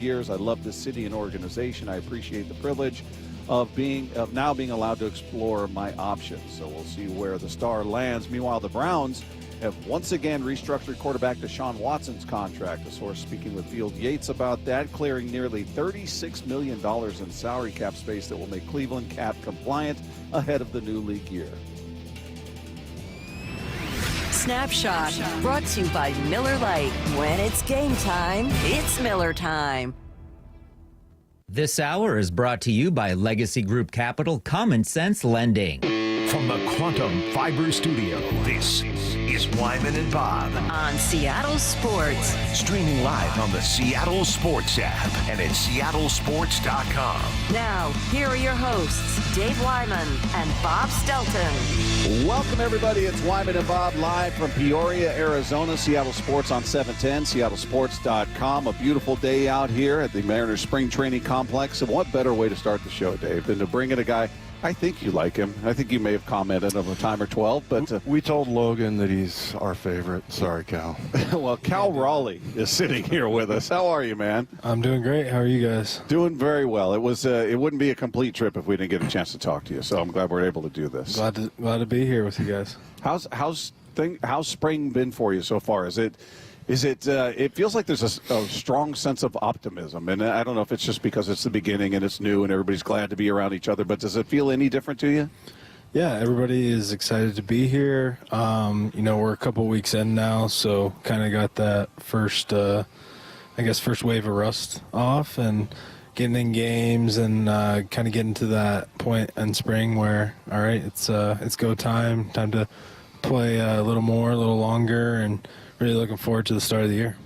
years. I love this city and organization. I appreciate the privilege of now being allowed to explore my options. So we'll see where the Star lands. Meanwhile, the Browns have once again restructured quarterback Deshaun Watson's contract. A source speaking with Field Yates about that, clearing nearly $36 million in salary cap space that will make Cleveland cap compliant ahead of the new league year. Snapshot, brought to you by Miller Lite. When it's game time, it's Miller time. This hour is brought to you by Legacy Group Capital Common Sense Lending. From the Quantum Fiber Studio, this is Wyman and Bob. On Seattle Sports. Streaming live on the Seattle Sports app and at seattlesports.com. Now, here are your hosts, Dave Wyman and Bob Stelton. Welcome, everybody. It's Wyman and Bob live from Peoria, Arizona. Seattle Sports on 710, seattlesports.com. A beautiful day out here at the Mariners Spring Training Complex. And what better way to start the show, Dave, than to bring in a guy. I think you like him. I think you may have commented on a time or 12, but we told Logan that he's our favorite. Sorry, Cal. Well, Cal Raleigh is sitting here with us. How are you, man? I'm doing great. How are you guys? Doing very well. It was it wouldn't be a complete trip if we didn't get a chance to talk to you. So I'm glad we're able to do this. Glad to be here with you guys. How's spring been for you so far? It feels like there's a strong sense of optimism, and I don't know if it's just because it's the beginning and it's new and everybody's glad to be around each other, but does it feel any different to you? Yeah, everybody is excited to be here. We're a couple weeks in now, so kind of got that first wave of rust off and getting in games and kind of getting to that point in spring where, all right, it's go time to play a little more, a little longer, and really looking forward to the start of the year.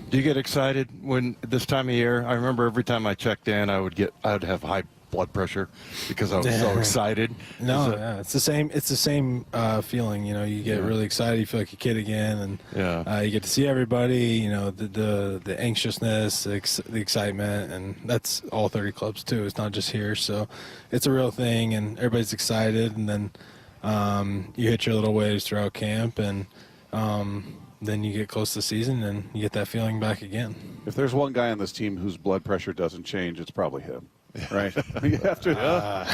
Do you get excited when this time of year? I remember every time I checked in, I would have high blood pressure because I was so excited. It's the same feeling. You get really excited, you feel like a kid again, and you get to see everybody. The anxiousness, the excitement, and that's all 30 clubs too. It's not just here, so it's a real thing, and everybody's excited. And then you hit your little waves throughout camp, and then you get close to the season and you get that feeling back again. If there's one guy on this team whose blood pressure doesn't change, it's probably him, right?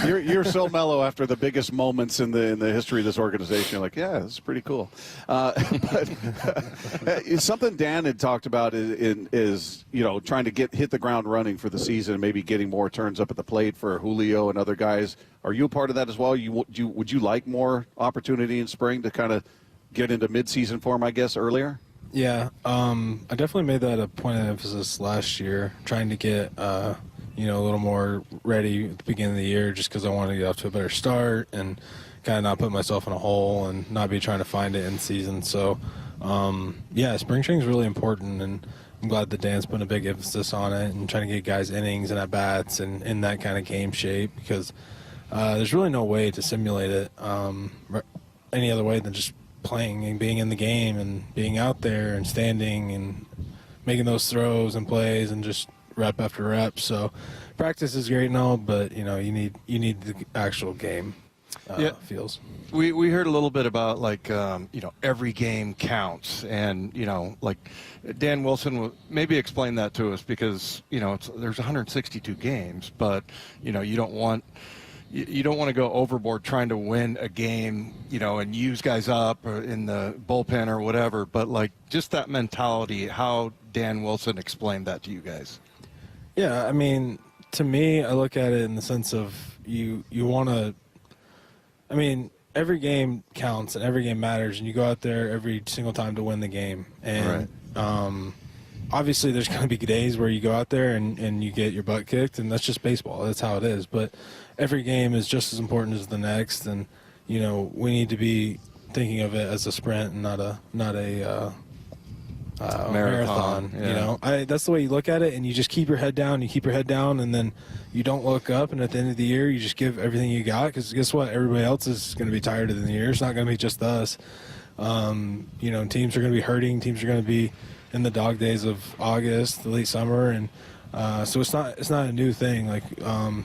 You're so mellow after the biggest moments in the history of this organization. You're like, yeah, this is pretty cool. But something Dan had talked about is trying to hit the ground running for the season and maybe getting more turns up at the plate for Julio and other guys. Are you a part of that as well? Would you like more opportunity in spring to kind of get into midseason form, I guess, earlier? Yeah, I definitely made that a point of emphasis last year, trying to get a little more ready at the beginning of the year, just because I wanted to get off to a better start and kind of not put myself in a hole and not be trying to find it in season. So, spring training is really important, and I'm glad that Dan's putting a big emphasis on it and trying to get guys innings and at bats and in that kind of game shape, because there's really no way to simulate it any other way than just playing and being in the game and being out there and standing and making those throws and plays and just rep after rep. So practice is great and all, but you need the actual game feels. We heard a little bit about every game counts, and Dan Wilson will maybe explain that to us, because there's 162 games, but you don't want to go overboard trying to win a game, and use guys up or in the bullpen or whatever. But just that mentality, how Dan Wilson explained that to you guys. Yeah, I mean, to me, I look at it in the sense of you want to. I mean, every game counts and every game matters, and you go out there every single time to win the game. And obviously, there's going to be days where you go out there and you get your butt kicked, and that's just baseball. That's how it is. But every game is just as important as the next, and we need to be thinking of it as a sprint and not a marathon. Yeah. That's the way you look at it, and you just keep your head down. You keep your head down, and then you don't look up. And at the end of the year, you just give everything you got, because guess what? Everybody else is going to be tired of the year. It's not going to be just us. Teams are going to be hurting. Teams are going to be in the dog days of August, the late summer, and so it's not a new thing.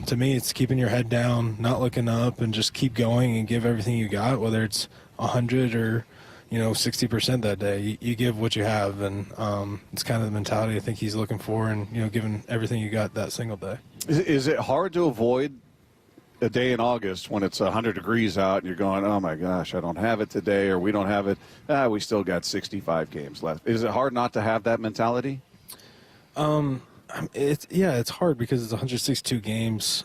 To me, it's keeping your head down, not looking up, and just keep going and give everything you got, whether it's 100 or 60% that day. You give what you have, and it's kind of the mentality I think he's looking for, and giving everything you got that single day. Is it hard to avoid a day in August when it's 100 degrees out and you're going, oh my gosh, I don't have it today, or we don't have it? We still got 65 games left. Is it hard not to have that mentality? It's hard because it's 162 games.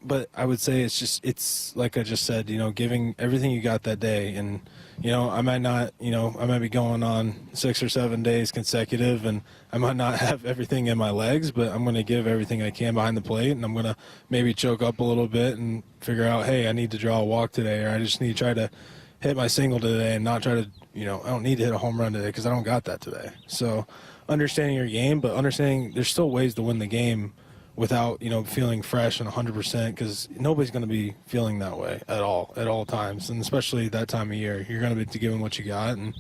But I would say it's like I just said, giving everything you got that day. And, I might be going on 6 or 7 days consecutive, and I might not have everything in my legs, but I'm going to give everything I can behind the plate, and I'm going to maybe choke up a little bit and figure out, hey, I need to draw a walk today, or I just need to try to hit my single today and not try to, I don't need to hit a home run today because I don't got that today. So understanding your game, but understanding there's still ways to win the game without, feeling fresh and 100%, because nobody's going to be feeling that way at all times. And especially that time of year, you're going to be giving what you got. And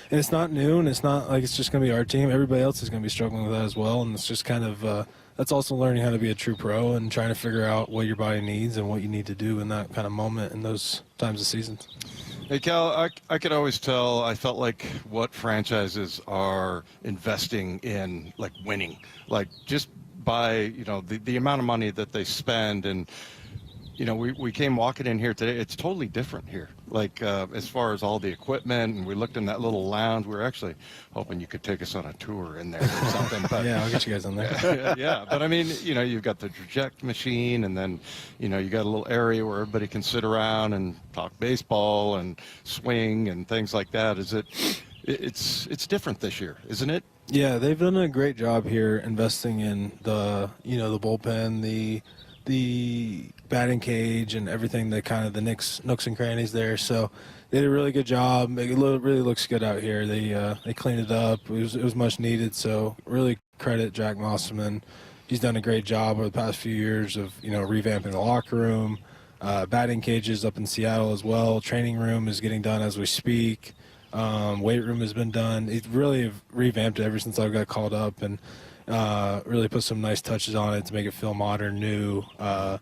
it's not new, and it's not like it's just going to be our team. Everybody else is going to be struggling with that as well. And it's just kind of, that's also learning how to be a true pro and trying to figure out what your body needs and what you need to do in that kind of moment in those times of seasons. Hey, Cal, I could always tell, I felt like what franchises are investing in, like winning, like just by, the amount of money that they spend. And, we came walking in here today. It's totally different here, like as far as all the equipment. And we looked in that little lounge. We were actually hoping you could take us on a tour in there or something. But, yeah, I'll get you guys in there. yeah, but I mean, you've got the traject machine, and then, you got a little area where everybody can sit around and talk baseball and swing and things like that. It's different this year, isn't it? Yeah, they've done a great job here investing in the the bullpen, the batting cage, and everything that kind of the nooks and crannies there. So they did a really good job. It really looks good out here. They cleaned it up. It was much needed. So really credit Jack Mosselman. He's done a great job over the past few years of revamping the locker room, batting cages up in Seattle as well. Training room is getting done as we speak. Weight room has been done. He's really revamped it ever since I got called up, and really put some nice touches on it to make it feel modern, new, kind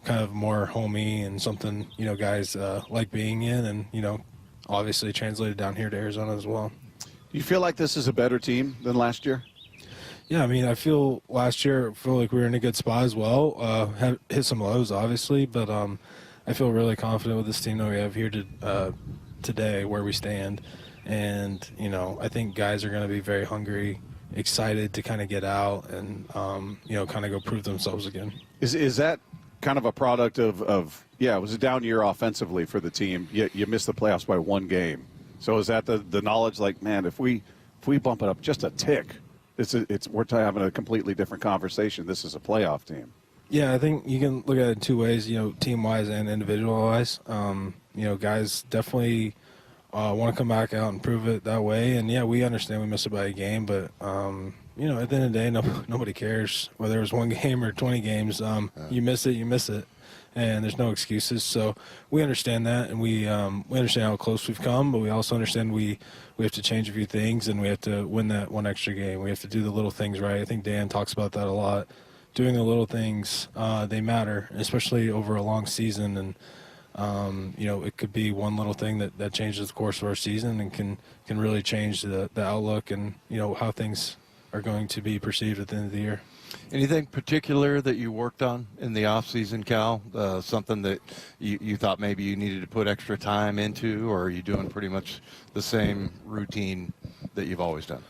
of more homey and something, guys like being in, and, obviously translated down here to Arizona as well. Do you feel like this is a better team than last year? Yeah, I mean, I feel like we were in a good spot as well. Have hit some lows, obviously, but I feel really confident with this team that we have here today, where we stand. And, I think guys are going to be very hungry, excited to kind of get out and, kind of go prove themselves again. Is that kind of a product of it was a down year offensively for the team. You missed the playoffs by one game. So is that the knowledge, like, man, if we bump it up just a tick, we're having a completely different conversation. This is a playoff team. Yeah, I think you can look at it two ways, team-wise and individual-wise. Guys definitely want to come back out and prove it that way. And, yeah, we understand we missed it by a game, but, at the end of the day, nobody cares whether it was one game or 20 games. You miss it, and there's no excuses. So we understand that, and we understand how close we've come, but we also understand we have to change a few things, and we have to win that one extra game. We have to do the little things right. I think Dan talks about that a lot. Doing the little things, they matter, especially over a long season. And, it could be one little thing that changes the course of our season and can really change the outlook and, how things are going to be perceived at the end of the year. Anything particular that you worked on in the off season, Cal? Something that you thought maybe you needed to put extra time into, or are you doing pretty much the same routine that you've always done?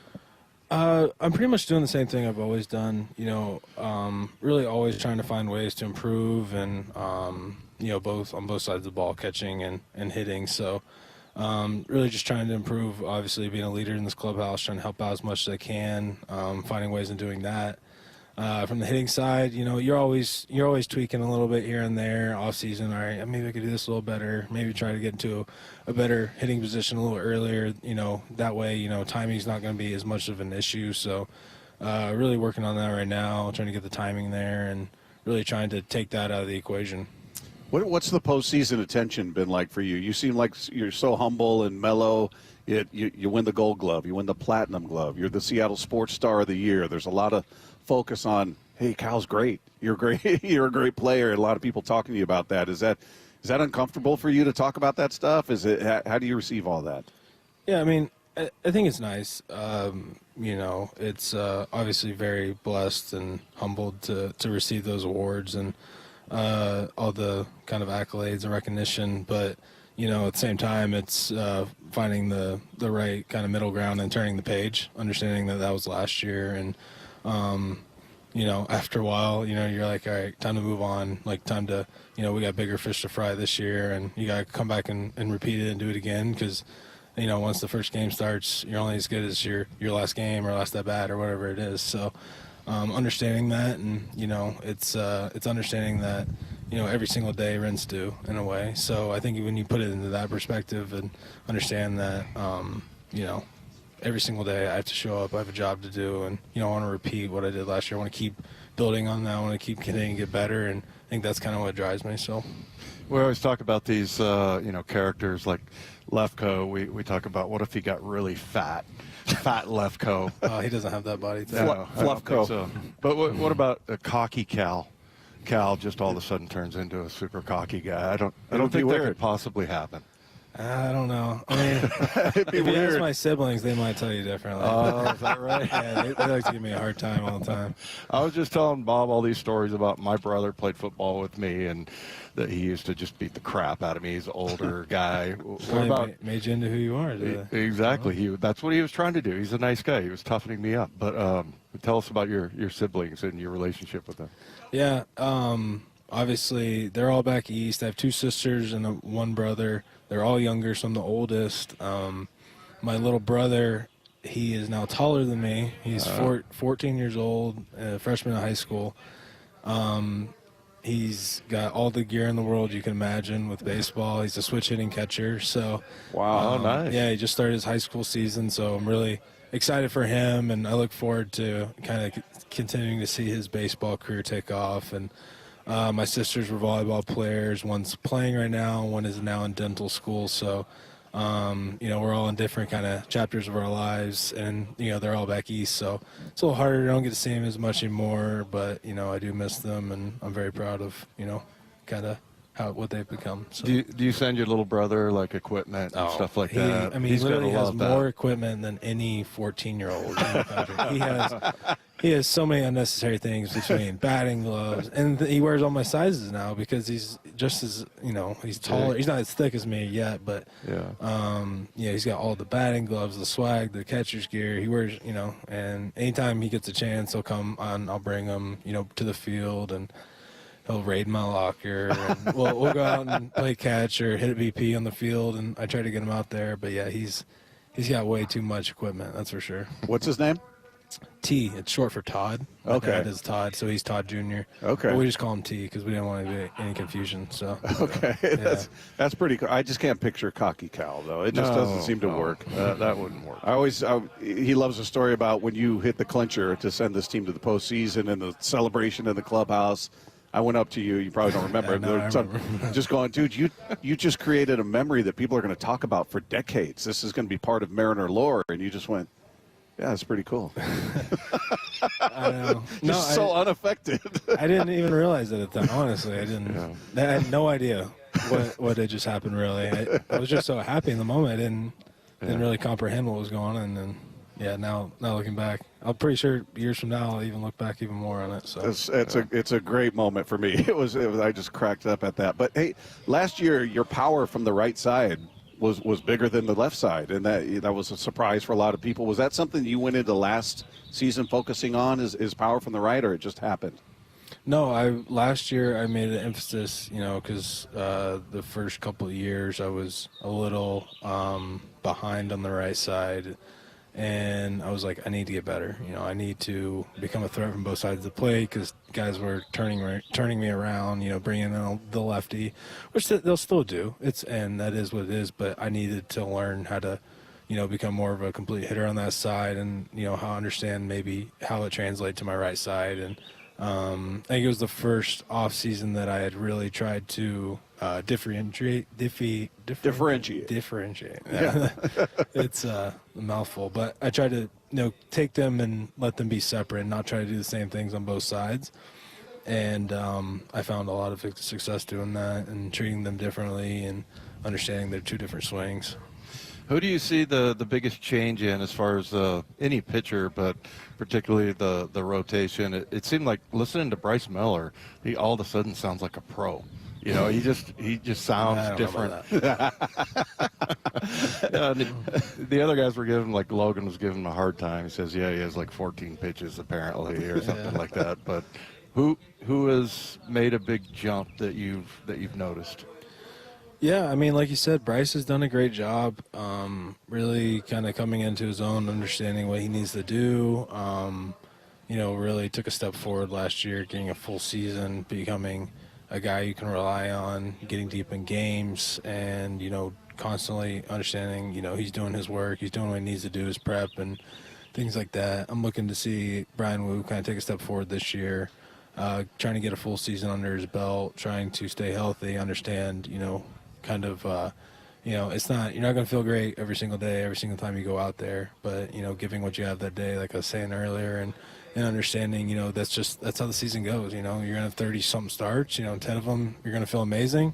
I'm pretty much doing the same thing I've always done, really always trying to find ways to improve and, both on both sides of the ball, catching and hitting. So really just trying to improve, obviously being a leader in this clubhouse, trying to help out as much as I can, finding ways in doing that. From the hitting side, you're always tweaking a little bit here and there off season. All right, maybe I could do this a little better. Maybe try to get into a better hitting position a little earlier. That way, timing's not going to be as much of an issue. So, really working on that right now, trying to get the timing there, and really trying to take that out of the equation. What's the postseason attention been like for you? You seem like you're so humble and mellow. You win the Gold Glove, you win the Platinum Glove. You're the Seattle Sports Star of the Year. There's a lot of focus on, hey, Cal's great. You're great. You're a great player. A lot of people talking to you about that. Is Is that uncomfortable for you to talk about that stuff? Is it? How do you receive all that? Yeah, I mean, I think it's nice. You know, it's obviously very blessed and humbled to receive those awards and all the kind of accolades and recognition. But, you know, at the same time, it's finding the right kind of middle ground and turning the page, understanding that was last year. And, you know, after a while, you know, you're like, all right, time to move on. Like, time to, you know, we got bigger fish to fry this year, and you got to come back and repeat it and do it again because, you know, once the first game starts, you're only as good as your last game or last at bat or whatever it is. So understanding that, and, you know, it's understanding that, you know, every single day rents due in a way. So I think when you put it into that perspective and understand that, you know, every single day I have to show up, I have a job to do, and, you know, I want to repeat what I did last year. I want to keep building on that. I want to keep continuing to get better, and I think that's kind of what drives me. So we always talk about these, you know, characters like Lefko. We talk about what if he got really fat Lefko. he doesn't have that body type. No, I don't think so. But what about a cocky Cal? Cal just all of a sudden turns into a super cocky guy. I don't think that could possibly happen. I don't know. I mean, It'd be if you ask weird. my siblings, they might tell you differently. Oh, is that right? Yeah, they like to give me a hard time all the time. I was just telling Bob all these stories about my brother played football with me, and that he used to just beat the crap out of me. He's an older guy. What Probably about made you into who you are today. exactly? That's what he was trying to do. He's a nice guy. He was toughening me up. But tell us about your siblings and your relationship with them. Yeah. Obviously, they're all back east. I have two sisters and one brother. They're all younger, so I'm the oldest. My little brother, he is now taller than me. He's 14 years old, a freshman in high school. He's got all the gear in the world you can imagine with baseball. He's a switch hitting catcher. So, Wow, nice. Yeah, he just started his high school season, so I'm really excited for him, and I look forward to kind of continuing to see his baseball career take off. And my sisters were volleyball players. One's playing right now. One is now in dental school. So, you know, we're all in different kind of chapters of our lives, and, you know, they're all back east. So it's a little harder. I don't get to see them as much anymore, but, you know, I do miss them, and I'm very proud of, you know, kind of what they've become. So. Do you send your little brother like equipment and stuff like that? I mean, He's he literally gonna has love more that. equipment than any 14-year-old in the country. He has so many unnecessary things between batting gloves, and he wears all my sizes now because he's just as, you know, he's taller. He's not as thick as me yet, but yeah, he's got all the batting gloves, the swag, the catcher's gear. He wears, you know, and anytime he gets a chance, he'll come on. I'll bring him, you know, to the field, and he'll raid my locker. And we'll go out and play catch or hit a BP on the field, and I try to get him out there. But yeah, he's got way too much equipment, that's for sure. What's his name? T, it's short for Todd. My dad is Todd, so he's Todd Jr. Okay. But we just call him T because we didn't want to be any confusion. So Okay, that's pretty cool. I just can't picture cocky Cal though. It just doesn't seem to work. That wouldn't work. He loves a story about when you hit the clincher to send this team to the postseason and the celebration in the clubhouse. I went up to you. You probably don't remember. Just going, dude, you just created a memory that people are going to talk about for decades. This is going to be part of Mariner lore, and you just went. Yeah, it's pretty cool. I know. So unaffected. I didn't even realize it at the time. Honestly, I didn't. I had no idea what had just happened. Really, I was just so happy in the moment. I didn't really comprehend what was going on. And then, yeah, now looking back, I'm pretty sure years from now I'll even look back even more on it. So it's a great moment for me. It was I just cracked up at that. But hey, last year your power from the right side was bigger than the left side, and that was a surprise for a lot of people. Was that something you went into last season focusing on, is power from the right, or it just happened? No, last year I made an emphasis, you know, because the first couple of years I was a little behind on the right side, and I was like, I need to get better. You know, I need to become a threat from both sides of the plate because guys were turning me around, you know, bringing in the lefty, which they'll still do. And that is what it is. But I needed to learn how to, you know, become more of a complete hitter on that side, and, you know, how I understand maybe how it translates to my right side. And I think it was the first off season that I had really tried to differentiate. Yeah. It's a mouthful, but I tried to, you know, take them and let them be separate and not try to do the same things on both sides. And I found a lot of success doing that and treating them differently and understanding they're two different swings. Who do you see the biggest change in as far as any pitcher, but particularly the rotation? It seemed like listening to Bryce Miller, he all of a sudden sounds like a pro. You know, he just sounds different. The other guys were giving, like Logan was giving him a hard time. He says, yeah, he has like 14 pitches apparently or something like that. But who has made a big jump that you've noticed? Yeah, I mean, like you said, Bryce has done a great job, really kind of coming into his own, understanding what he needs to do. You know, really took a step forward last year, getting a full season, becoming a guy you can rely on, getting deep in games, and, you know, constantly understanding, you know, he's doing his work, he's doing what he needs to do, his prep and things like that. I'm looking to see Brian Wu kind of take a step forward this year, trying to get a full season under his belt, trying to stay healthy, understand, you know, kind of, you know, it's not, you're not going to feel great every single day, every single time you go out there, but, you know, giving what you have that day, like I was saying earlier, and understanding, you know, that's how the season goes. You know, you're going to have 30-something starts, you know, 10 of them you're going to feel amazing,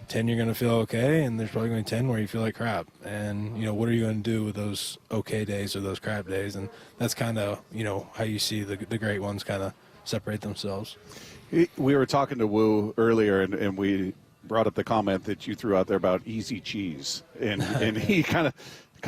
10 you're going to feel okay, and there's probably going to be 10 where you feel like crap. And, you know, what are you going to do with those okay days or those crap days? And that's kind of, you know, how you see the great ones kind of separate themselves. We were talking to Wu earlier, and we brought up the comment that you threw out there about easy cheese, and he kind of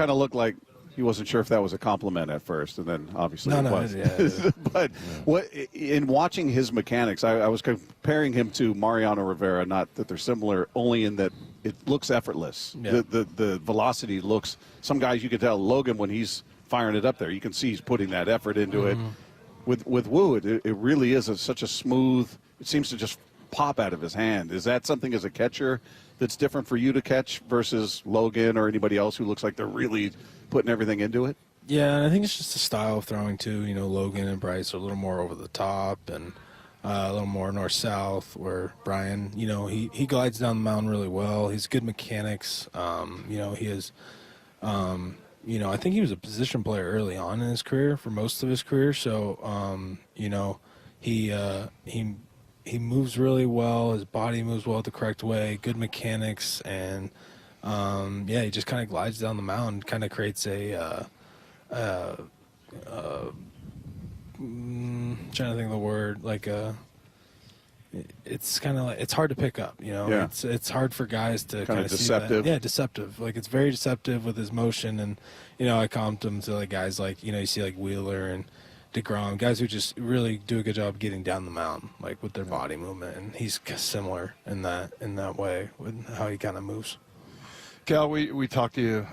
looked like he wasn't sure if that was a compliment at first, and then obviously it was. Yeah. But what in watching his mechanics, I was comparing him to Mariano Rivera. Not that they're similar, only in that it looks effortless. Yeah. The velocity looks. Some guys you can tell. Logan, when he's firing it up there, you can see he's putting that effort into it. With Wu, it really is such a smooth. It seems to just pop out of his hand. Is that something as a catcher that's different for you to catch versus Logan or anybody else who looks like they're really putting everything into it? Yeah, and I think it's just the style of throwing too. You know, Logan and Bryce are a little more over the top and a little more north-south, where Brian, you know, he glides down the mound really well. He's good mechanics. You know, he is, you know, I think he was a position player early on in his career, for most of his career. So, you know, he moves really well. His body moves well the correct way. Good mechanics, and yeah, he just kind of glides down the mound, kind of creates a. Trying to think of the word, like it's kind of like, it's hard to pick up. You know, Yeah. it's hard for guys to kind of deceptive. see that. Yeah, deceptive. Like, it's very deceptive with his motion, and you know, I comped him to like guys like, you know, you see like Wheeler and DeGrom, guys who just really do a good job getting down the mound, like with their body movement, and he's similar in that way with how he kind of moves. Cal, we talked to you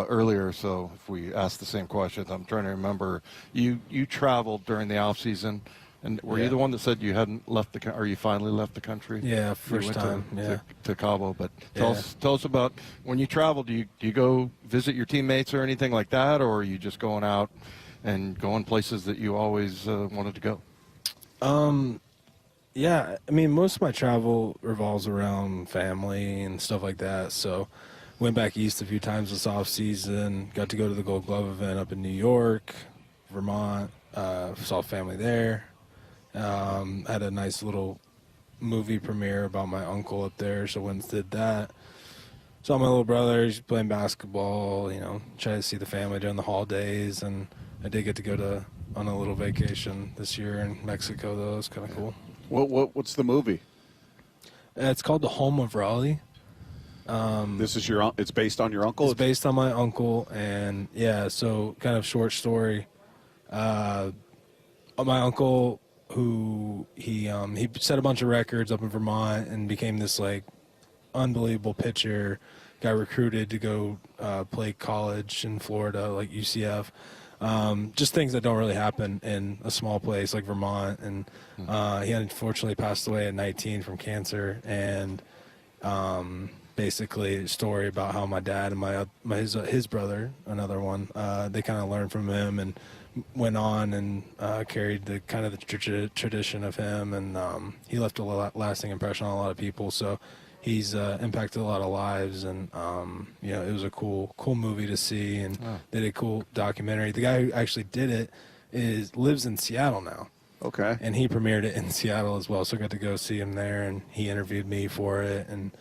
earlier, so if we ask the same questions, I'm trying to remember. You traveled during the off season, and were you the one that said you hadn't left or you finally left the country? Yeah, first time. To Cabo. But tell us about when you traveled. Do you go visit your teammates or anything like that, or are you just going out and going places that you always wanted to go? Yeah, I mean, most of my travel revolves around family and stuff like that. So, went back east a few times this off season. Got to go to the Gold Glove event up in New York, Vermont. Saw family there. Had a nice little movie premiere about my uncle up there, so went and did that. Saw my little brother. He's playing basketball. You know, try to see the family during the holidays, and I did get to go on a little vacation this year in Mexico, though. It was kind of cool. What's the movie? It's called The Home of Raleigh. This is it's based on your uncle? It's based on my uncle, and yeah, so kind of short story. My uncle, who he set a bunch of records up in Vermont and became this like unbelievable pitcher. Got recruited to go play college in Florida, like UCF. Just things that don't really happen in a small place like Vermont. And he unfortunately passed away at 19 from cancer. And basically a story about how my dad and his brother, another one, they kind of learned from him and went on and carried the kind of the tradition of him. And he left a lasting impression on a lot of people. So he's impacted a lot of lives, and you know, it was a cool movie to see, and they did a cool documentary. The guy who actually did it lives in Seattle now, Okay. And he premiered it in Seattle as well, so I got to go see him there, and he interviewed me for it. And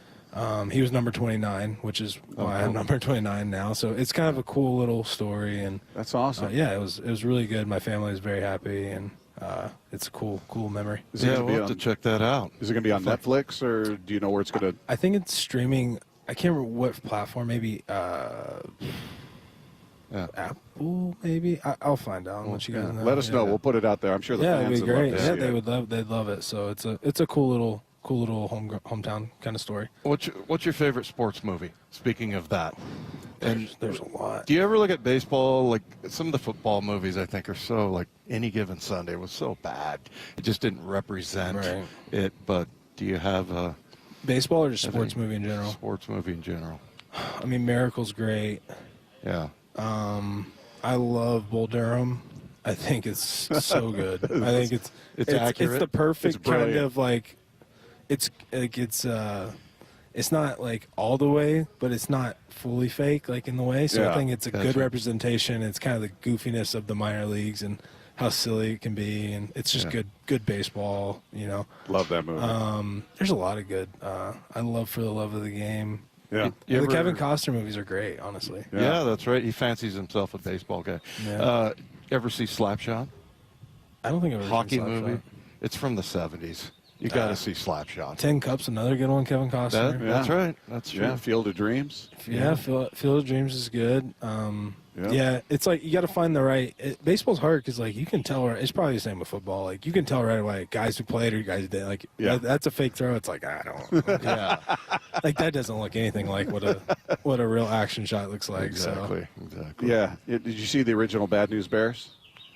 he was number 29, which is why I'm number 29 now. So it's kind of a cool little story. And That's awesome. yeah, it was really good. My family was very happy, and it's a cool memory. Yeah, we'll have to check that out. Is it going to be on Netflix, or do you know where it's going to? I think it's streaming. I can't remember what platform. Maybe Apple. Maybe I'll find out. Let you guys know. Let us know. We'll put it out there. I'm sure the Yeah, fans it'd be great. would love to Yeah, see they it. would love. They'd love it. So it's a cool little hometown kind of story. What's your favorite sports movie? Speaking of that, and There's a lot. do you ever look at baseball? Like some of the football movies, I think are so like Any Given Sunday was so bad. It just didn't represent Right. it. But do you have a Baseball or just sports movie in general? sports movie in general? I mean, Miracle's great. Yeah. I love Bull Durham. I think it's so good. I think it's accurate. It's the perfect It's kind brilliant. of like it's not like all the way, but it's not fully fake like in the way. So Yeah, I think it's a good gotcha. representation. It's kind of the goofiness of the minor leagues and how silly it can be, and it's just good baseball. You know, Love that movie. there's a lot of good. I love For the Love of the Game. Yeah. You The ever- Kevin Costner movies are great, honestly. Yeah, that's right. He fancies himself a baseball guy. Yeah. Ever see Slapshot? I don't think I've ever Hockey seen Slapshot. movie. It's from the 70s. You got to see Slapshot. 10 Cups, another good one, Kevin Costner. That's right. That's true. Yeah. Field of Dreams. Yeah, Field of Dreams is good. Yeah. Yeah, it's like you got to find the right. Baseball's hard because like you can tell. It's probably the same with football. Like you can tell right away guys who played or guys who didn't. Like that's a fake throw. It's like I don't. Yeah. Like that doesn't look anything like what a real action shot looks like. Exactly. Exactly. Yeah. Did you see the original Bad News Bears?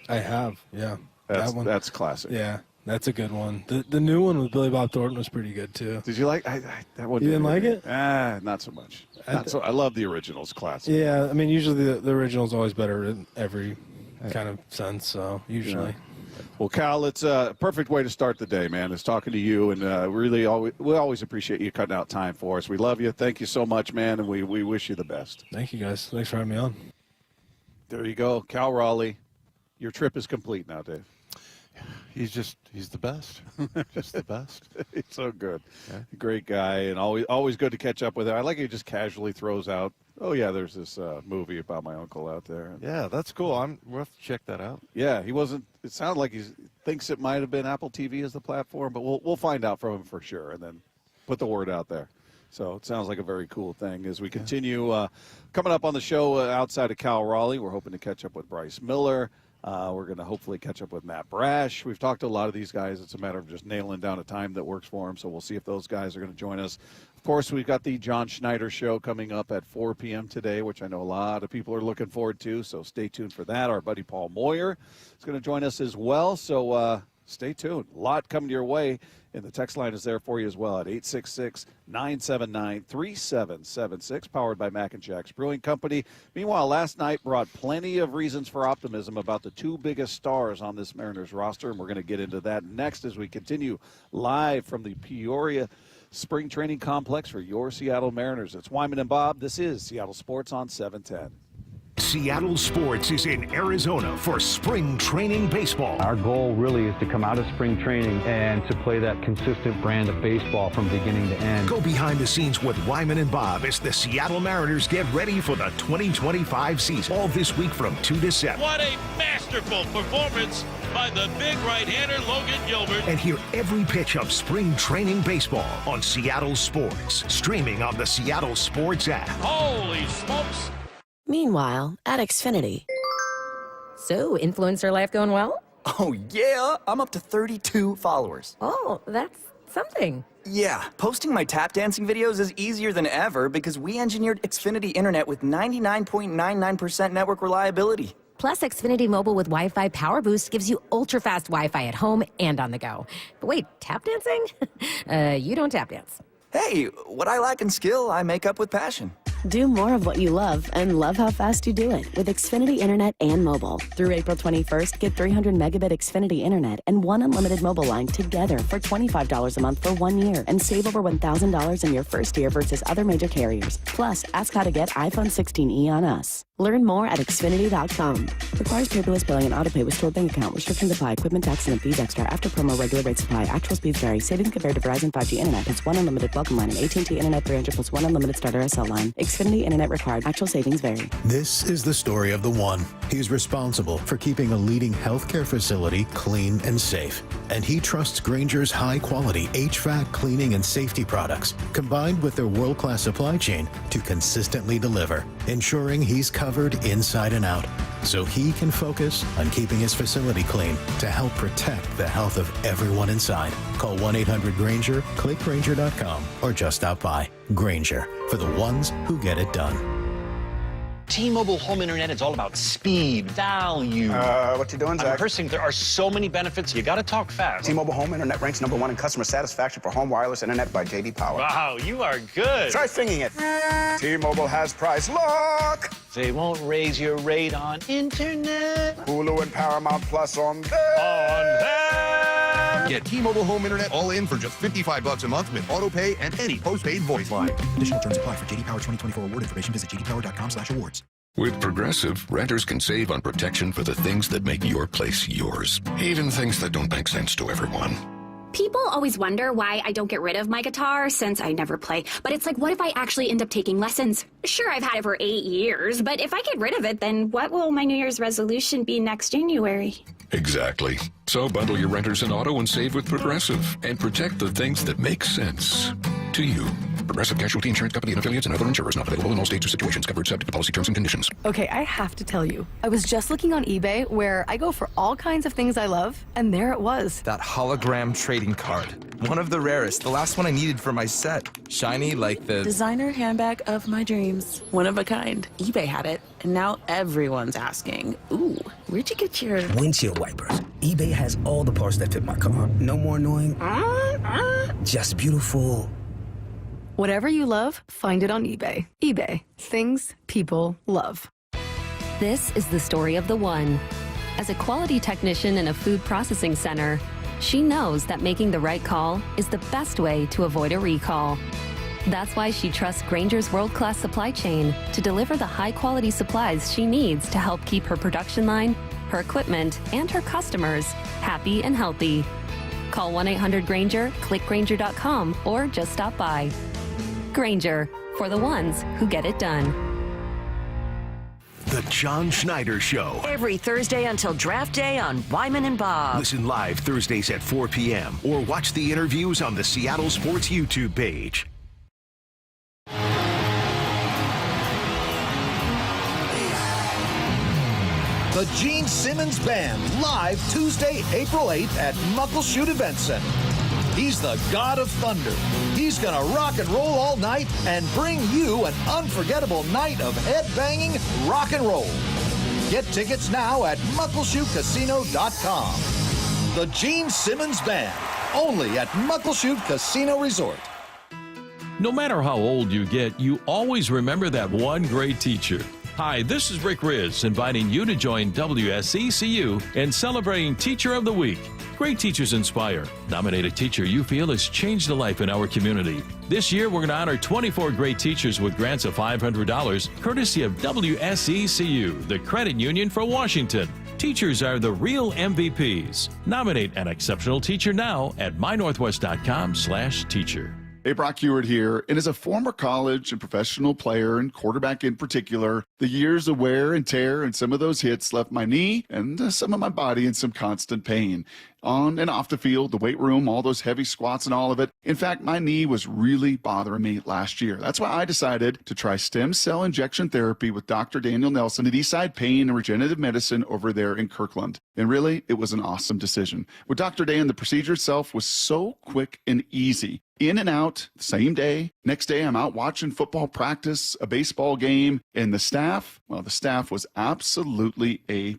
So I have. Yeah, That's that one. that's classic. Yeah, that's a good one. The new one with Billy Bob Thornton was pretty good too. Did you like that one? You didn't like it? Not so much. I love the originals. Classic. Yeah, I mean usually the original's always better in every kind of sense. So usually. Well, Cal, it's a perfect way to start the day, man. Is talking to you, and we always appreciate you cutting out time for us. We love you. Thank you so much, man, and we wish you the best. Thank you guys. Thanks for having me on. There you go, Cal Raleigh. Your trip is complete now, Dave. He's the best. Just the best. He's so good. Yeah. Great guy, and always good to catch up with him. I like he just casually throws out, oh, yeah, there's this movie about my uncle out there. Yeah, that's cool. We'll have to check that out. Yeah, he wasn't – it sounded like he thinks it might have been Apple TV as the platform, but we'll find out from him for sure and then put the word out there. So it sounds like a very cool thing. As we continue coming up on the show outside of Cal Raleigh, we're hoping to catch up with Bryce Miller. We're going to hopefully catch up with Matt Brash. We've talked to a lot of these guys. It's a matter of just nailing down a time that works for them. So we'll see if those guys are going to join us. Of course, we've got the John Schneider show coming up at 4 p.m. today, which I know a lot of people are looking forward to. So stay tuned for that. Our buddy Paul Moyer is going to join us as well. So stay tuned. A lot coming your way. And the text line is there for you as well at 866-979-3776, powered by Mac and Jack's Brewing Company. Meanwhile, last night brought plenty of reasons for optimism about the two biggest stars on this Mariners roster, and we're going to get into that next as we continue live from the Peoria Spring Training Complex for your Seattle Mariners. It's Wyman and Bob. This is Seattle Sports on 710. Seattle Sports is in Arizona for spring training baseball. Our goal really is to come out of spring training and to play that consistent brand of baseball from beginning to end. Go behind the scenes with Wyman and Bob as the Seattle Mariners get ready for the 2025 season. All this week from 2 to 7. What a masterful performance by the big right-hander Logan Gilbert. And hear every pitch of spring training baseball on Seattle Sports. Streaming on the Seattle Sports app. Holy smokes. Meanwhile, at Xfinity. So, influencer life going well? Oh, yeah. I'm up to 32 followers. Oh, that's something. Yeah, posting my tap dancing videos is easier than ever because we engineered Xfinity Internet with 99.99% network reliability. Plus, Xfinity Mobile with Wi-Fi Power Boost gives you ultra-fast Wi-Fi at home and on the go. But wait, tap dancing? You don't tap dance. Hey, what I lack in skill, I make up with passion. Do more of what you love and love how fast you do it with Xfinity Internet and mobile. Through April 21st, get 300 megabit Xfinity Internet and one unlimited mobile line together for $25 a month for 1 year and save over $1,000 in your first year versus other major carriers. Plus, ask how to get iPhone 16e on us. Learn more at Xfinity.com. Requires paperless billing and autopay with stored bank account. Restrictions apply. Equipment tax and fees extra. After promo, regular rates apply. Actual speeds vary. Savings compared to Verizon 5G Internet plus one unlimited welcome line and AT&T Internet 300 plus one unlimited starter SL line. Xfinity Internet required. Actual savings vary. This is the story of the one. He's responsible for keeping a leading healthcare facility clean and safe. And he trusts Grainger's high-quality HVAC cleaning and safety products, combined with their world-class supply chain, to consistently deliver, ensuring he's covered inside and out, so he can focus on keeping his facility clean to help protect the health of everyone inside. Call 1-800-GRAINGER, click Grainger.com, or just stop by. Grainger, for the ones who get it done. T-Mobile home internet is all about speed, value. What you doing, Zach? First thing, there are so many benefits, you gotta talk fast. T-Mobile home internet ranks #1 in customer satisfaction for home wireless internet by J.D. Power. Wow, you are good. Try singing it. T-Mobile has price lock. They won't raise your rate on internet. Hulu and Paramount Plus on there. Get T-Mobile home internet all in for just $55 a month with auto pay and any postpaid voice line. Additional terms apply. For J.D. Power 2024 award information, visit jdpower.com/awards. With Progressive, renters can save on protection for the things that make your place yours, even things that don't make sense to everyone. People always wonder why I don't get rid of my guitar since I never play. But it's like, what if I actually end up taking lessons? Sure, I've had it for 8 years, but if I get rid of it, then what will my New Year's resolution be next January? Exactly. So bundle your renters and auto and save with Progressive and protect the things that make sense to you. Progressive Casualty Insurance Company and affiliates and other insurers not available in all states or situations. Covered subject to policy terms and conditions. Okay, I have to tell you, I was just looking on eBay where I go for all kinds of things I love, and there it was. That hologram trading card. One of the rarest. The last one I needed for my set. Shiny like the designer handbag of my dreams. One of a kind. eBay had it, and now everyone's asking, ooh, where'd you get your windshield wipers? eBay has all the parts that fit my car. No more annoying. Just beautiful. Whatever you love, find it on eBay. eBay. Things people love. This is the story of the one. As a quality technician in a food processing center, she knows that making the right call is the best way to avoid a recall. That's why she trusts Grainger's world-class supply chain to deliver the high-quality supplies she needs to help keep her production line, her equipment, and her customers happy and healthy. Call 1-800-GRAINGER, click Grainger.com, or just stop by. Grainger, for the ones who get it done. The John Schneider Show. Every Thursday until draft day on Wyman and Bob. Listen live Thursdays at 4 p.m. or watch the interviews on the Seattle Sports YouTube page. The Gene Simmons Band, live Tuesday, April 8th at Muckleshoot Event Center. He's the God of Thunder. He's going to rock and roll all night and bring you an unforgettable night of head-banging rock and roll. Get tickets now at muckleshootcasino.com. The Gene Simmons Band, only at Muckleshoot Casino Resort. No matter how old you get, you always remember that one great teacher. Hi, this is Rick Riz, inviting you to join WSECU in celebrating Teacher of the Week. Great teachers inspire. Nominate a teacher you feel has changed a life in our community. This year, we're going to honor 24 great teachers with grants of $500, courtesy of WSECU, the credit union for Washington. Teachers are the real MVPs. Nominate an exceptional teacher now at mynorthwest.com/teacher. Hey, Brock Ewart here. And as a former college and professional player and quarterback in particular, the years of wear and tear and some of those hits left my knee and some of my body in some constant pain. On and off the field, the weight room, all those heavy squats and all of it. In fact, my knee was really bothering me last year. That's why I decided to try stem cell injection therapy with Dr. Daniel Nelson at Eastside Pain and Regenerative Medicine over there in Kirkland. And really, it was an awesome decision. With Dr. Dan, the procedure itself was so quick and easy. In and out, same day. Next day, I'm out watching football practice, a baseball game, and the staff was absolutely A+.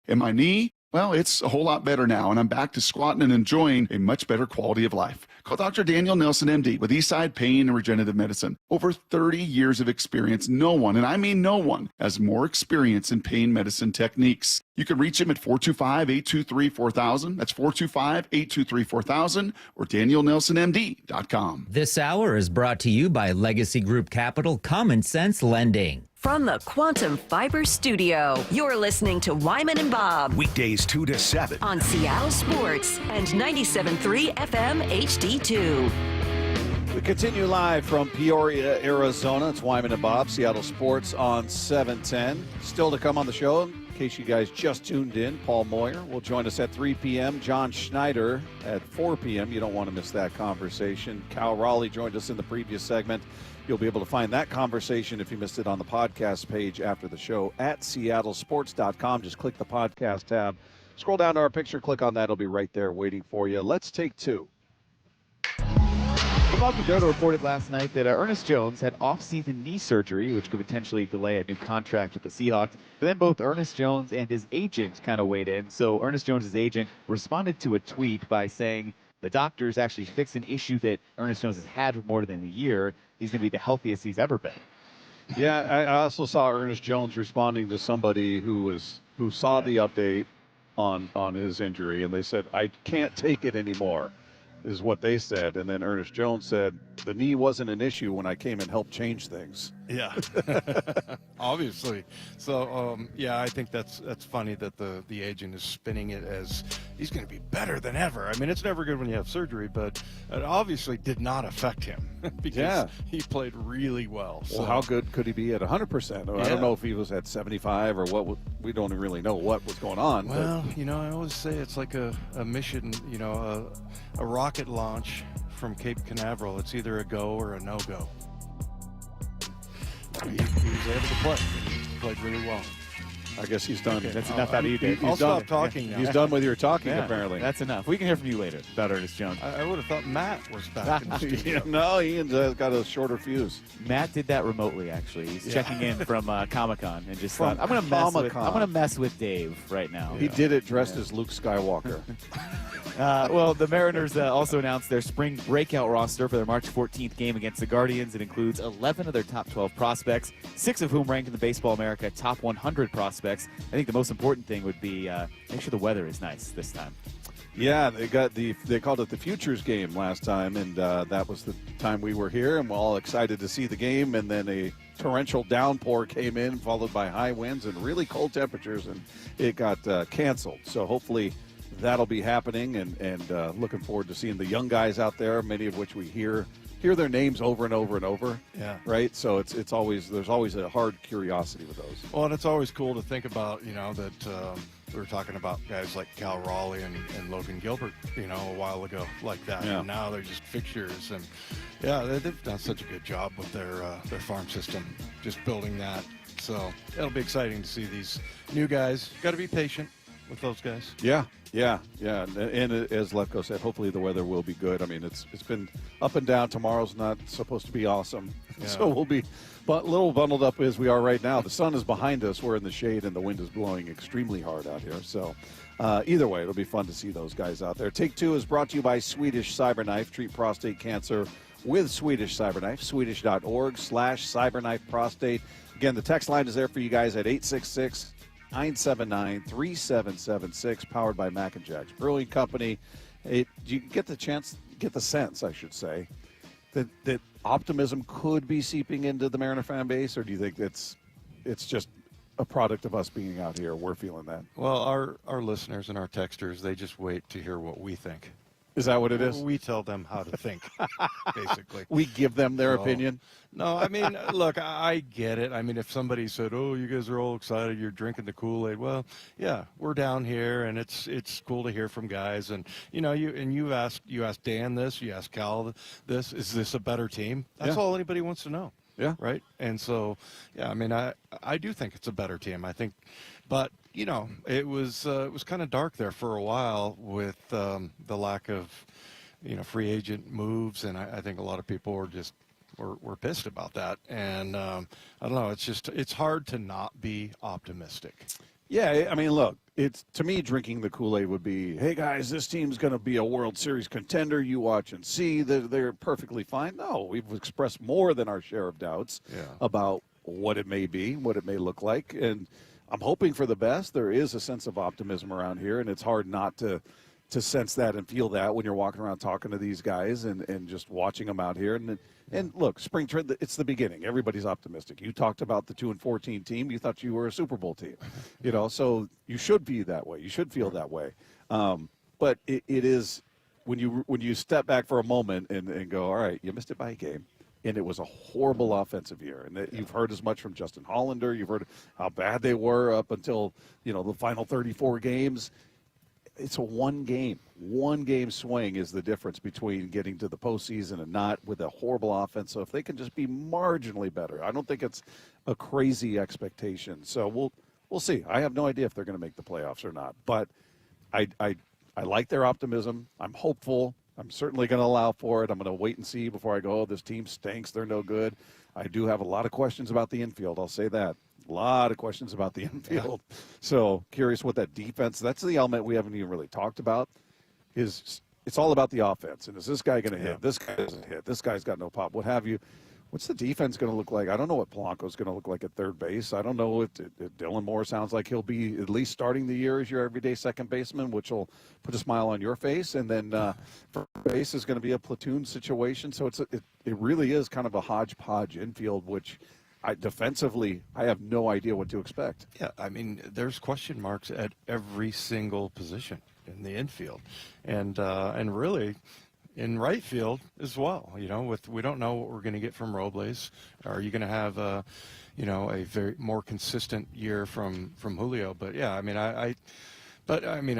And my knee, well, it's a whole lot better now, and I'm back to squatting and enjoying a much better quality of life. Call Dr. Daniel Nelson, MD, with Eastside Pain and Regenerative Medicine. Over 30 years of experience. No one, and I mean no one, has more experience in pain medicine techniques. You can reach him at 425-823-4000. That's 425-823-4000 or DanielNelsonMD.com. This hour is brought to you by Legacy Group Capital Common Sense Lending. From the Quantum Fiber Studio, you're listening to Wyman and Bob. Weekdays 2 to 7. On Seattle Sports and 97.3 FM HD2. We continue live from Peoria, Arizona. It's Wyman and Bob, Seattle Sports on 710. Still to come on the show, in case you guys just tuned in, Paul Moyer will join us at 3 p.m. John Schneider at 4 p.m. You don't want to miss that conversation. Cal Raleigh joined us in the previous segment. You'll be able to find that conversation if you missed it on the podcast page after the show at seattlesports.com. Just click the podcast tab. Scroll down to our picture, click on that. It'll be right there waiting for you. Let's take two. Bob Rundown reported last night that Ernest Jones had off-season knee surgery, which could potentially delay a new contract with the Seahawks. But then both Ernest Jones and his agent kind of weighed in. So Ernest Jones' agent responded to a tweet by saying the doctors actually fixed an issue that Ernest Jones has had for more than a year. He's going to be the healthiest he's ever been. Yeah, I also saw Ernest Jones responding to somebody who saw the update on his injury, and they said, I can't take it anymore, is what they said. And then Ernest Jones said, the knee wasn't an issue when I came and helped change things. Yeah, obviously. So, yeah, I think that's funny that the agent is spinning it as he's going to be better than ever. I mean, it's never good when you have surgery, but it obviously did not affect him because he played really well. So. Well, how good could he be at 100%? I don't know if he was at 75 or what. We don't really know what was going on. Well, I always say it's like a mission, a rocket launch from Cape Canaveral. It's either a go or a no-go. He was able to play. He played really well. I guess he's done. Okay. That's enough out of you, Dave. I'll stop talking now. He's done with your talking, apparently. That's enough. We can hear from you later about Ernest Jones. I would have thought Matt was back in the studio. No, Ian's got a shorter fuse. Matt did that remotely, actually. He's checking in from Comic-Con and just thought, I'm going to mess with Dave right now. He did it dressed as Luke Skywalker. Well, the Mariners also announced their spring breakout roster for their March 14th game against the Guardians. It includes 11 of their top 12 prospects, 6 of whom ranked in the Baseball America top 100 prospects. I think the most important thing would be make sure the weather is nice this time. Yeah, they called it the Futures game last time, and that was the time we were here, and we're all excited to see the game. And then a torrential downpour came in, followed by high winds and really cold temperatures, and it got canceled. So hopefully that'll be happening, and looking forward to seeing the young guys out there, many of which we hear their names over and over and over. Yeah. Right. So there's always a hard curiosity with those. Well, and it's always cool to think about, that we were talking about guys like Cal Raleigh and Logan Gilbert, a while ago like that. Yeah. And now they're just fixtures, and they've done such a good job with their farm system, just building that. So it'll be exciting to see these new guys. Got to be patient with those guys. Yeah. And as Lefko said, hopefully the weather will be good. I mean, it's been up and down. Tomorrow's not supposed to be awesome. Yeah. So we'll be a little bundled up as we are right now. The sun is behind us. We're in the shade, and the wind is blowing extremely hard out here. So either way, it'll be fun to see those guys out there. Take Two is brought to you by Swedish Cyberknife. Treat prostate cancer with Swedish Cyberknife. Swedish.org/cyberknifeprostate. Again, the text line is there for you guys at 866 979-3776, powered by Mac and Jack's Brewing Company. Do you get the sense, I should say, that optimism could be seeping into the Mariner fan base, or do you think it's just a product of us being out here? We're feeling that. Well, our listeners and our texters, they just wait to hear what we think. Is that what it is? We tell them how to think, basically. We give them their opinion? No, I mean, look, I get it. I mean, if somebody said, oh, you guys are all excited, you're drinking the Kool-Aid. Well, yeah, we're down here, and it's cool to hear from guys. And, you asked Dan this, you asked Cal this, is this a better team? That's all anybody wants to know. Yeah. Right? And so, yeah, I mean, I do think it's a better team. I think, but, it was kind of dark there for a while with the lack of, free agent moves. And I think a lot of people were just, we're pissed about that. And I don't know, it's hard to not be optimistic. Yeah, I mean, look, to me, drinking the Kool-Aid would be, hey, guys, this team's going to be a World Series contender. You watch and see. They're perfectly fine. No, we've expressed more than our share of doubts about what it may be, what it may look like. And I'm hoping for the best. There is a sense of optimism around here, and it's hard not to to sense that and feel that when you're walking around talking to these guys and just watching them out here. And look, spring training, it's the beginning. Everybody's optimistic. You talked about the 2-14 team. You thought you were a Super Bowl team, so you should be that way. You should feel that way. But it is when you step back for a moment and go, all right, you missed it by a game. And it was a horrible offensive year. And you've heard as much from Justin Hollander. You've heard how bad they were up until, the final 34 games. It's a one game swing is the difference between getting to the postseason and not, with a horrible offense. So if they can just be marginally better, I don't think it's a crazy expectation. So we'll see. I have no idea if they're going to make the playoffs or not. But I like their optimism. I'm hopeful. I'm certainly going to allow for it. I'm going to wait and see before I go, oh, this team stinks. They're no good. I do have a lot of questions about the infield. I'll say that. A lot of questions about the infield. Yeah. So curious what that defense, that's the element we haven't even really talked about, is it's all about the offense. And is this guy going to hit? This guy doesn't hit. This guy's got no pop. What have you? What's the defense going to look like? I don't know what Polanco's going to look like at third base. I don't know if Dylan Moore sounds like he'll be at least starting the year as your everyday second baseman, which will put a smile on your face. And then first base is going to be a platoon situation. So it really is kind of a hodgepodge infield, which defensively, I have no idea what to expect. Yeah, I mean, there's question marks at every single position in the infield. And really – in right field as well, we don't know what we're going to get from Robles. Are you going to have a very more consistent year from Julio? But yeah, I mean, are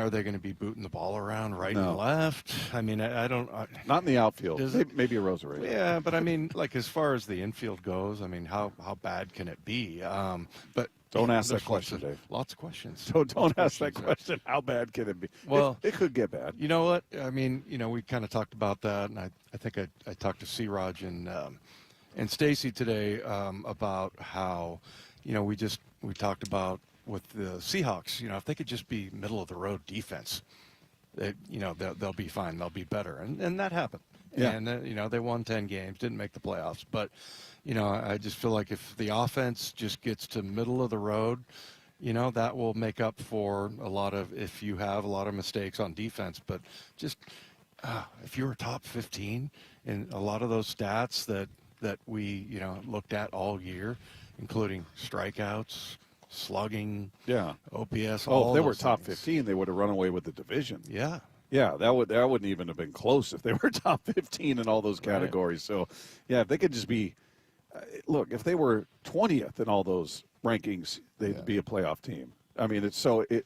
they going to be booting the ball around right and left? I mean, I don't. Not in the outfield. Maybe a Rosarito. Yeah, but I mean, like as far as the infield goes, I mean, how bad can it be? But. Don't ask that question, Dave. Lots of questions. Don't ask that question. How bad can it be? Well, it could get bad. You know what? I mean, we kind of talked about that, and I think I talked to C-Raj and Stacy today about how, we talked about with the Seahawks, if they could just be middle of the road defense, they'll be fine. They'll be better, and that happened. Yeah. And they won 10 games, didn't make the playoffs, but. I just feel like if the offense just gets to middle of the road, that will make up for if you have a lot of mistakes on defense. But just if you were top 15 in a lot of those stats that we, looked at all year, including strikeouts, slugging, OPS. If they were top 15, they would have run away with the division. Yeah. Yeah, that wouldn't even have been close if they were top 15 in all those categories. Right. So, yeah, if they could just be look, if they were 20th in all those rankings, they'd be a playoff team. I mean, it's not going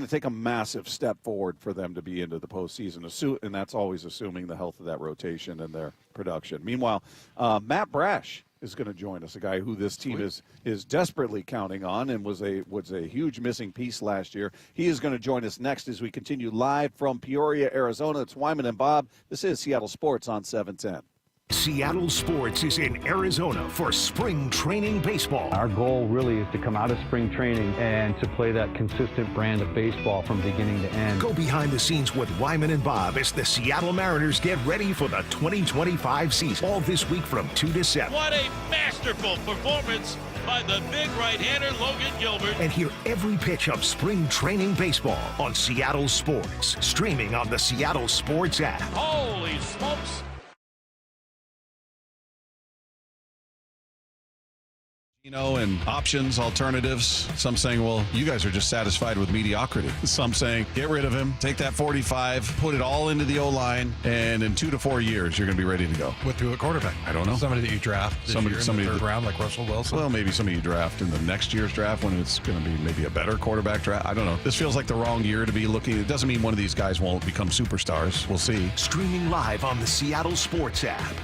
to take a massive step forward for them to be into the postseason, and that's always assuming the health of that rotation and their production. Meanwhile, Matt Brash is going to join us, a guy who this team is desperately counting on and was a huge missing piece last year. He is going to join us next as we continue live from Peoria, Arizona. It's Wyman and Bob. This is Seattle Sports on 710. Seattle Sports is in Arizona for spring training baseball. Our goal really is to come out of spring training and to play that consistent brand of baseball from beginning to end. Go behind the scenes with Wyman and Bob as the Seattle Mariners get ready for the 2025 season. All this week from 2 to 7. What a masterful performance by the big right-hander Logan Gilbert. And hear every pitch of spring training baseball on Seattle Sports. Streaming on the Seattle Sports app. Holy smokes. And options, alternatives. Some saying, well, you guys are just satisfied with mediocrity. Some saying, get rid of him, take that 45, put it all into the O-line, and in 2 to 4 years, you're going to be ready to go. What to a quarterback? I don't know. Somebody that you draft somebody in the third round, like Russell Wilson? Well, maybe somebody you draft in the next year's draft when it's going to be maybe a better quarterback draft. I don't know. This feels like the wrong year to be looking. It doesn't mean one of these guys won't become superstars. We'll see. Streaming live on the Seattle Sports app.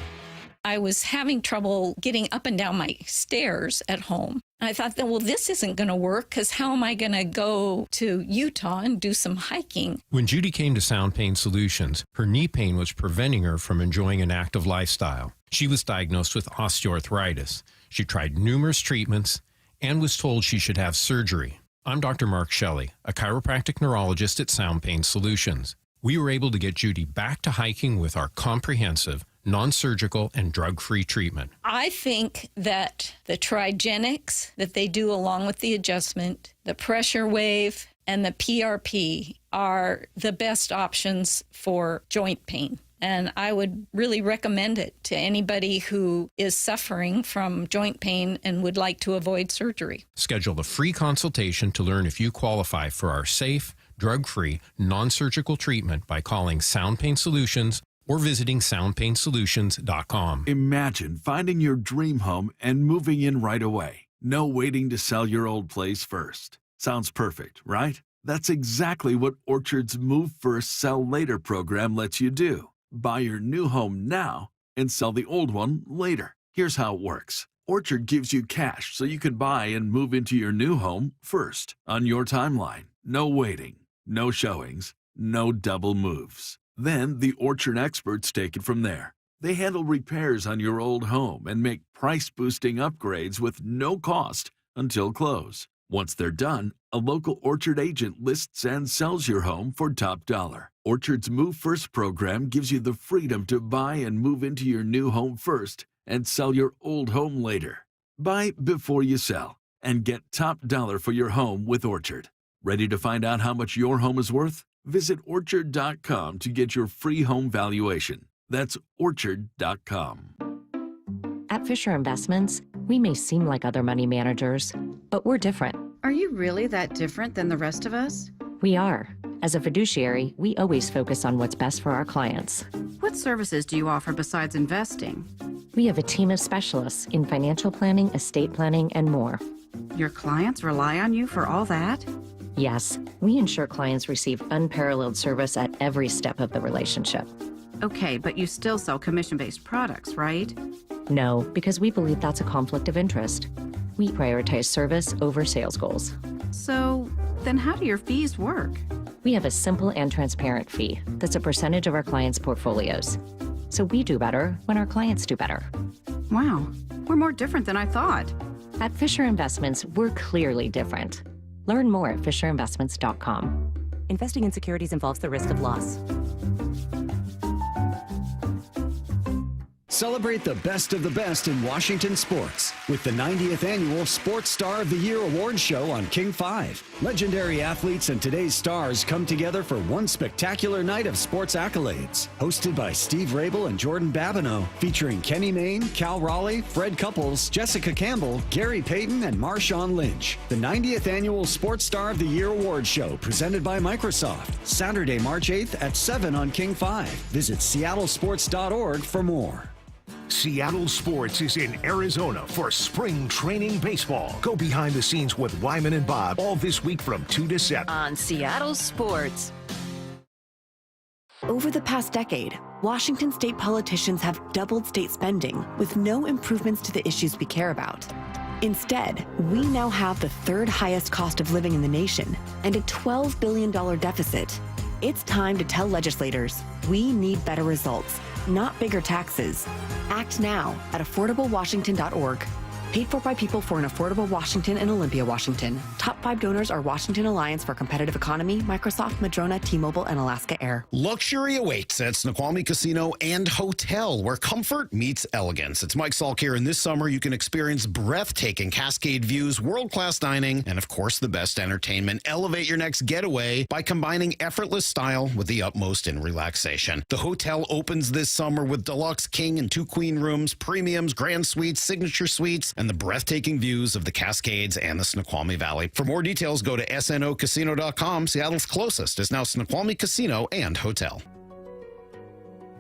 I was having trouble getting up and down my stairs at home. I thought, well, this isn't going to work because how am I going to go to Utah and do some hiking? When Judy came to Sound Pain Solutions, her knee pain was preventing her from enjoying an active lifestyle. She was diagnosed with osteoarthritis. She tried numerous treatments and was told she should have surgery. I'm Dr. Mark Shelley, a chiropractic neurologist at Sound Pain Solutions. We were able to get Judy back to hiking with our comprehensive non-surgical and drug-free treatment. I think that the Trigenics that they do along with the adjustment, the pressure wave, and the PRP are the best options for joint pain. And I would really recommend it to anybody who is suffering from joint pain and would like to avoid surgery. Schedule a free consultation to learn if you qualify for our safe, drug-free, non-surgical treatment by calling Sound Pain Solutions or visiting soundpainsolutions.com. Imagine finding your dream home and moving in right away. No waiting to sell your old place first. Sounds perfect, right? That's exactly what Orchard's Move First, Sell Later program lets you do. Buy your new home now and sell the old one later. Here's how it works. Orchard gives you cash so you can buy and move into your new home first on your timeline. No waiting, no showings, no double moves. Then the Orchard experts take it from there. They handle repairs on your old home and make price-boosting upgrades with no cost until close. Once they're done, a local Orchard agent lists and sells your home for top dollar. Orchard's Move First program gives you the freedom to buy and move into your new home first and sell your old home later. Buy before you sell and get top dollar for your home with Orchard. Ready to find out how much your home is worth? Visit Orchard.com to get your free home valuation. That's Orchard.com. At Fisher Investments, we may seem like other money managers, but we're different. Are you really that different than the rest of us? We are. As a fiduciary, we always focus on what's best for our clients. What services do you offer besides investing? We have a team of specialists in financial planning, estate planning, and more. Your clients rely on you for all that? Yes, we ensure clients receive unparalleled service at every step of the relationship. Okay, but you still sell commission-based products, right? No, because we believe that's a conflict of interest. We prioritize service over sales goals. So, then how do your fees work? We have a simple and transparent fee that's a percentage of our clients' portfolios. So we do better when our clients do better. Wow, we're more different than I thought. At Fisher Investments, we're clearly different. Learn more at fisherinvestments.com. Investing in securities involves the risk of loss. Celebrate the best of the best in Washington sports with the 90th annual Sports Star of the Year Award Show on King 5. Legendary athletes and today's stars come together for one spectacular night of sports accolades. Hosted by Steve Rabel and Jordan Babineau, featuring Kenny Mayne, Cal Raleigh, Fred Couples, Jessica Campbell, Gary Payton, and Marshawn Lynch. The 90th annual Sports Star of the Year Award Show presented by Microsoft. Saturday, March 8th at 7 on King 5. Visit seattlesports.org for more. Seattle Sports is in Arizona for spring training baseball. Go behind the scenes with Wyman and Bob all this week from 2 to 7. On Seattle Sports. Over the past decade, Washington state politicians have doubled state spending with no improvements to the issues we care about. Instead, we now have the third highest cost of living in the nation and a $12 billion deficit. It's time to tell legislators we need better results, not bigger taxes. Act now at affordablewashington.org. Paid for by people for an affordable Washington and Olympia, Washington. Top 5 donors are Washington Alliance for Competitive Economy, Microsoft, Madrona, T-Mobile, and Alaska Air. Luxury awaits at Snoqualmie Casino and Hotel, where comfort meets elegance. It's Mike Salk here, and this summer you can experience breathtaking Cascade views, world-class dining, and of course the best entertainment. Elevate your next getaway by combining effortless style with the utmost in relaxation. The hotel opens this summer with deluxe king and 2 queen rooms, premiums, grand suites, signature suites, and the breathtaking views of the Cascades and the Snoqualmie Valley. For more details, go to snocasino.com. Seattle's closest is now Snoqualmie Casino and Hotel.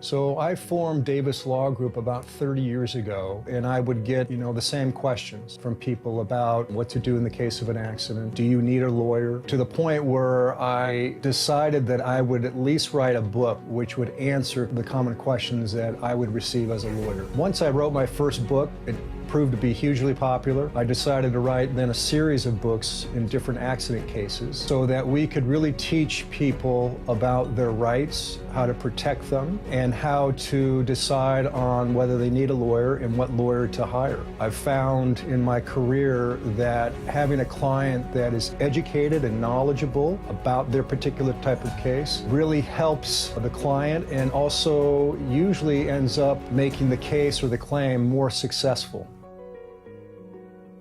So I formed Davis Law Group about 30 years ago, and I would get, the same questions from people about what to do in the case of an accident. Do you need a lawyer? To the point where I decided that I would at least write a book which would answer the common questions that I would receive as a lawyer. Once I wrote my first book, it proved to be hugely popular. I decided to write then a series of books in different accident cases so that we could really teach people about their rights, how to protect them, and how to decide on whether they need a lawyer and what lawyer to hire. I've found in my career that having a client that is educated and knowledgeable about their particular type of case really helps the client and also usually ends up making the case or the claim more successful.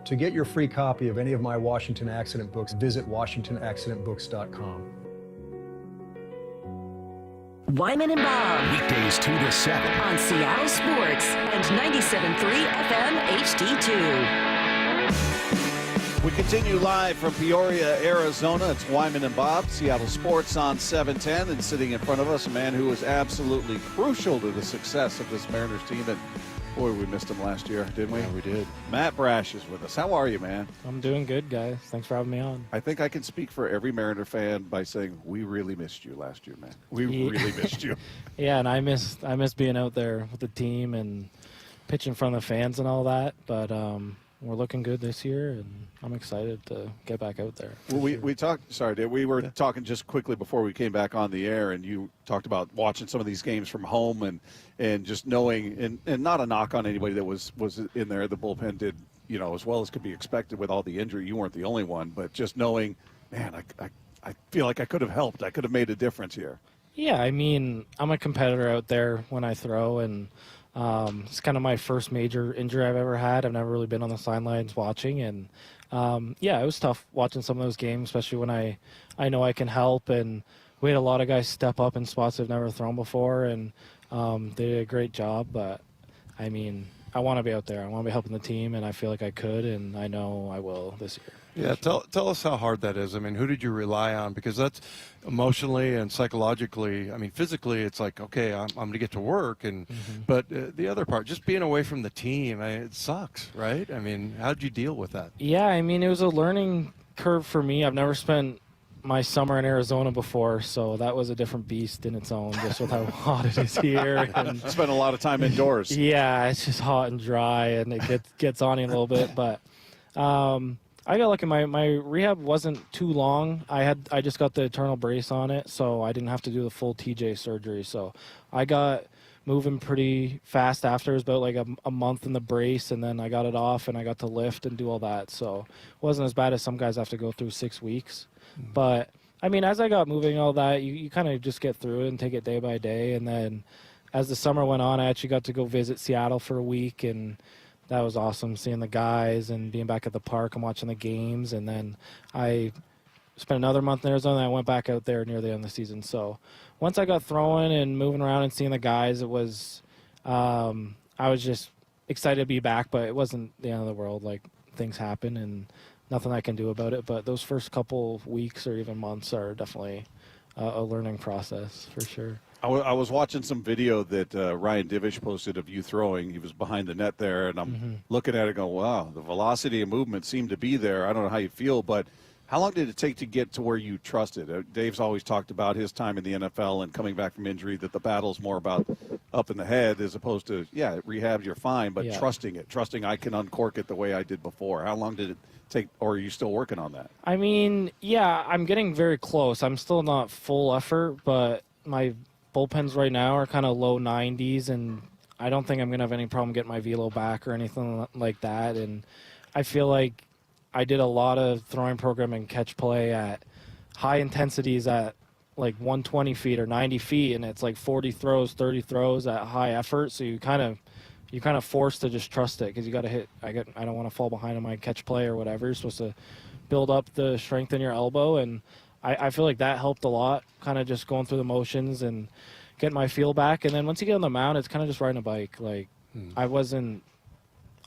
To get your free copy of any of my Washington accident books, visit WashingtonAccidentBooks.com. Wyman and Bob. Weekdays 2 to 7. On Seattle Sports and 97.3 FM HD2. We continue live from Peoria, Arizona. It's Wyman and Bob, Seattle Sports on 710. And sitting in front of us, a man who was absolutely crucial to the success of this Mariners team. And boy, we missed him last year, didn't we? Yeah, we did. Matt Brash is with us. How are you, man? I'm doing good, guys. Thanks for having me on. I think I can speak for every Mariner fan by saying we really missed you last year, man. We really missed you. Yeah, and I miss being out there with the team and pitching in front of the fans and all that. But we're looking good this year, and I'm excited to get back out there. Well, we talked. Sorry, Dave. We were talking just quickly before we came back on the air, and you talked about watching some of these games from home and just knowing, and not a knock on anybody that was in there. The bullpen did, as well as could be expected with all the injury. You weren't the only one, but just knowing, man, I feel like I could have helped. I could have made a difference here. Yeah, I mean, I'm a competitor out there when I throw, and it's kind of my first major injury I've ever had. I've never really been on the sidelines watching, and it was tough watching some of those games, especially when I know I can help. And we had a lot of guys step up in spots they've never thrown before, and they did a great job. But I mean, I want to be out there. I want to be helping the team, and I feel like I could, and I know I will this year. Yeah, tell us how hard that is. I mean, who did you rely on? Because that's emotionally and psychologically. I mean, physically, it's like, okay, I'm going to get to work, but the other part, just being away from the team, it sucks, right? I mean, how did you deal with that? Yeah, I mean, it was a learning curve for me. I've never spent my summer in Arizona before, so that was a different beast in its own, just with how hot it is here. And spent a lot of time indoors. Yeah, it's just hot and dry, and it gets on you a little bit, but. I got lucky. My rehab wasn't too long. I just got the internal brace on it, so I didn't have to do the full TJ surgery. So I got moving pretty fast after. It was about like a month in the brace, and then I got it off, and I got to lift and do all that. So it wasn't as bad as some guys have to go through 6 weeks. Mm-hmm. But, I mean, as I got moving all that, you kind of just get through it and take it day by day. And then as the summer went on, I actually got to go visit Seattle for a week, and that was awesome, seeing the guys and being back at the park and watching the games. And then I spent another month in Arizona, and I went back out there near the end of the season. So once I got throwing and moving around and seeing the guys, it was I was just excited to be back, but it wasn't the end of the world. Like, things happen and nothing I can do about it. But those first couple of weeks or even months are definitely a learning process for sure. I was watching some video that Ryan Divish posted of you throwing. He was behind the net there, and I'm looking at it going, wow, the velocity and movement seemed to be there. I don't know how you feel, but how long did it take to get to where you trusted? Dave's always talked about his time in the NFL and coming back from injury, that the battle's more about up in the head as opposed to, rehab, you're fine, but trusting I can uncork it the way I did before. How long did it take, or are you still working on that? I mean, I'm getting very close. I'm still not full effort, but my bullpens right now are kind of low 90s, and I don't think I'm going to have any problem getting my velo back or anything like that. And I feel like I did a lot of throwing program and catch play at high intensities at like 120 feet or 90 feet, and it's like 40 throws, 30 throws at high effort. So you kind of forced to just trust it, because you got to hit. I don't want to fall behind on my catch play or whatever. You're supposed to build up the strength in your elbow, and I feel like that helped a lot, kind of just going through the motions and getting my feel back. And then once you get on the mound, it's kind of just riding a bike. Like, I wasn't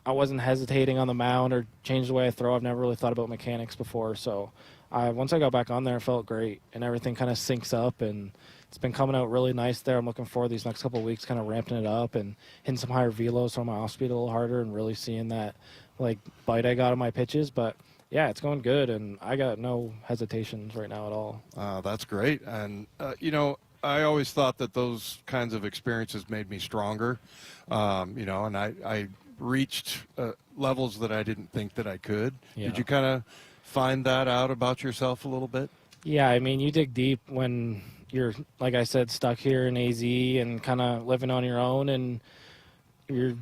hesitating on the mound or changed the way I throw. I've never really thought about mechanics before. So once I got back on there, it felt great, and everything kind of syncs up, and it's been coming out really nice there. I'm looking forward to these next couple of weeks, kind of ramping it up and hitting some higher velos, throwing my off speed a little harder, and really seeing that like bite I got on my pitches. But yeah, it's going good, and I got no hesitations right now at all. That's great. And, I always thought that those kinds of experiences made me stronger, and I reached levels that I didn't think that I could. Yeah. Did you kind of find that out about yourself a little bit? Yeah, I mean, you dig deep when you're, like I said, stuck here in AZ and kind of living on your own, and your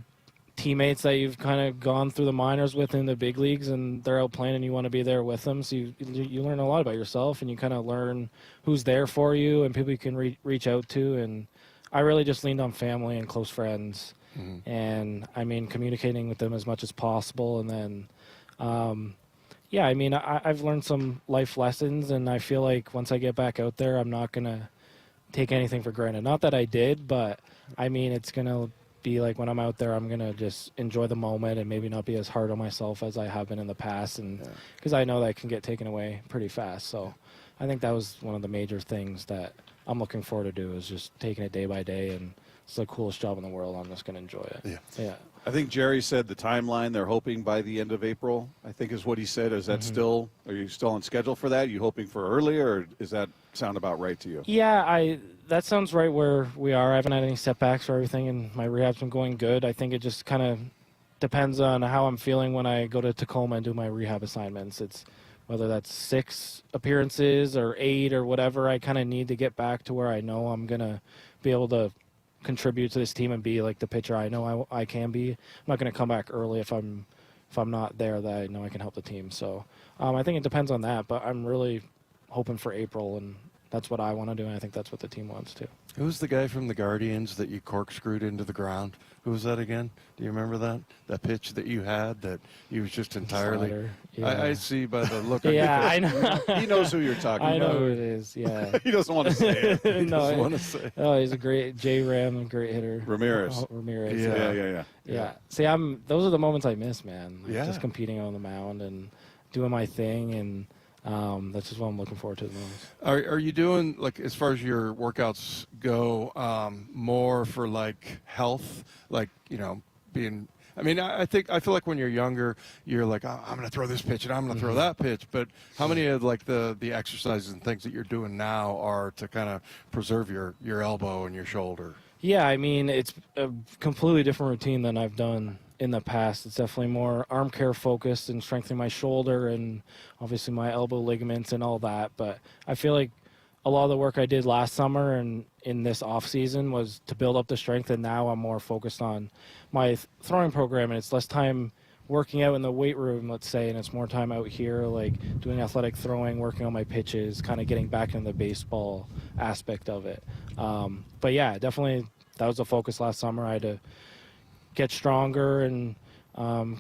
teammates that you've kind of gone through the minors with in the big leagues, and they're out playing and you want to be there with them. So you learn a lot about yourself, and you kind of learn who's there for you and people you can reach out to. And I really just leaned on family and close friends. And I mean, communicating with them as much as possible, and then Yeah, I mean, I've learned some life lessons, and I feel like once I get back out there, I'm not going to take anything for granted. Not that I did, but, I mean, it's going to be like when I'm out there, I'm going to just enjoy the moment and maybe not be as hard on myself as I have been in the past, and because I know that can get taken away pretty fast. So I think that was one of the major things that I'm looking forward to do, is just taking it day by day, and it's the coolest job in the world. I'm just going to enjoy it. Yeah. I think Jerry said the timeline they're hoping by the end of April, I think is what he said. Is that still, are you still on schedule for that? Are you hoping for earlier, or does that sound about right to you? Yeah, that sounds right where we are. I haven't had any setbacks or everything, and my rehab's been going good. I think it just kind of depends on how I'm feeling when I go to Tacoma and do my rehab assignments. It's whether that's 6 appearances or 8 or whatever. I kind of need to get back to where I know I'm going to be able to contribute to this team and be like the pitcher I know I can be. I'm not going to come back early if I'm not there, that I know I can help the team. So I think it depends on that, but I'm really hoping for April, and that's what I want to do, and I think that's what the team wants too. Who was the guy from the Guardians that you corkscrewed into the ground? Who was that again? Do you remember that? That pitch that you had that he was just entirely... Schneider, yeah. I see by the look on yeah, your face. I know. He knows who you're talking about. I know who it is, yeah. He doesn't want to say it. He doesn't want to say it. Oh, he's a great J-Ram, a great hitter. Ramirez. Ramirez. Yeah. See, those are the moments I miss, man. Like, Yeah. just competing on the mound and doing my thing, and that's just what I'm looking forward to the most. Are you doing, like, as far as your workouts go, more for, like, health? Like, you know, being... I mean, I feel like when you're younger, you're like, oh, I'm going to throw this pitch and I'm going to throw that pitch. But how many of, like, the exercises and things that you're doing now are to kind of preserve your elbow and your shoulder? Yeah, I mean, it's a completely different routine than I've done in the past. It's definitely more arm care focused and strengthening my shoulder and obviously my elbow ligaments and all that. But I feel like a lot of the work I did last summer and in this off season was to build up the strength, and now I'm more focused on my throwing program, and it's less time working out in the weight room, let's say, and it's more time out here, like doing athletic throwing, working on my pitches, kind of getting back into the baseball aspect of it. But yeah, definitely that was the focus last summer. I had to get stronger and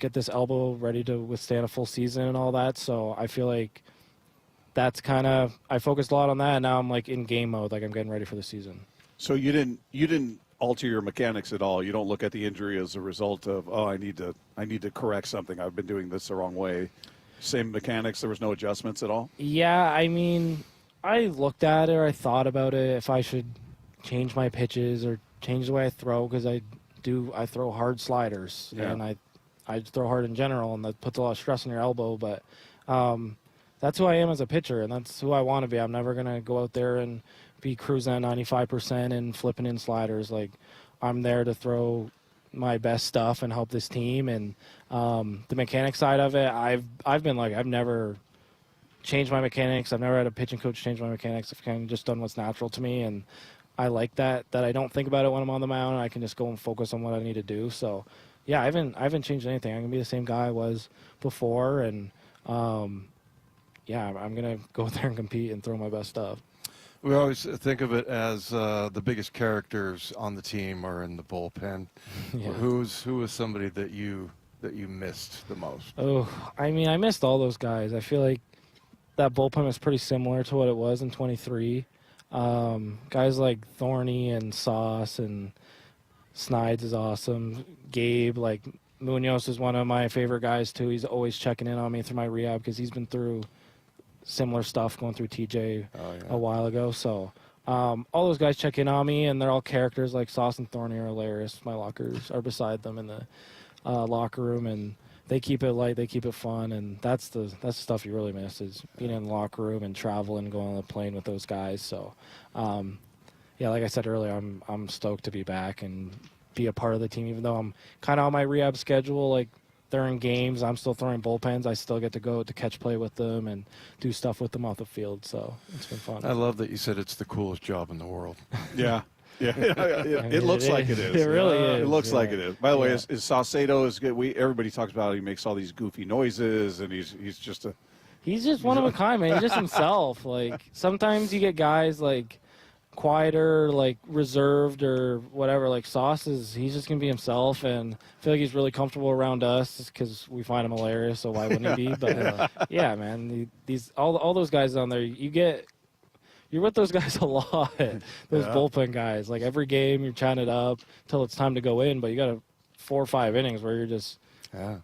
get this elbow ready to withstand a full season and all that. So I feel like that's kind of, I focused a lot on that, and now I'm like in game mode, like I'm getting ready for the season. So you didn't alter your mechanics at all? You don't look at the injury as a result of, oh, I need to correct something. I've been doing this the wrong way. Same mechanics. There was no adjustments at all? Yeah, I mean, I looked at it, or I thought about it, if I should change my pitches or change the way I throw, because I throw hard sliders, and I throw hard in general, and that puts a lot of stress on your elbow. But that's who I am as a pitcher, and that's who I want to be. I'm never going to go out there and be cruising at 95% and flipping in sliders. Like, I'm there to throw my best stuff and help this team. And the mechanic side of it, I've been like, I've never changed my mechanics. I've never had a pitching coach change my mechanics. I've kind of just done what's natural to me, and I like that I don't think about it when I'm on the mound. I can just go and focus on what I need to do. So, yeah, I haven't changed anything. I'm gonna be the same guy I was before, and yeah, I'm gonna go there and compete and throw my best stuff. We always think of it as the biggest characters on the team are in the bullpen. Yeah. Who was somebody that you missed the most? Oh, I mean, I missed all those guys. I feel like that bullpen was pretty similar to what it was in 23. Guys like Thorny and Sauce and Snides is awesome. Gabe, like Munoz is one of my favorite guys too. He's always checking in on me through my rehab because he's been through similar stuff going through TJ a while ago. So all those guys check in on me, and they're all characters. Like Sauce and Thorny are hilarious. My lockers are beside them in the locker room, and they keep it light, they keep it fun, and that's the stuff you really miss, is being in the locker room and traveling and going on the plane with those guys. So yeah, like I said earlier, I'm stoked to be back and be a part of the team, even though I'm kind of on my rehab schedule. Like, they're in games, I'm still throwing bullpens. I still get to go to catch play with them and do stuff with them off the field. So it's been fun. I love that you said it's the coolest job in the world. Yeah. Yeah, it looks like it is. It really is. It looks like it is. By the way, is Saucedo is good. Everybody talks about how he makes all these goofy noises, and he's just one of a kind, man. He's just himself. Like, sometimes you get guys like quieter, like reserved or whatever. Like Sauce he's just gonna be himself, and I feel like he's really comfortable around us because we find him hilarious. So why wouldn't he be? But yeah, man, these all those guys down there, you're with those guys a lot. Those bullpen guys, like every game you're chatting it up till it's time to go in, but you got 4 or 5 innings where you're just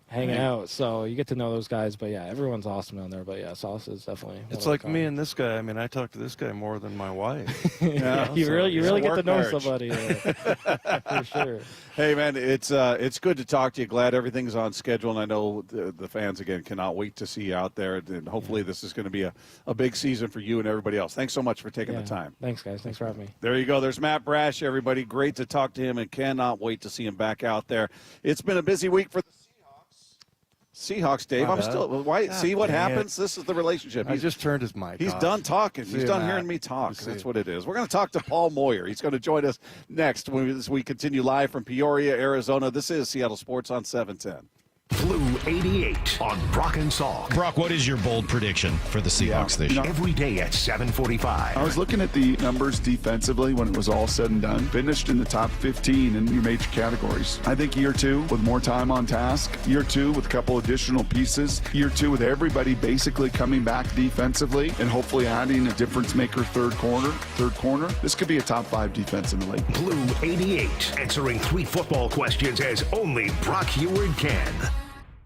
hanging out. So you get to know those guys. But yeah, everyone's awesome down there. But yeah, Sauce is definitely. It's like me and this guy. I mean, I talk to this guy more than my wife. You really get to know somebody for sure. Hey man, it's good to talk to you. Glad everything's on schedule, and I know the fans again cannot wait to see you out there. And hopefully this is going to be a big season for you and everybody else. Thanks so much for taking the time. Thanks guys. Thanks for having me. There you go. There's Matt Brash. Everybody, great to talk to him, and cannot wait to see him back out there. It's been a busy week for the Seahawks, Dave. I'm still. Why? See what happens? This is the relationship. He just turned his mic. He's off. done talking. He's done hearing me talk. That's what it is. We're going to talk to Paul Moyer. He's going to join us next as we continue live from Peoria, Arizona. This is Seattle Sports on 710. Blue 88 on Brock and Salk. Brock, what is your bold prediction for the Seahawks this year? Every day at 7:45. I was looking at the numbers defensively when it was all said and done. Finished in the top 15 in your major categories. I think year 2 with more time on task. Year 2 with a couple additional pieces. Year 2 with everybody basically coming back defensively and hopefully adding a difference maker third corner. This could be a top 5 defense in the league. Blue 88 answering 3 football questions as only Brock Heward can.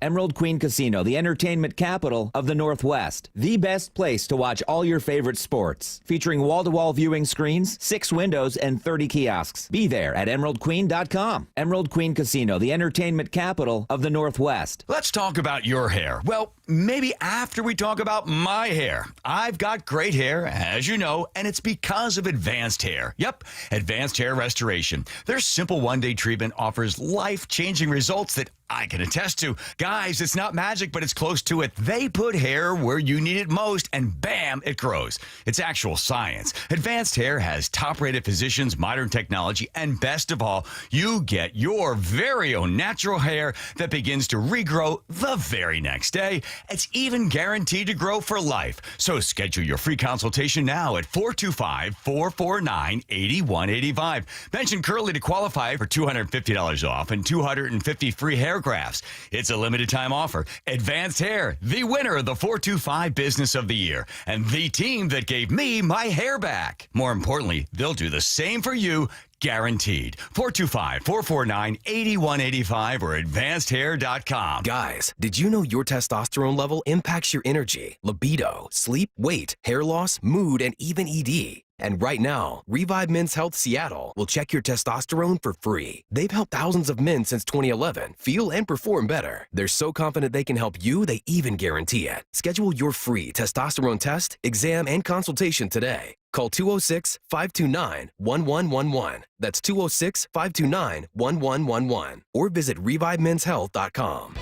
Emerald Queen Casino, the entertainment capital of the Northwest. The best place to watch all your favorite sports. Featuring wall-to-wall viewing screens, 6 windows, and 30 kiosks. Be there at emeraldqueen.com. Emerald Queen Casino, the entertainment capital of the Northwest. Let's talk about your hair. Well, maybe after we talk about my hair. I've got great hair, as you know, and it's because of Advanced Hair. Yep, Advanced Hair Restoration. Their simple one-day treatment offers life-changing results that I can attest to. Guys, it's not magic, but it's close to it. They put hair where you need it most, and bam, it grows. It's actual science. Advanced Hair has top-rated physicians, modern technology, and best of all, you get your very own natural hair that begins to regrow the very next day. It's even guaranteed to grow for life. So schedule your free consultation now at 425-449-8185. Mention Curly to qualify for $250 off and 250 free hair grafts. It's a limited time offer. Advanced Hair, the winner of the 425 Business of the Year, and the team that gave me my hair back. More importantly, they'll do the same for you, guaranteed. 425-449-8185 or advancedhair.com. Guys, did you know your testosterone level impacts your energy, libido, sleep, weight, hair loss, mood, and even ED? And right now, Revive Men's Health Seattle will check your testosterone for free. They've helped thousands of men since 2011 feel and perform better. They're so confident they can help you, they even guarantee it. Schedule your free testosterone test, exam, and consultation today. Call 206-529-1111. That's 206-529-1111. Or visit ReviveMen'sHealth.com.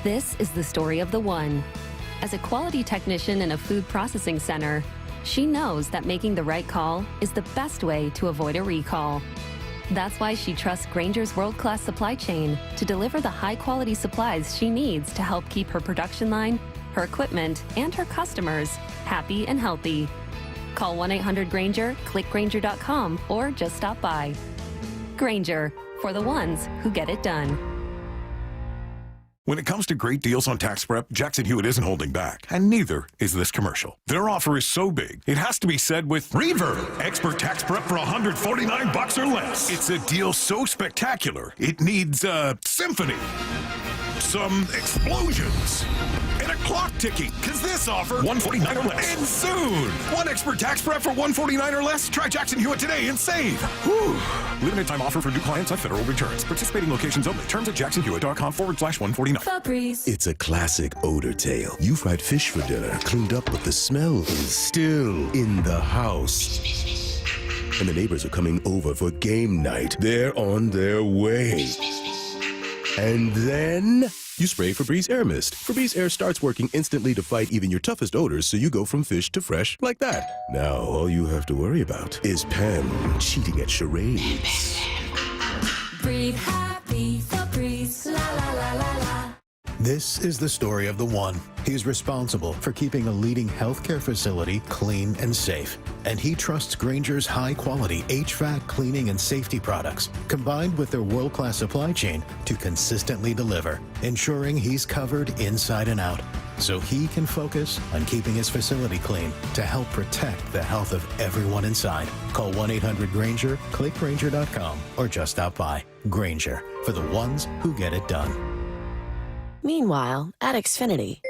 This is the story of the one. As a quality technician in a food processing center, she knows that making the right call is the best way to avoid a recall. That's why she trusts Grainger's world-class supply chain to deliver the high-quality supplies she needs to help keep her production line, her equipment, and her customers happy and healthy. Call 1-800-GRAINGER, click Grainger.com, or just stop by. Grainger, for the ones who get it done. When it comes to great deals on tax prep, Jackson Hewitt isn't holding back, and neither is this commercial. Their offer is so big, it has to be said with Reverb. Expert tax prep for $149 or less. It's a deal so spectacular, it needs a symphony, some explosions, and a clock ticking, because this offer, $149 or less. And soon, one expert tax prep for $149 or less. Try Jackson Hewitt today and save. Whew. Limited time offer for new clients on federal returns. Participating locations only. Terms at jacksonhewitt.com/149. Febreze. It's a classic odor tale. You fried fish for dinner, cleaned up, but the smell is still in the house. And the neighbors are coming over for game night. They're on their way. And then you spray Febreze Air Mist. Febreze Air starts working instantly to fight even your toughest odors, so you go from fish to fresh like that. Now all you have to worry about is Pam cheating at charades. Breathe happy, Febreze, la la la la la. This is the story of the one. He's responsible for keeping a leading healthcare facility clean and safe. And he trusts Grainger's high-quality HVAC, cleaning, and safety products, combined with their world-class supply chain, to consistently deliver, ensuring he's covered inside and out, so he can focus on keeping his facility clean to help protect the health of everyone inside. Call 1-800-GRAINGER, click Grainger.com, or just stop by. Grainger, for the ones who get it done. Meanwhile, at Xfinity.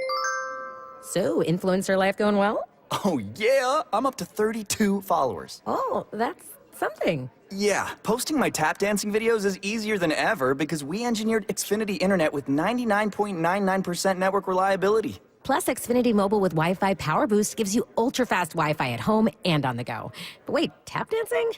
So, influencer life going well? Oh, yeah. I'm up to 32 followers. Oh, that's something. Yeah, posting my tap dancing videos is easier than ever because we engineered Xfinity Internet with 99.99% network reliability. Plus, Xfinity Mobile with Wi-Fi Power Boost gives you ultra-fast Wi-Fi at home and on the go. But wait, tap dancing?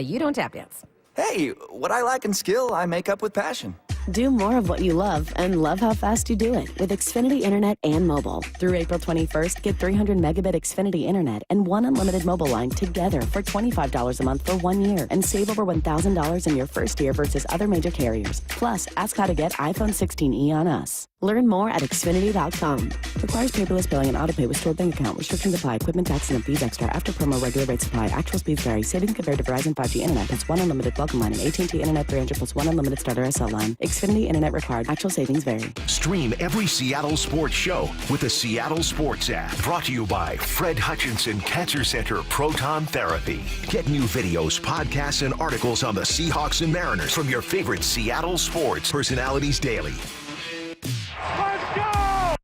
You don't tap dance. Hey, what I lack in skill, I make up with passion. Do more of what you love and love how fast you do it with Xfinity Internet and mobile. Through April 21st, get 300 megabit Xfinity Internet and one unlimited mobile line together for $25 a month for 1 year and save over $1,000 in your first year versus other major carriers. Plus, ask how to get iPhone 16e on us. Learn more at Xfinity.com. Requires paperless billing and autopay with stored bank account. Restrictions apply. Equipment tax and fees extra. After promo, regular rates apply. Actual speeds vary. Savings compared to Verizon 5G Internet plus one unlimited welcome line and AT&T Internet 300 plus one unlimited starter SL line. Xfinity Internet required. Actual savings vary. Stream every Seattle sports show with the Seattle Sports app. Brought to you by Fred Hutchinson Cancer Center Proton Therapy. Get new videos, podcasts, and articles on the Seahawks and Mariners from your favorite Seattle sports personalities daily. Let's go!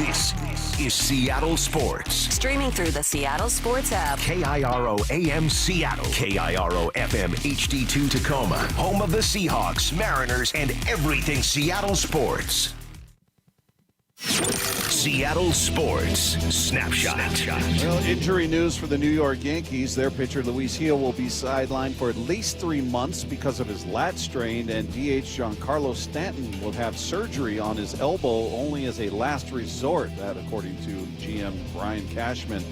This is Seattle Sports. Streaming through the Seattle Sports app. KIRO AM Seattle. KIRO FM HD2 Tacoma. Home of the Seahawks, Mariners, and everything Seattle sports. Seattle Sports Snapshot. Well, injury news for the New York Yankees. Their pitcher Luis Gil will be sidelined for at least 3 months because of his lat strain, and DH Giancarlo Stanton will have surgery on his elbow only as a last resort. That, according to GM Brian Cashman,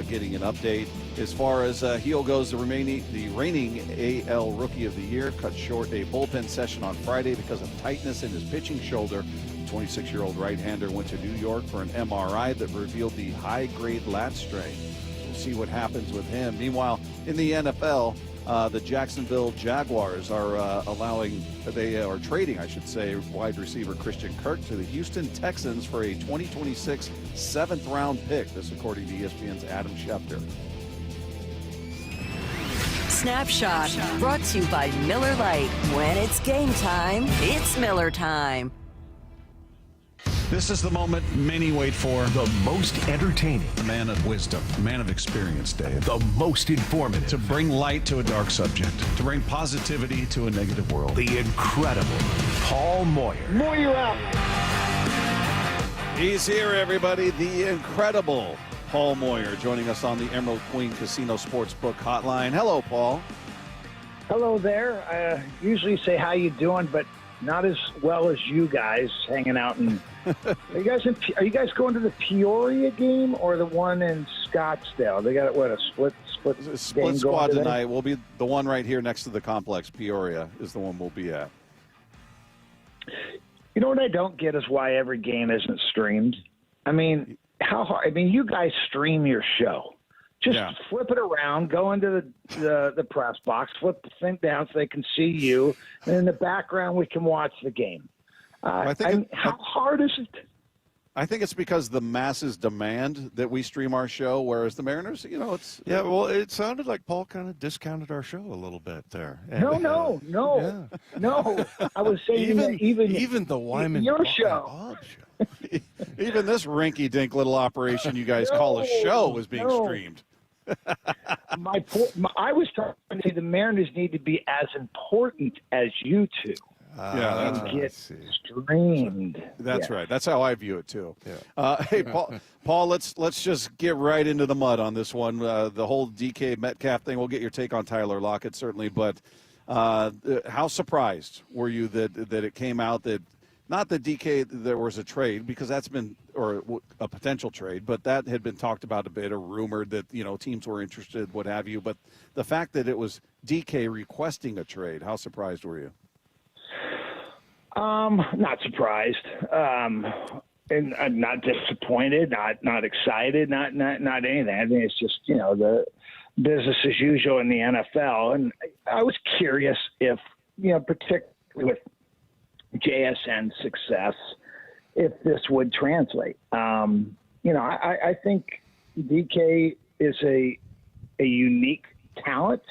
getting an update. As far as Gil goes, the reigning AL Rookie of the Year cut short a bullpen session on Friday because of tightness in his pitching shoulder. 26-year-old right-hander went to New York for an MRI that revealed the high-grade lat strain. We'll see what happens with him. Meanwhile, in the NFL, the Jacksonville Jaguars are trading, I should say, wide receiver Christian Kirk to the Houston Texans for a 2026 7th-round pick. This, according to ESPN's Adam Schefter. Snapshot brought to you by Miller Lite. When it's game time, it's Miller time. This is the moment many wait for. The most entertaining. A man of wisdom, a man of experience, Dave. The most informative. To bring light to a dark subject. To bring positivity to a negative world. The incredible Paul Moyer. Moyer out. He's here, everybody. The incredible Paul Moyer joining us on the Emerald Queen Casino Sportsbook Hotline. Hello, Paul. Hello there. I usually say how you doing, but not as well as you guys hanging out. And are you guys going to the Peoria game or the one in Scottsdale? They got a split squad tonight. We'll be the one right here next to the complex. Peoria is the one we'll be at. You know what I don't get is why every game isn't streamed. I mean, how hard? I mean, you guys stream your show. Just flip it around, go into the press box, flip the thing down so they can see you, and in the background we can watch the game. How hard is it? I think it's because the masses demand that we stream our show, whereas the Mariners, it's... Yeah, well, it sounded like Paul kind of discounted our show a little bit there. And, No. I was saying even the Wyman your Bob show. Even this rinky-dink little operation you guys call a show is being streamed. I was trying to say the Mariners need to be as important as you two. Get streamed. That's right. That's how I view it too. Yeah. Hey, Paul, let's just get right into the mud on this one. The whole DK Metcalf thing. We'll get your take on Tyler Lockett certainly, but how surprised were you that it came out that not that DK there was a trade, because that's been, or a potential trade, but that had been talked about a bit, or rumored that teams were interested, what have you. But the fact that it was DK requesting a trade, how surprised were you? Not surprised. And I'm not disappointed, not excited, not anything. I think it's just, the business as usual in the NFL. And I was curious if, particularly with JSN's success, if this would translate. I think DK is a unique talent.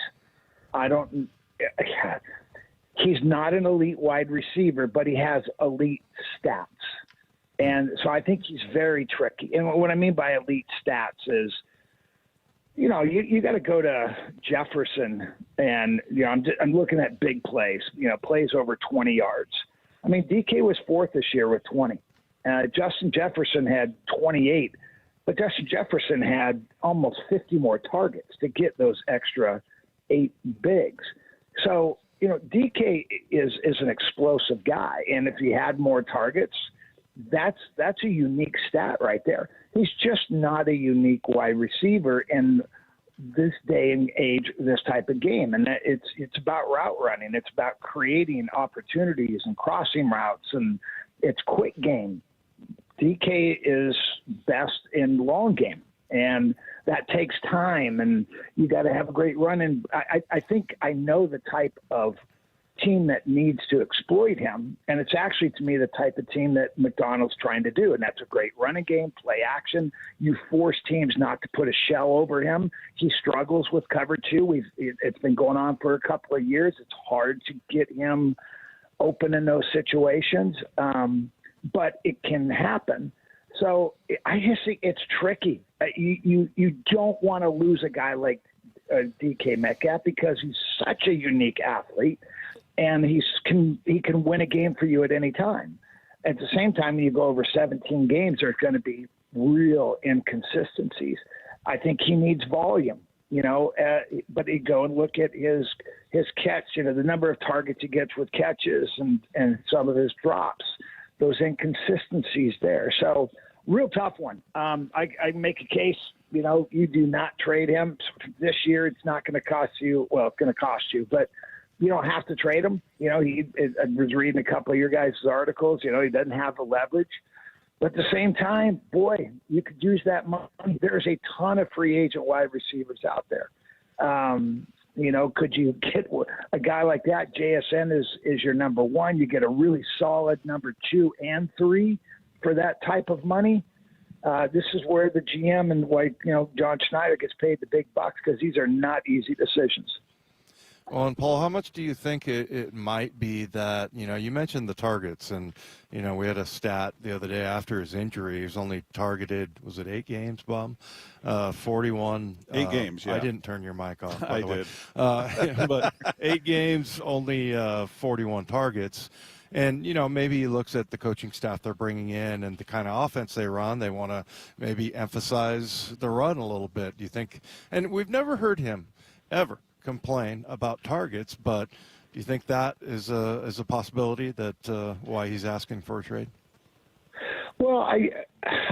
He's not an elite wide receiver, but he has elite stats. And so I think he's very tricky. And what I mean by elite stats is, you got to go to Jefferson and, I'm looking at big plays, plays over 20 yards. I mean, DK was fourth this year with 20. Justin Jefferson had 28, but Justin Jefferson had almost 50 more targets to get those extra 8 bigs. So, DK is an explosive guy. And if he had more targets, that's a unique stat right there. He's just not a unique wide receiver in this day and age, this type of game. And it's about route running. It's about creating opportunities and crossing routes, and it's quick game. DK is best in long game, and that takes time, and you got to have a great run. And I think I know the type of team that needs to exploit him, and it's actually, to me, the type of team that McDonald's trying to do, and that's a great running game, play action. You force teams not to put a shell over him. He struggles with cover two. It's been going on for a couple of years. It's hard to get him open in those situations, but it can happen. So I just think it's tricky. You don't want to lose a guy like DK Metcalf because he's such a unique athlete. And he can win a game for you at any time. At the same time, when you go over 17 games, there's going to be real inconsistencies. I think he needs volume, but you go and look at his catch, the number of targets he gets with catches and some of his drops, those inconsistencies there. So real tough one. I make a case, you do not trade him this year. It's not going to cost you. Well, it's going to cost you, but you don't have to trade him. I was reading a couple of your guys' articles. He doesn't have the leverage. But at the same time, boy, you could use that money. There's a ton of free agent wide receivers out there. Could you get a guy like that? JSN is your number one. You get a really solid number 2 and 3 for that type of money. This is where the GM and Jon Schneider gets paid the big bucks, because these are not easy decisions. Well, and Paul, how much do you think it might be that, you mentioned the targets, and, we had a stat the other day after his injury. He was only targeted, was it 8 games, Bob? 41. 8 games, yeah. I didn't turn your mic off, by I the way. did. But 8 games, only 41 targets. And, maybe he looks at the coaching staff they're bringing in and the kind of offense they run. They want to maybe emphasize the run a little bit. Do you think? And we've never heard him ever complain about targets, but do you think that is a possibility that why he's asking for a trade? Well,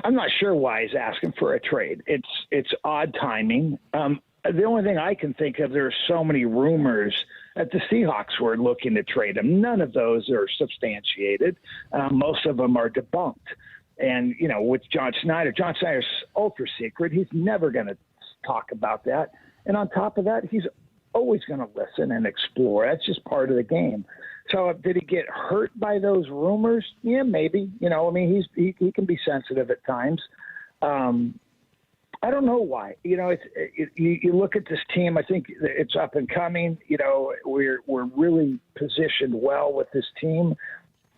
I'm not sure why he's asking for a trade. It's odd timing. The only thing I can think of, there are so many rumors that the Seahawks were looking to trade him. None of those are substantiated. Most of them are debunked. And, with Jon Schneider's ultra secret. He's never going to talk about that. And on top of that, he's always going to listen and explore. That's just part of the game. So did he get hurt by those rumors? Yeah, maybe. He can be sensitive at times. I don't know why. You look at this team. I think it's up and coming. We're really positioned well with this team.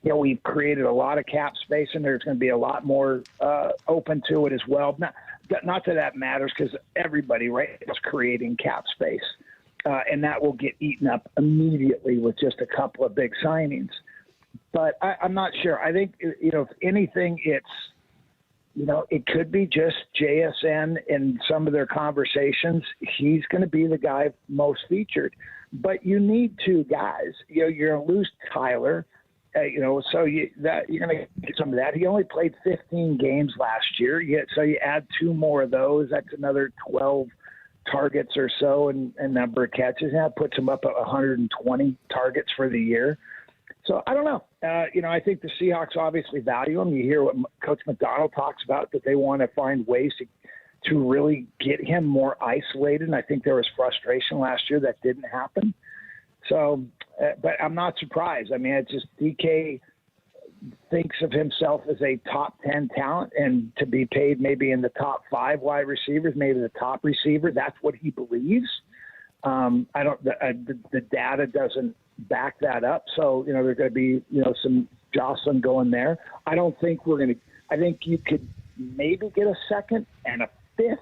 We've created a lot of cap space, and there's going to be a lot more open to it as well. Not that matters, because everybody is creating cap space. And that will get eaten up immediately with just a couple of big signings. But I'm not sure. I think, if anything, it could be just JSN in some of their conversations. He's going to be the guy most featured. But you need 2 guys. You're going to lose Tyler, so you're going to get some of that. He only played 15 games last year. So you add 2 more of those. That's another 12 targets or so and number of catches. That puts him up at 120 targets for the year. So I don't know. I think the Seahawks obviously value him. You hear what Coach McDonald talks about, that they want to find ways to really get him more isolated. And I think there was frustration last year that didn't happen. So, but I'm not surprised. I mean, it's just DK thinks of himself as a top 10 talent, and to be paid maybe in the top 5 wide receivers, maybe the top receiver. That's what he believes. The data doesn't back that up. So, there's going to be, some jostling going there. I think you could maybe get a second and a fifth,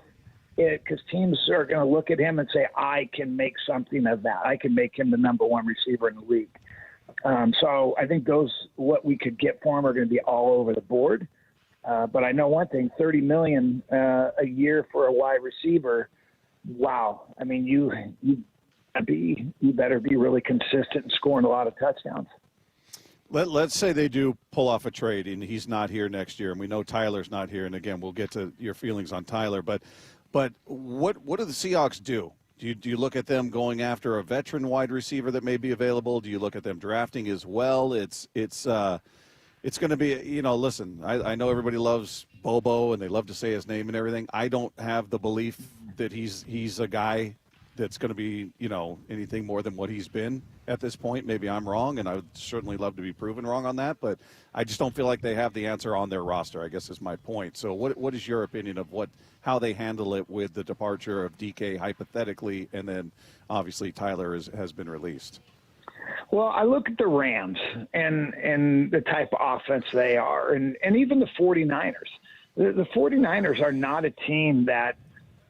because teams are going to look at him and say, I can make something of that. I can make him the number 1 receiver in the league. So I think what we could get for him are going to be all over the board. But I know one thing, $30 million a year for a wide receiver. Wow. I mean, you better be really consistent and scoring a lot of touchdowns. Let's say they do pull off a trade and he's not here next year, and we know Tyler's not here. And again, we'll get to your feelings on Tyler, but what do the Seahawks do? Do you look at them going after a veteran wide receiver that may be available? Do you look at them drafting as well? It's going to be, listen, I know everybody loves Bobo and they love to say his name and everything. I don't have the belief that he's a guy that's going to be, anything more than what he's been at this point. Maybe I'm wrong, and I would certainly love to be proven wrong on that, but I just don't feel like they have the answer on their roster, I guess is my point. So what is your opinion of how they handle it with the departure of DK hypothetically, and then obviously Tyler has been released? Well, I look at the Rams and the type of offense they are, and even the 49ers. The 49ers are not a team that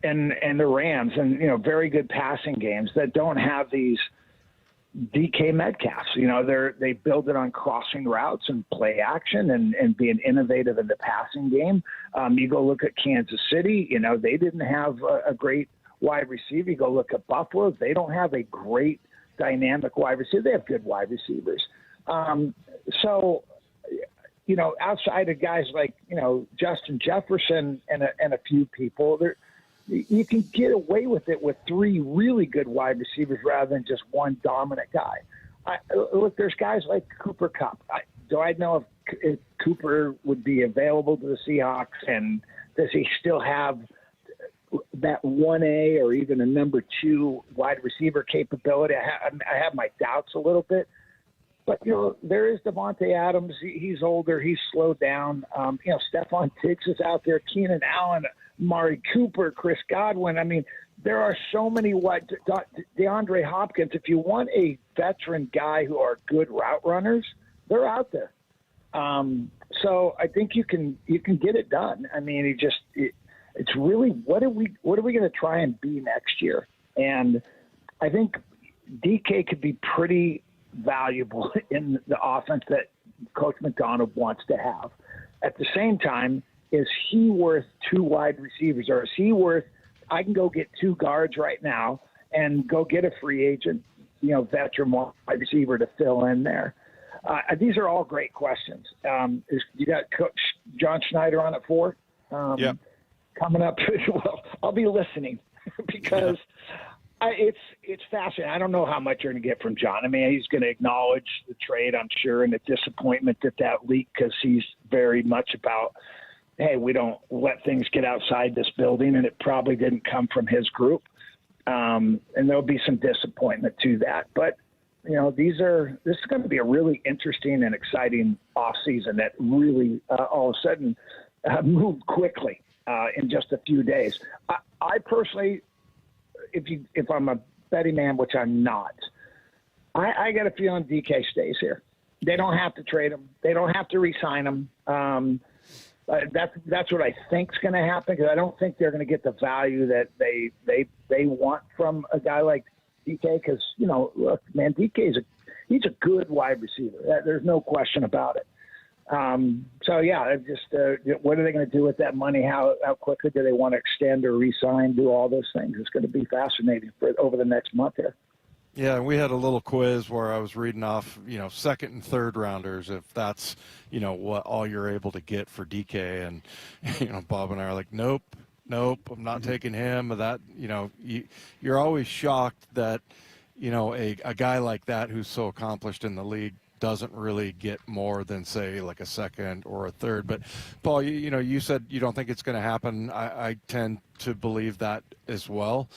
and the Rams and, very good passing games that don't have these DK Metcalfs. They build it on crossing routes and play action and being innovative in the passing game. You go look at Kansas City, they didn't have a great wide receiver. You go look at Buffalo, they don't have a great dynamic wide receiver. They have good wide receivers. Outside of guys like, Justin Jefferson and a few people, you can get away with it with 3 really good wide receivers rather than just one dominant guy. Look, there's guys like Cooper Kupp. Do I know if Cooper would be available to the Seahawks, and does he still have that 1A or even a number 2 wide receiver capability? I have my doubts a little bit. But, there is Devontae Adams. He's older. He's slowed down. Stephon Diggs is out there. Keenan Allen, Mari Cooper, Chris Godwin. I mean, there are so many DeAndre Hopkins. If you want a veteran guy who are good route runners, they're out there. So I think you can get it done. I mean, it's really what are we going to try and be next year? And I think DK could be pretty valuable in the offense that Coach McDonald wants to have. At the same time, is he worth 2 wide receivers, or is he worth, I can go get 2 guards right now and go get a free agent, veteran wide receiver to fill in there? These are all great questions. You got Coach John Schneider on at 4. Coming up. Well, I'll be listening because it's fascinating. I don't know how much you're going to get from John. I mean, he's going to acknowledge the trade, I'm sure, and the disappointment that leaked, because he's very much about, hey, we don't let things get outside this building, and it probably didn't come from his group. And there'll be some disappointment to that. But, this is going to be a really interesting and exciting offseason that really all of a sudden moved quickly in just a few days. I personally, if I'm a betting man, which I'm not, I got a feeling DK stays here. They don't have to trade him. They don't have to re-sign him. That's what I think's going to happen, because I don't think they're going to get the value that they want from a guy like DK. Because look, man, DK he's a good wide receiver. There's no question about it. What are they going to do with that money? How quickly do they want to extend or re-sign? Do all those things? It's going to be fascinating over the next month here. Yeah, and we had a little quiz where I was reading off, second and third rounders, if that's, what all you're able to get for DK. And, Bob and I are like, nope, I'm not taking him. That, you're always shocked that, a guy like that who's so accomplished in the league doesn't really get more than, say, like a second or a third. But, Paul, you said you don't think it's going to happen. I tend to believe that as well.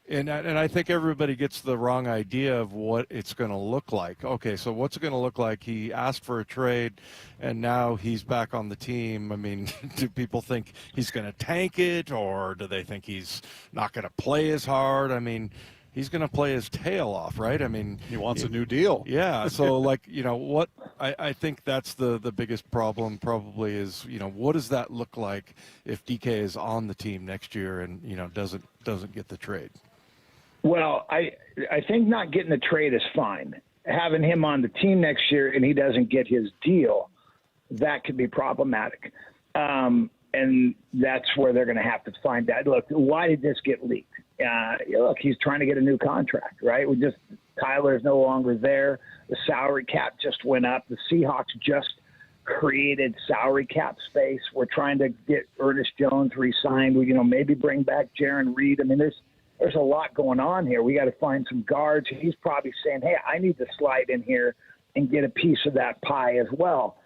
And I think everybody gets the wrong idea of what it's going to look like. Okay, so what's it going to look like? He asked for a trade, and now he's back on the team. I mean, do people think he's going to tank it, or do they think he's not going to play as hard? I mean, he's going to play his tail off, right? I mean, he wants a new deal. Yeah, so what I think that's the biggest problem probably is, what does that look like if DK is on the team next year and, doesn't get the trade? Well, I think not getting the trade is fine. Having him on the team next year and he doesn't get his deal, that could be problematic. And that's where they're going to have to find out. Look, why did this get leaked? Look, he's trying to get a new contract, right? Tyler's no longer there. The salary cap just went up. The Seahawks just created salary cap space. We're trying to get Ernest Jones re-signed. Maybe bring back Jaron Reed. I mean, there's a lot going on here. We got to find some guards. He's probably saying, hey, I need to slide in here and get a piece of that pie as well.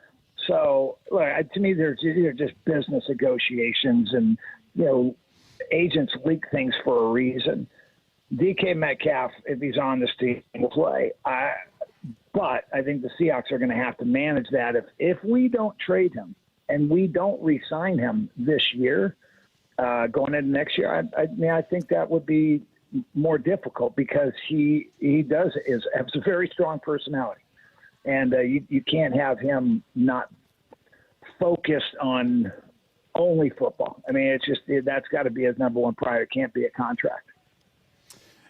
So, look, to me, they're just business negotiations, and, agents leak things for a reason. DK Metcalf, if he's on this team, will play. But I think the Seahawks are going to have to manage that. If we don't trade him and we don't re-sign him this year, going into next year, I think that would be more difficult because he has a very strong personality, and you can't have him not focused on only football. I mean, that's got to be his number one priority. It can't be a contract.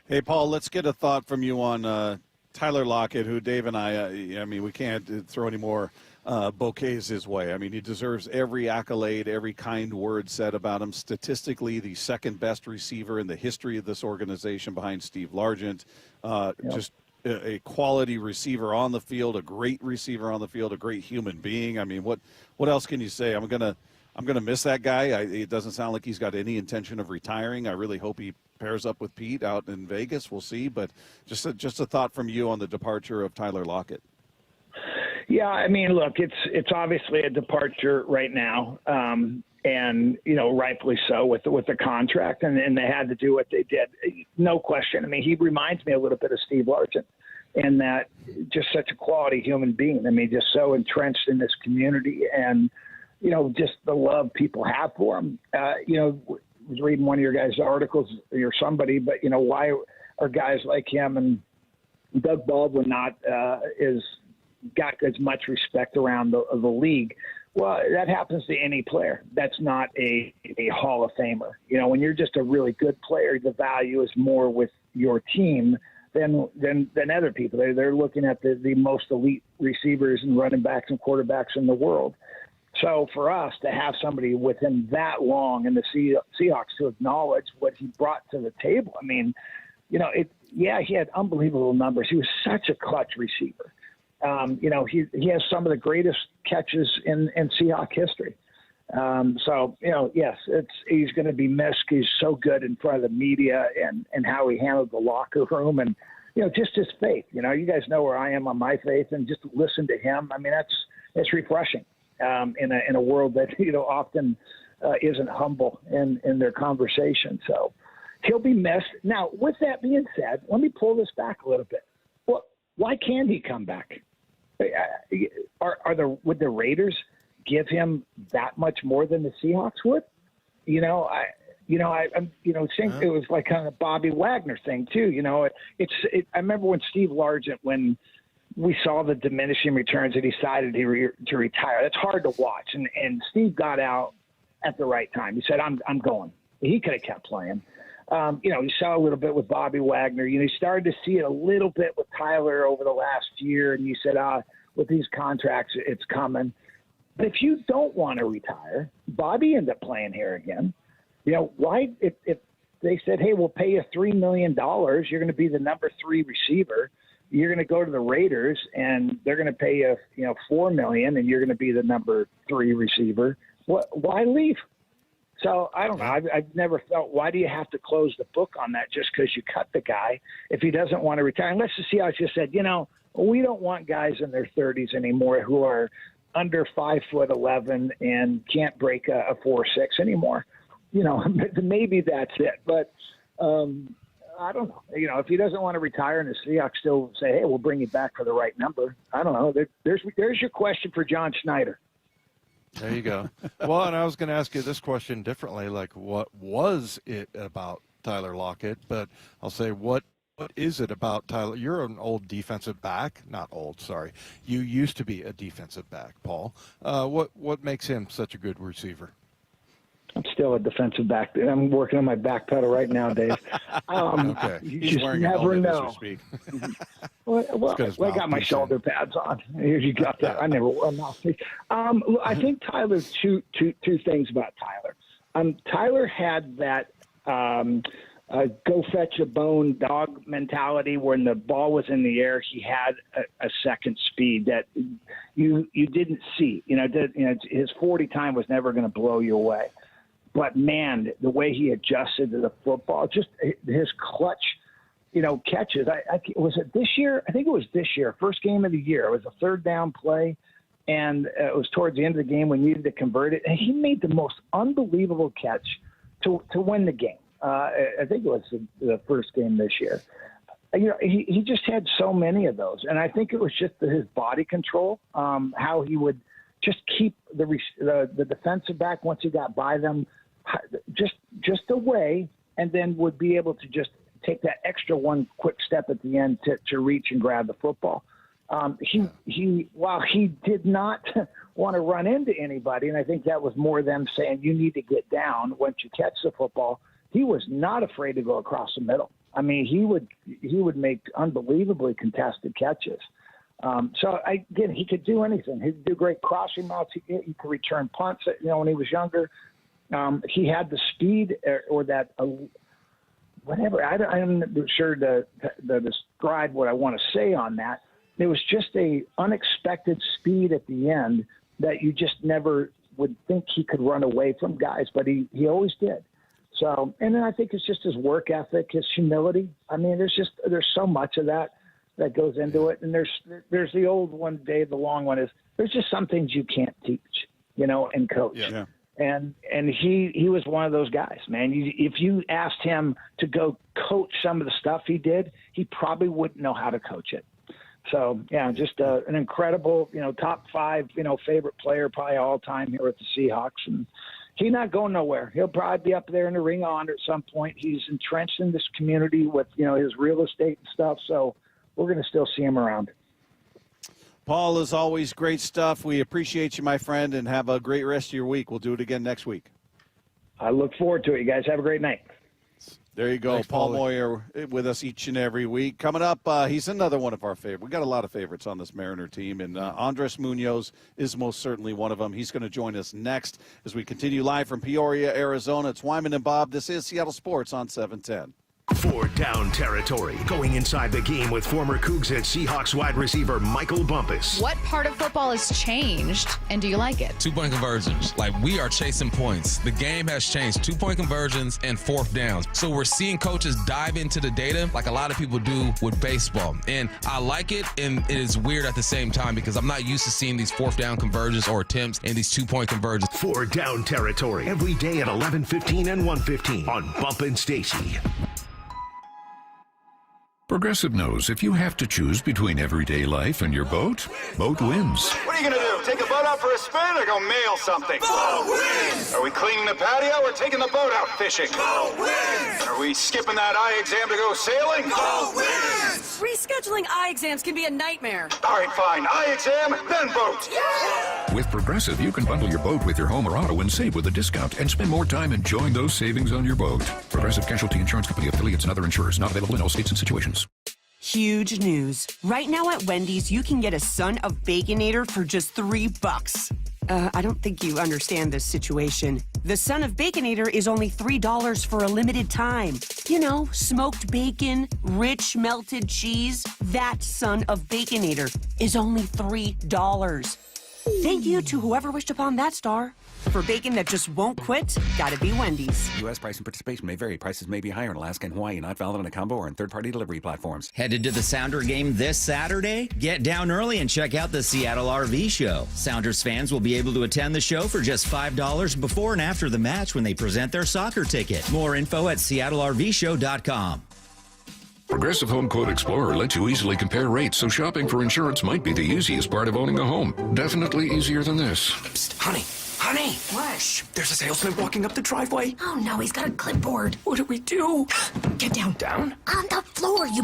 Hey, Paul, let's get a thought from you on Tyler Lockett, who Dave and I mean, we can't throw any more bouquets his way. I mean, he deserves every accolade, every kind word said about him. Statistically, the second best receiver in the history of this organization behind Steve Largent. Just a quality receiver on the field, a great receiver on the field, a great human being. I mean, what else can you say? I'm gonna miss that guy. It doesn't sound like he's got any intention of retiring. I really hope he pairs up with Pete out in Vegas. We'll see. But just a thought from you on the departure of Tyler Lockett. Yeah, I mean, look, it's obviously a departure right now, and rightfully so with the contract, and they had to do what they did, no question. I mean, he reminds me a little bit of Steve Largent, in that just such a quality human being. I mean, just so entrenched in this community, and just the love people have for him. I was reading one of your guys' articles, or somebody, but why are guys like him and Doug Baldwin not got as much respect around the league? Well, that happens to any player. That's not a Hall of Famer. When you're just a really good player, the value is more with your team than other people. They're looking at the most elite receivers and running backs and quarterbacks in the world. So for us to have somebody with him that long and the Seahawks to acknowledge what he brought to the table, I mean, he had unbelievable numbers. He was such a clutch receiver. He has some of the greatest catches in Seahawk history. Yes, he's going to be missed. He's so good in front of the media and how he handled the locker room and, just his faith. You guys know where I am on my faith, and just listen to him. I mean, it's refreshing in a world that, often isn't humble in their conversation. So he'll be missed. Now, with that being said, let me pull this back a little bit. Well, why can't he come back? Would the Raiders give him that much more than the Seahawks would? I think it was like kind of a Bobby Wagner thing too. I remember when Steve Largent, when we saw the diminishing returns, and decided to retire. That's hard to watch. And Steve got out at the right time. He said, I'm going. He could have kept playing. You saw a little bit with Bobby Wagner. You started to see it a little bit with Tyler over the last year, and you said, with these contracts, it's coming. But if you don't want to retire, Bobby ended up playing here again. Why? If they said, hey, we'll pay you $3 million, you're going to be the number 3 receiver. You're going to go to the Raiders, and they're going to pay you, $4 million, and you're going to be the number 3 receiver. Why leave? So I don't know. I've never felt, why do you have to close the book on that just because you cut the guy if he doesn't want to retire? Unless the Seahawks just said, We don't want guys in their 30s anymore who are under 5'11" and can't break a 4.6 anymore. Maybe that's it. But I don't know. If he doesn't want to retire and the Seahawks still say, hey, we'll bring you back for the right number, I don't know. There's your question for John Schneider. There you go. Well, and I was going to ask you this question differently, like what was it about Tyler Lockett? But I'll say, what is it about Tyler? You're an old defensive back. Not old, sorry. You used to be a defensive back, Paul. What makes him such a good receiver? I'm still a defensive back. I'm working on my back pedal right now, Dave. Okay. You He's just wearing never a helmet know. as we speak. Well, I got my shoulder pads on. You got that. I never wore a mouthpiece. I think Tyler, two things about Tyler. Tyler had that go fetch a bone dog mentality. When the ball was in the air, he had a second speed that you didn't see. His 40 time was never going to blow you away. But, man, the way he adjusted to the football, just his clutch, catches. Was it this year? I think it was this year, first game of the year. It was a third down play, and it was towards the end of the game when we needed to convert it. And he made the most unbelievable catch to win the game. I think it was the first game this year. He just had so many of those. And I think it was just his body control, how he would just keep the defensive back once he got by them, just away, and then would be able to just take that extra one quick step at the end to reach and grab the football. While he did not want to run into anybody, and I think that was more them saying you need to get down once you catch the football, he was not afraid to go across the middle. I mean, he would make unbelievably contested catches. Again, he could do anything. He could do great crossing routes. He could return punts. When he was younger, he had the speed or that whatever. I'm not sure to describe what I want to say on that. There was just a unexpected speed at the end that you just never would think he could run away from guys, but he always did. So, and then I think it's just his work ethic, his humility. I mean, there's so much of that goes into it. And there's the old one, Dave, the long one is there's just some things you can't teach, and coach. Yeah. And he was one of those guys, man. If you asked him to go coach some of the stuff he did, he probably wouldn't know how to coach it. So, yeah, just an incredible, top 5, favorite player probably all time here at the Seahawks. And he's not going nowhere. He'll probably be up there in the Ring of Honor at some point. He's entrenched in this community with, his real estate and stuff. So we're going to still see him around. Paul, as always, great stuff. We appreciate you, my friend, and have a great rest of your week. We'll do it again next week. I look forward to it. You guys have a great night. There you go. Thanks, Paul Paulie. Moyer with us each and every week. Coming up, he's another one of our favorites. We got a lot of favorites on this Mariner team, and Andres Munoz is most certainly one of them. He's going to join us next as we continue live from Peoria, Arizona. It's Wyman and Bob. This is Seattle Sports on 710. Fourth down territory. Going inside the game with former Cougs and Seahawks wide receiver Michael Bumpus. What part of football has changed, and do you like it? 2-point conversions. We are chasing points. The game has changed. 2-point conversions and fourth downs. So we're seeing coaches dive into the data like a lot of people do with baseball. And I like it, and it is weird at the same time because I'm not used to seeing these fourth down conversions or attempts and these 2-point conversions. Fourth down territory. Every day at 11:15 and 1:15 on Bump and Stacy. Progressive knows if you have to choose between everyday life and your boat, boat wins. What are you going to do? Take a boat out for a spin or go mail something? Boat wins! Are we cleaning the patio or taking the boat out fishing? Boat wins! Are we skipping that eye exam to go sailing? Boat wins! Rescheduling eye exams can be a nightmare. All right, fine. Eye exam, then boat. Yeah! With Progressive, you can bundle your boat with your home or auto and save with a discount and spend more time enjoying those savings on your boat. Progressive Casualty Insurance Company, affiliates, and other insurers not available in all states and situations. Huge news. Right now at Wendy's, you can get a Son of Baconator for just $3. I don't think you understand this situation. The Son of Baconator is only $3 for a limited time. Smoked bacon, rich melted cheese. That Son of Baconator is only $3. Thank you to whoever wished upon that star. For bacon that just won't quit, gotta be Wendy's. U.S. price and participation may vary. Prices may be higher in Alaska and Hawaii, not valid on a combo or in third-party delivery platforms. Headed to the Sounder game this Saturday? Get down early and check out the Seattle RV Show. Sounders fans will be able to attend the show for just $5 before and after the match when they present their soccer ticket. More info at seattlervshow.com. Progressive Home Quote Explorer lets you easily compare rates, so shopping for insurance might be the easiest part of owning a home. Definitely easier than this. Psst, honey. Honey! What? Shh, there's a salesman walking up the driveway. Oh no, he's got a clipboard. What do we do? Get down. Down? On the floor, you...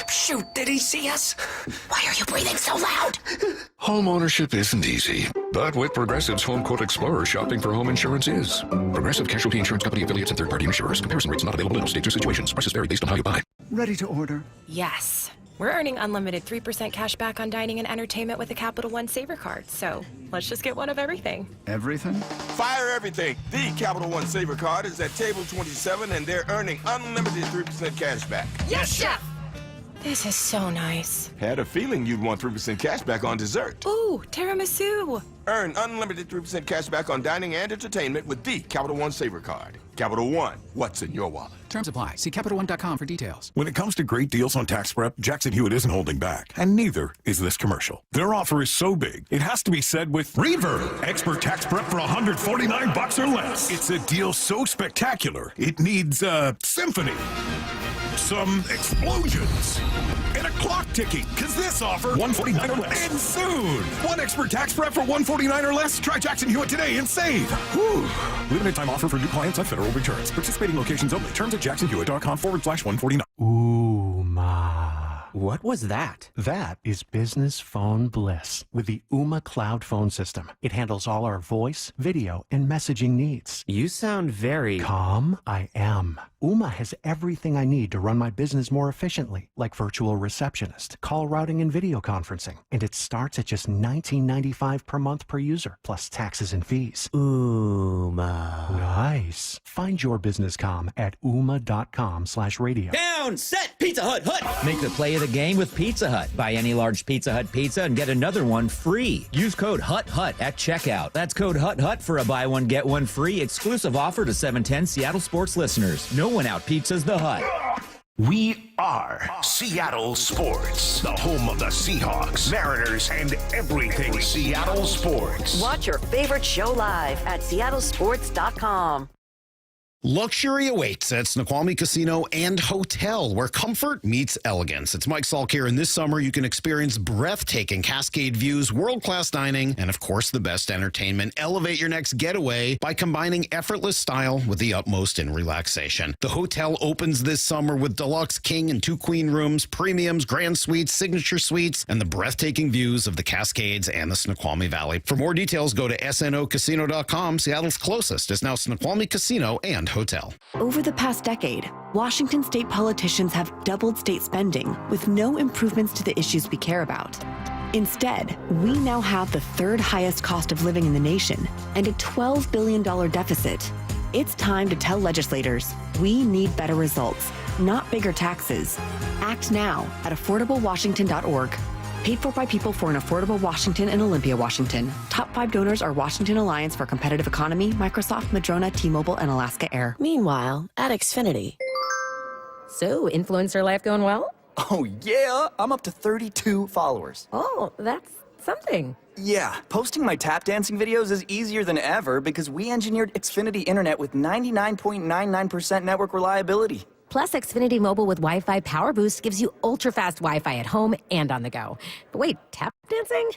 Shoot, did he see us? Why are you breathing so loud? Home ownership isn't easy, but with Progressive's Home Quote Explorer, shopping for home insurance is. Progressive Casualty Insurance Company affiliates and third-party insurers. Comparison rates not available in all states or situations. Prices vary based on how you buy. Ready to order? Yes. We're earning unlimited 3% cash back on dining and entertainment with a Capital One Saver card, so let's just get one of everything. Everything? Fire everything. The Capital One Saver card is at table 27, and they're earning unlimited 3% cash back. Yes, Chef! This is so nice. Had a feeling you'd want 3% cash back on dessert. Ooh, tiramisu. Earn unlimited 3% cash back on dining and entertainment with the Capital One Saver card. Capital One, what's in your wallet? Terms apply. See CapitalOne.com for details. When it comes to great deals on tax prep, Jackson Hewitt isn't holding back, and neither is this commercial. Their offer is so big, it has to be said with Reverb. Expert tax prep for $149 or less. It's a deal so spectacular, it needs a symphony, some explosions, and a clock ticking, because this offer, $149 or less. And soon, one expert tax prep for $149 or less. Try Jackson Hewitt today and save. Whew. Limited time offer for new clients on Federal Returns. Participating locations only. Terms at jacksonhewitt.com/149. Ooh, ma. What was that? That is business phone bliss with the Ooma Cloud Phone System. It handles all our voice, video, and messaging needs. You sound very... Calm? I am. Ooma has everything I need to run my business more efficiently, like virtual receptionist, call routing, and video conferencing. And it starts at just $19.95 per month per user, plus taxes and fees. Ooma. Nice. Find your business calm at ooma.com/radio. Down, set, Pizza Hut, Hut! Make the play of the game with Pizza Hut. Buy any large Pizza Hut pizza and get another one free. Use code HUT at checkout. That's code HUT for a buy one, get one free exclusive offer to 710 Seattle Sports listeners. No one out pizzas the Hut. We are Seattle Sports, the home of the Seahawks, Mariners, and everything Seattle sports. Watch your favorite show live at seattlesports.com. Luxury awaits at Snoqualmie Casino and Hotel, where comfort meets elegance. It's Mike Salk here, and this summer you can experience breathtaking Cascade views, world-class dining, and of course the best entertainment. Elevate your next getaway by combining effortless style with the utmost in relaxation. The hotel opens this summer with deluxe king and 2 queen rooms, premiums, grand suites, signature suites, and the breathtaking views of the Cascades and the Snoqualmie Valley. For more details, go to snocasino.com. Seattle's closest is now Snoqualmie Casino and Hotel. Over the past decade, Washington state politicians have doubled state spending with no improvements to the issues we care about. Instead, we now have the 3rd highest cost of living in the nation and a $12 billion deficit. It's time to tell legislators we need better results, not bigger taxes. Act now at affordablewashington.org. Paid for by people for an affordable Washington and Olympia, Washington. Top 5 donors are Washington Alliance for Competitive Economy, Microsoft, Madrona, T-Mobile, and Alaska Air. Meanwhile, at Xfinity. So, influencer life going well? Oh, yeah. I'm up to 32 followers. Oh, that's something. Yeah, posting my tap dancing videos is easier than ever because we engineered Xfinity Internet with 99.99% network reliability. Plus, Xfinity Mobile with Wi-Fi Power Boost gives you ultra-fast Wi-Fi at home and on the go. But wait, tap dancing?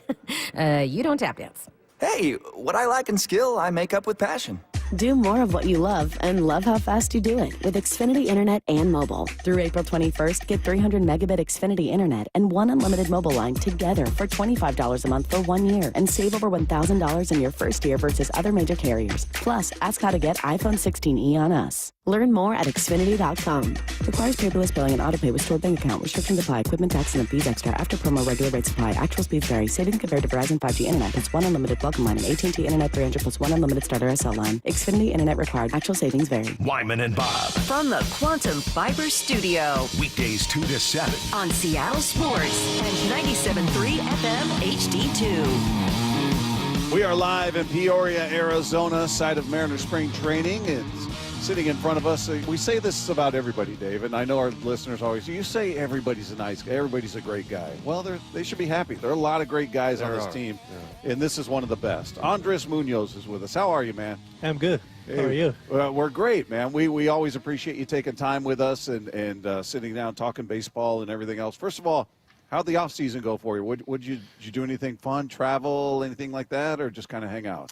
You don't tap dance. Hey, what I lack in skill, I make up with passion. Do more of what you love and love how fast you do it with Xfinity Internet and mobile. Through April 21st, get 300 megabit Xfinity Internet and 1 unlimited mobile line together for $25 a month for 1 year and save over $1,000 in your first year versus other major carriers. Plus, ask how to get iPhone 16e on us. Learn more at Xfinity.com. Requires paperless billing and autopay with stored bank account. Restrictions apply. Equipment tax and fees extra. After promo, regular rates apply. Actual speeds vary. Savings compared to Verizon 5G Internet plus 1 unlimited welcome line and AT&T Internet 300 plus 1 unlimited starter SL line. Xfinity Internet required. Actual savings vary. Wyman and Bob. From the Quantum Fiber Studio. Weekdays 2 to 7. On Seattle Sports and 97.3 FM HD2. We are live in Peoria, Arizona, site of Mariner Spring Training. It's sitting in front of us. We say this about everybody, Dave, and I know our listeners always, you say everybody's a nice guy, everybody's a great guy. Well, they should be happy. There are a lot of great guys on this team, and this is one of the best. Andres Munoz is with us. How are you, man? I'm good. Hey, how are you? We're great, man. We always appreciate you taking time with us and sitting down, talking baseball and everything else. First of all, how'd the off-season go for you? Did you do anything fun, travel, anything like that, or just kind of hang out?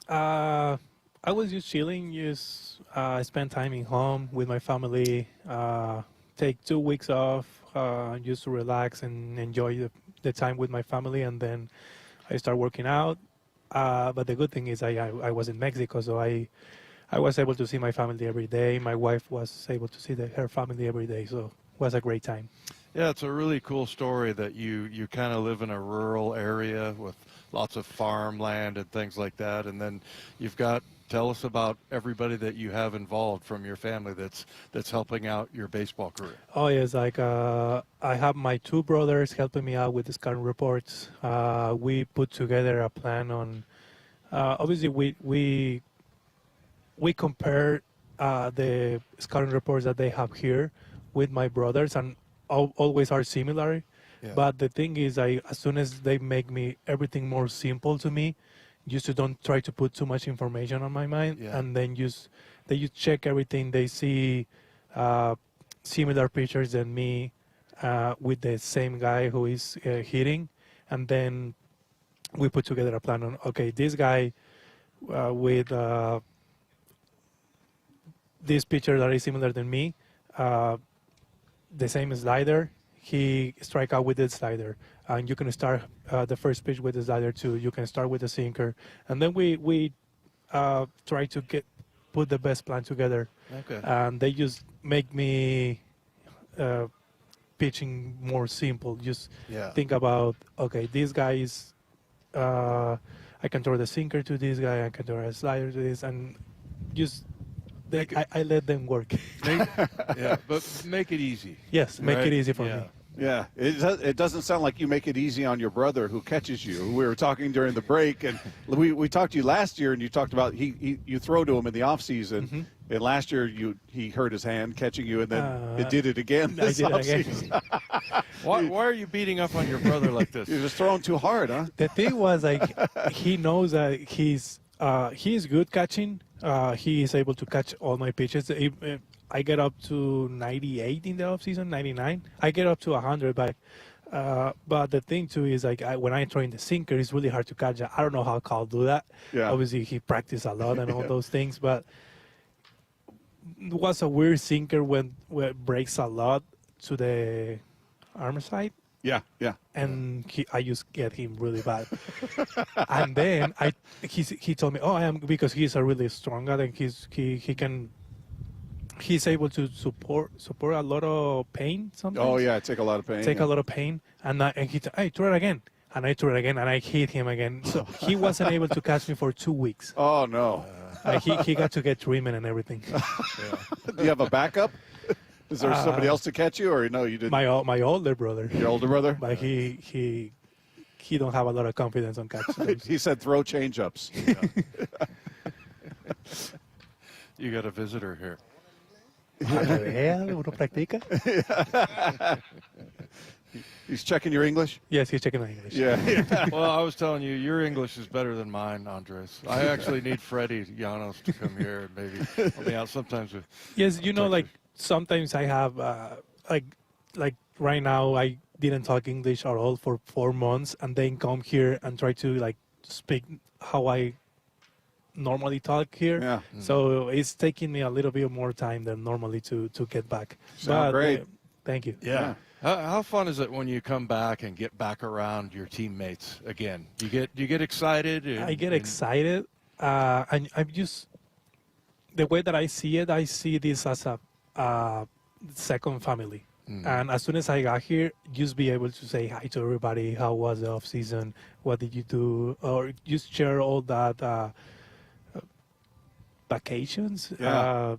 I was just chilling, spend time in home with my family, take 2 weeks off, just to relax and enjoy the time with my family, and then I start working out. But the good thing is I was in Mexico, so I was able to see my family every day. My wife was able to see her family every day, so it was a great time. Yeah, it's a really cool story that you kind of live in a rural area with lots of farmland and things like that, and then tell us about everybody that you have involved from your family that's helping out your baseball career. Oh yes, I have my 2 brothers helping me out with the scouting reports. We put together a plan on. Obviously, we compare the scouting reports that they have here with my brothers, and always are similar. Yeah. But the thing is, as soon as they make everything more simple to me, just to don't try to put too much information on my mind, and then they just check everything. They see similar pictures than me with the same guy who is hitting, and then we put together a plan on, okay, this guy with this pitcher that is similar than me, the same slider, he strike out with the slider, and you can start the first pitch with the slider too. You can start with the sinker, and then we try to put the best plan together. Okay. And they just make me pitching more simple. Just think about, okay, this guy is I can throw the sinker to this guy, I can throw a slider to this, and just I let them work. But make it easy. Yes, make it easy for me. Yeah, it doesn't sound like you make it easy on your brother who catches you. We were talking during the break, and we talked to you last year, and you talked about you throw to him in the off season, and last year he hurt his hand catching you, and then it did it again this offseason. Why are you beating up on your brother like this? You're just throwing too hard, huh? The thing was, like, he knows that he's good catching. He is able to catch all my pitches. I get up to 98 in the offseason, 99. I get up to 100, but the thing too is, like, when I throw in the sinker, it's really hard to catch. I don't know how Carl do that. Yeah. Obviously, he practiced a lot and all those things, but it was a weird sinker where it breaks a lot to the arm side. Yeah. And I just get him really bad. And then he told me, because he's a really strong guy, and he's able to support a lot of pain sometimes. Oh yeah, take a lot of pain. A lot of pain, and he hey, throw it again, and I threw it again, and I hit him again. So he wasn't able to catch me for 2 weeks. Oh no. He got to get treatment and everything. Do you have a backup? Is there somebody else to catch you, or no? You didn't. My older brother. Your older brother? But he don't have a lot of confidence on catching. He said throw change-ups. You got a visitor here. Uno practica. He's checking your English? Yes, he's checking my English. Yeah. Well, I was telling you, your English is better than mine, Andres. I actually need Freddie Llanos to come here and maybe help me out sometimes with. Yes, like sometimes I have like right now I didn't talk English at all for 4 months, and then come here and try to like speak how I normally talk here. Yeah. So it's taking me a little bit more time than normally to get back. Sound great. Thank you. Yeah. How fun is it when you come back and get back around your teammates again? Do you get excited? I get excited. And I'm just, the way that I see this as a second family. And as soon as I got here, just be able to say hi to everybody. How was the off season? What did you do? Or just share all that vacations. Yeah.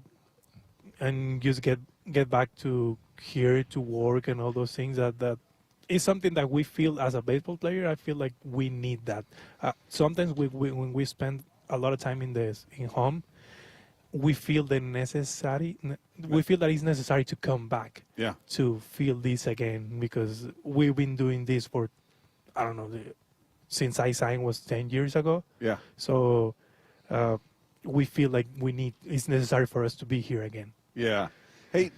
And just get back to here to work and all those things that it's something that we feel as a baseball player. I feel like we need that. Sometimes when we spend a lot of time in home, we feel we feel that it's necessary to come back to feel this again, because we've been doing this for, I don't know, since I signed was 10 years ago. Yeah. So we feel like it's necessary for us to be here again. Yeah. Hey,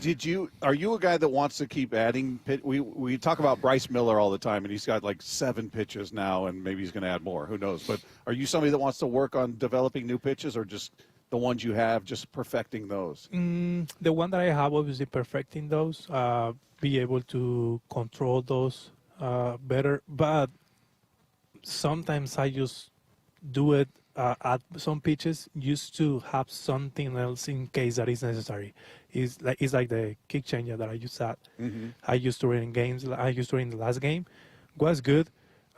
are you a guy that wants to keep adding? We talk about Bryce Miller all the time, and he's got like 7 pitches now, and maybe he's going to add more. Who knows? But are you somebody that wants to work on developing new pitches, or just the ones you have, just perfecting those? The one that I have, obviously perfecting those, be able to control those better. But sometimes I just do it at some pitches just to have something else in case that is necessary. It's like the kick changer that I used at. I used to in games. I used to in the last game. Was good.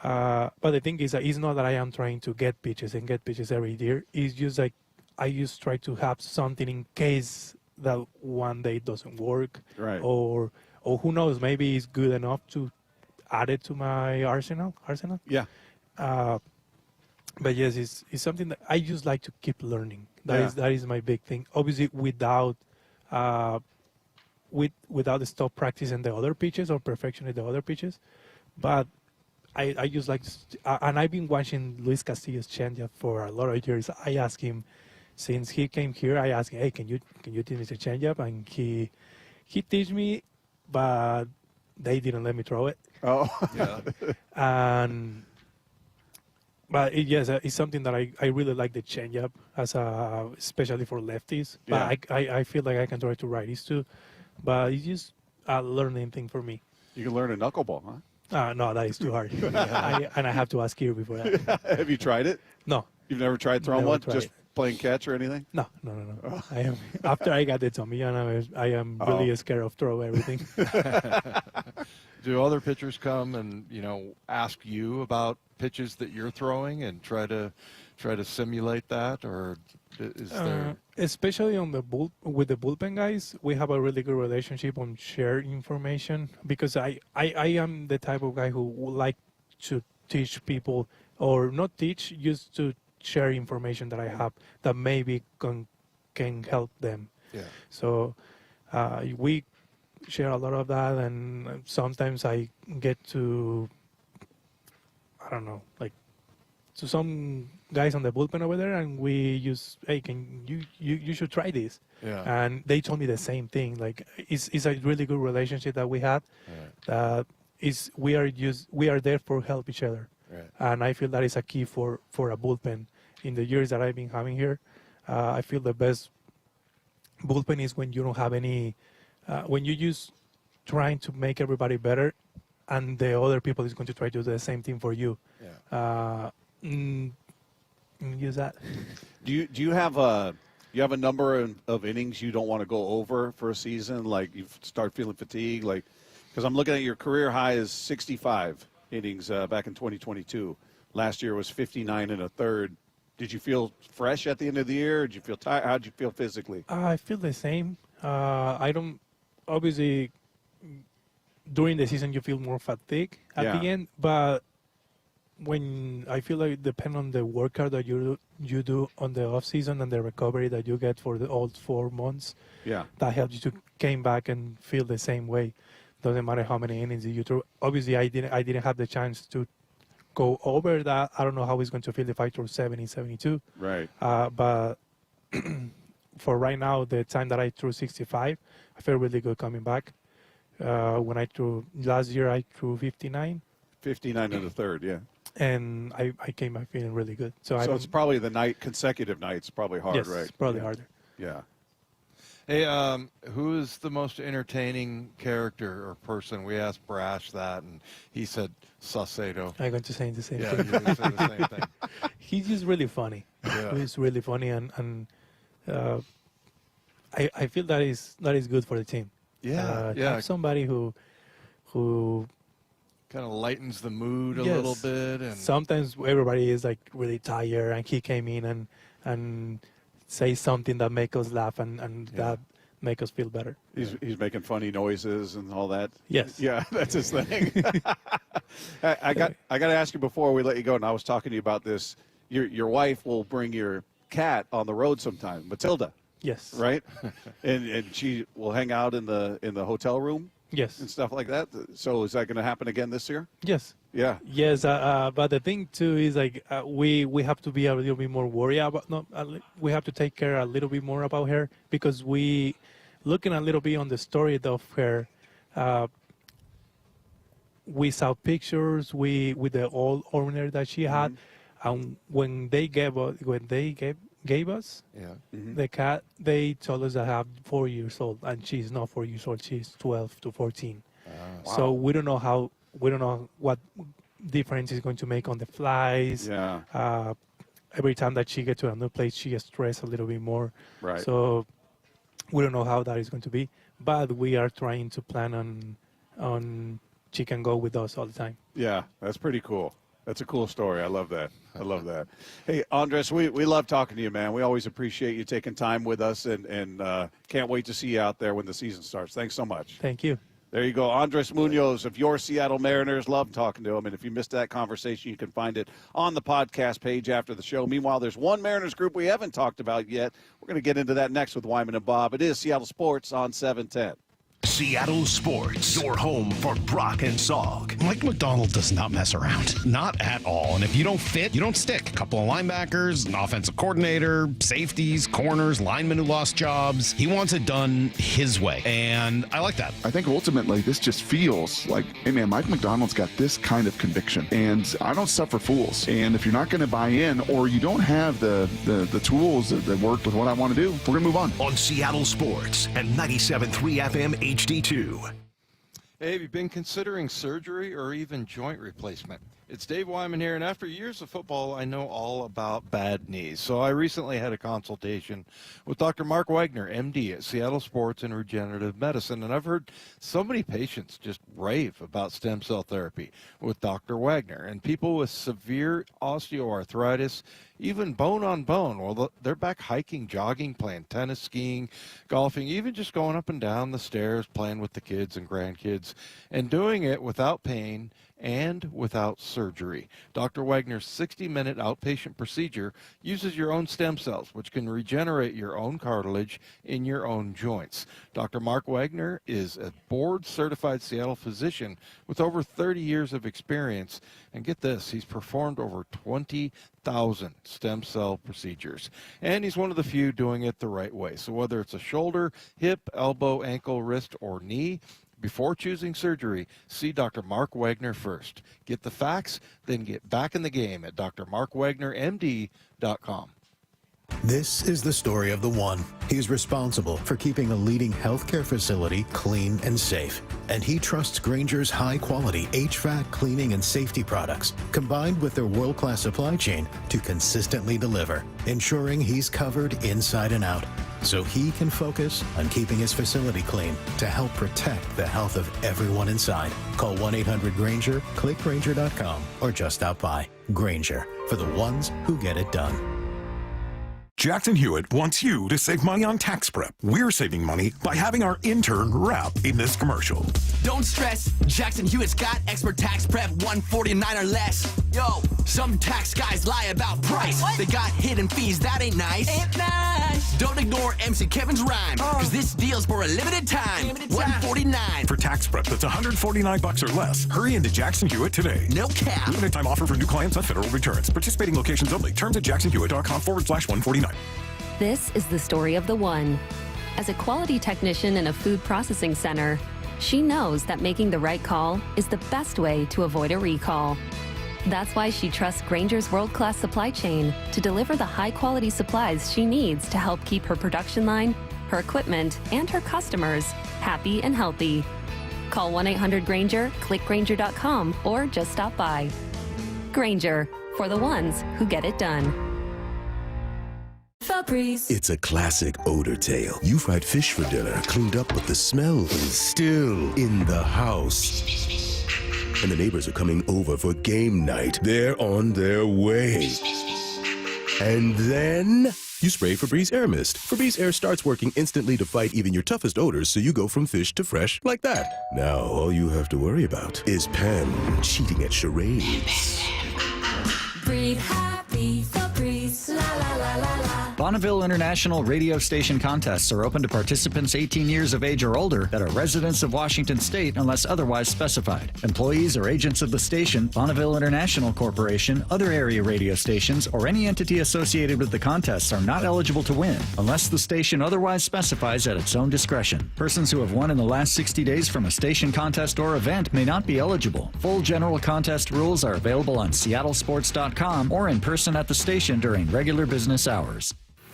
But the thing is that it's not that I am trying to get pitches every year. It's just like I just try to have something in case that one day it doesn't work. Right. Or who knows, maybe it's good enough to add it to my arsenal. Yeah. But yes, it's something that I just like to keep learning. That is my big thing. Obviously, without the stop practicing the other pitches or perfectioning the other pitches, but I just like and I've been watching Luis Castillo's changeup for a lot of years. I asked him, since he came here, I asked him, hey, can you teach me the changeup? And he teach me, but they didn't let me throw it. Oh, yeah. But it's something that I really like, the changeup, especially for lefties. But I feel like I can throw it to righties too. But it's just a learning thing for me. You can learn a knuckleball, huh? No, that is too hard. And I have to ask you before that. Have you tried it? No. You've never tried throwing one? Just playing catch or anything? No. Oh. I am, after I got the Tommy, I am really scared of throw everything. Do other pitchers come and ask you about pitches that you're throwing and try to simulate that, or is there? Especially with the bullpen guys, we have a really good relationship on shared information, because I am the type of guy who would like to teach people, or not teach, just to share information that I have that maybe can help them. Yeah. So we share a lot of that, and sometimes I get to, I don't know, like to some guys on the bullpen over there, and we use, hey, you should try this. Yeah. And they told me the same thing. Like it's a really good relationship that we had. Right. We are there for help each other. Right. And I feel that is a key for a bullpen. In the years that I've been having here, I feel the best bullpen is when you don't have any, when you just trying to make everybody better, and the other people is going to try to do the same thing for you. Yeah. Use that. Do you have a number of innings you don't want to go over for a season? Like you start feeling fatigued, like, because I'm looking at your career high is 65 innings back in 2022. Last year was 59 1/3. Did you feel fresh at the end of the year? Did you feel tired? How did you feel physically? I feel the same. I don't, obviously, during the season you feel more fatigue at the end, but when I feel like it depends on the workout that you do on the off season and the recovery that you get for the all 4 months, that helps you to came back and feel the same way. Doesn't matter how many innings you throw. Obviously, I didn't have the chance to go over that. I don't know how it's going to feel if I throw 70, 72. Right. But for right now, the time that I threw 65, I feel really good coming back. When I threw last year, I threw 59. 59 1/3, yeah. And I came back feeling really good. So it's probably the consecutive nights, probably hard, yes, right? It's probably harder. Yeah. Hey, who is the most entertaining character or person? We asked Brash that, and he said Saucedo. I'm going to say the same thing. Yeah, you say the same thing. He's just really funny. Yeah. He's really funny, and I feel that is good for the team. Yeah, Have somebody who kind of lightens the mood a little bit, and sometimes everybody is like really tired, and he came in and say something that make us laugh, and make us feel better. He's making funny noises and all that. Yes. Yeah, that's his thing. I got to ask you before we let you go, and I was talking to you about this. Your wife will bring your cat on the road sometime, Matilda. Yes. Right? and she will hang out in the hotel room. Yes. And stuff like that. So is that going to happen again this year? Yes. Yeah. Yes, but the thing too is like we have to be a little bit more worried about. We have to take care a little bit more about her because we looking a little bit on the story of her. We saw pictures with the old owner that she had, and when they gave us the cat, they told us I have 4 years old, and she's not 4 years old. She's 12 to 14. So we don't know what difference it's going to make on the flies. Yeah. Every time that she gets to another place, she gets stressed a little bit more. Right. So we don't know how that is going to be, but we are trying to plan on she can go with us all the time. Yeah, that's pretty cool. That's a cool story. I love that. Hey, Andres, we love talking to you, man. We always appreciate you taking time with us, and can't wait to see you out there when the season starts. Thanks so much. Thank you. There you go. Andres Munoz of your Seattle Mariners. Love talking to him. And if you missed that conversation, you can find it on the podcast page after the show. Meanwhile, there's one Mariners group we haven't talked about yet. We're going to get into that next with Wyman and Bob. It is Seattle Sports on 710. Seattle Sports, your home for Brock and Salk. Mike McDonald does not mess around. Not at all. And if you don't fit, you don't stick. A couple of linebackers, an offensive coordinator, safeties, corners, linemen who lost jobs. He wants it done his way. And I like that. I think ultimately this just feels like, hey man, Mike McDonald's got this kind of conviction. And I don't suffer fools. And if you're not going to buy in or you don't have the tools that work with what I want to do, we're going to move on. On Seattle Sports and 97.3 FM HD2. Hey, have you been considering surgery or even joint replacement? It's Dave Wyman here, and after years of football, I know all about bad knees. So I recently had a consultation with Dr. Mark Wagner, MD at Seattle Sports and Regenerative Medicine, and I've heard so many patients just rave about stem cell therapy with Dr. Wagner, and people with severe osteoarthritis, even bone on bone. Well, they're back hiking, jogging, playing tennis, skiing, golfing, even just going up and down the stairs, playing with the kids and grandkids, and doing it without pain and without surgery. Dr. Wagner's 60-minute outpatient procedure uses your own stem cells, which can regenerate your own cartilage in your own joints. Dr. Mark Wagner is a board-certified Seattle physician with over 30 years of experience. And get this, he's performed over 20,000 stem cell procedures. And he's one of the few doing it the right way. So whether it's a shoulder, hip, elbow, ankle, wrist, or knee, before choosing surgery, see Dr. Mark Wagner first. Get the facts, then get back in the game at drmarkwagnermd.com. This is the story of the one. He's responsible for keeping a leading healthcare facility clean and safe. And he trusts Grainger's high-quality HVAC cleaning and safety products, combined with their world-class supply chain, to consistently deliver, ensuring he's covered inside and out, so he can focus on keeping his facility clean to help protect the health of everyone inside. Call 1-800-GRAINGER, click Grainger.com, or just stop by. Grainger, for the ones who get it done. Jackson Hewitt wants you to save money on tax prep. We're saving money by having our intern rap in this commercial. Don't stress, Jackson Hewitt's got expert tax prep, $149 or less. Yo, some tax guys lie about price. What? They got hidden fees, that ain't nice. Ain't nice. Don't ignore MC Kevin's rhyme, cause this deal's for a limited time. $149. For tax prep that's $149 or less, hurry into Jackson Hewitt today. No cap. Limited time offer for new clients on federal returns. Participating locations only. Terms at jacksonhewitt.com/149. This is the story of the one. As a quality technician in a food processing center, she knows that making the right call is the best way to avoid a recall. That's why she trusts Grainger's world-class supply chain to deliver the high-quality supplies she needs to help keep her production line, her equipment, and her customers happy and healthy. Call 1-800-GRAINGER, click Grainger.com, or just stop by. Grainger, for the ones who get it done. Febreze. It's a classic odor tale. You fried fish for dinner, cleaned up, but the smell is still in the house. And the neighbors are coming over for game night. They're on their way. And then You spray Febreze Air Mist. Febreze Air starts working instantly to fight even your toughest odors, so you go from fish to fresh like that. Now, all you have to worry about is Pam cheating at charades. Breathe happy, Febreze, la la la la la. Bonneville International radio station contests are open to participants 18 years of age or older that are residents of Washington State unless otherwise specified. Employees or agents of the station, Bonneville International Corporation, other area radio stations, or any entity associated with the contests are not eligible to win unless the station otherwise specifies at its own discretion. Persons who have won in the last 60 days from a station contest or event may not be eligible. Full general contest rules are available on seattlesports.com or in person at the station during regular business hours.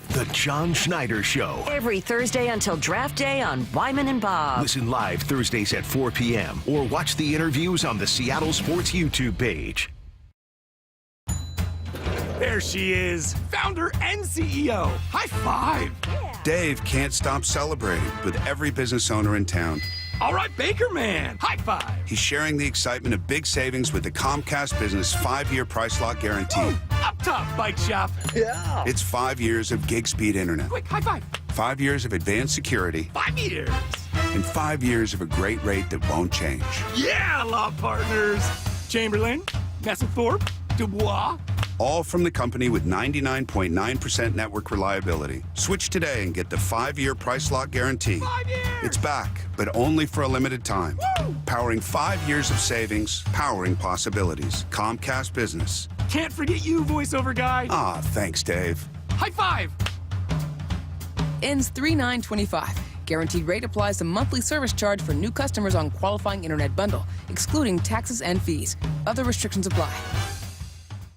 The John Schneider Show. Every Thursday until draft day on Wyman and Bob. Listen live Thursdays at 4 p.m. or watch the interviews on the Seattle Sports YouTube page. There she is, founder and CEO. High five. Yeah. Dave can't stop celebrating with every business owner in town. All right, Baker Man, high five. He's sharing the excitement of big savings with the Comcast Business 5-year price lock guarantee. Ooh, up top, bike shop. Yeah. It's 5 years of gig speed internet. Quick, high five. 5 years of advanced security. 5 years. And 5 years of a great rate that won't change. Yeah, law partners. Chamberlain, Messelthorpe, Dubois. All from the company with 99.9% network reliability. Switch today and get the 5-year price lock guarantee. 5 years. It's back, but only for a limited time. Woo! Powering 5 years of savings, powering possibilities. Comcast Business. Can't forget you, voiceover guy. Ah, thanks, Dave. High five. Ends 3/9/25. Guaranteed rate applies to monthly service charge for new customers on qualifying internet bundle, excluding taxes and fees. Other restrictions apply.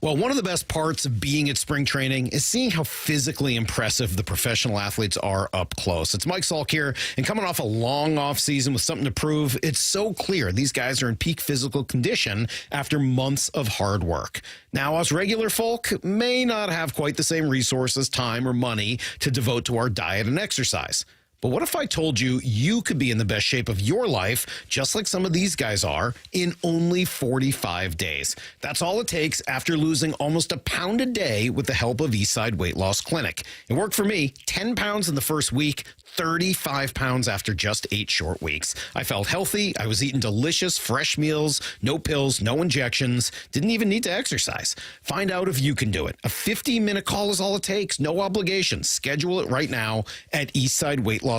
Well, one of the best parts of being at spring training is seeing how physically impressive the professional athletes are up close. It's Mike Salk here, and coming off a long off season with something to prove, it's so clear these guys are in peak physical condition after months of hard work. Now, us regular folk may not have quite the same resources, time, or money to devote to our diet and exercise. But what if I told you you could be in the best shape of your life, just like some of these guys are, in only 45 days? That's all it takes after losing almost a pound a day with the help of Eastside Weight Loss Clinic. It worked for me. 10 pounds in the first week, 35 pounds after just 8 short weeks. I felt healthy. I was eating delicious, fresh meals, no pills, no injections, didn't even need to exercise. Find out if you can do it. A 15-minute call is all it takes. No obligation. Schedule it right now at eastsideweightlossklinik.com.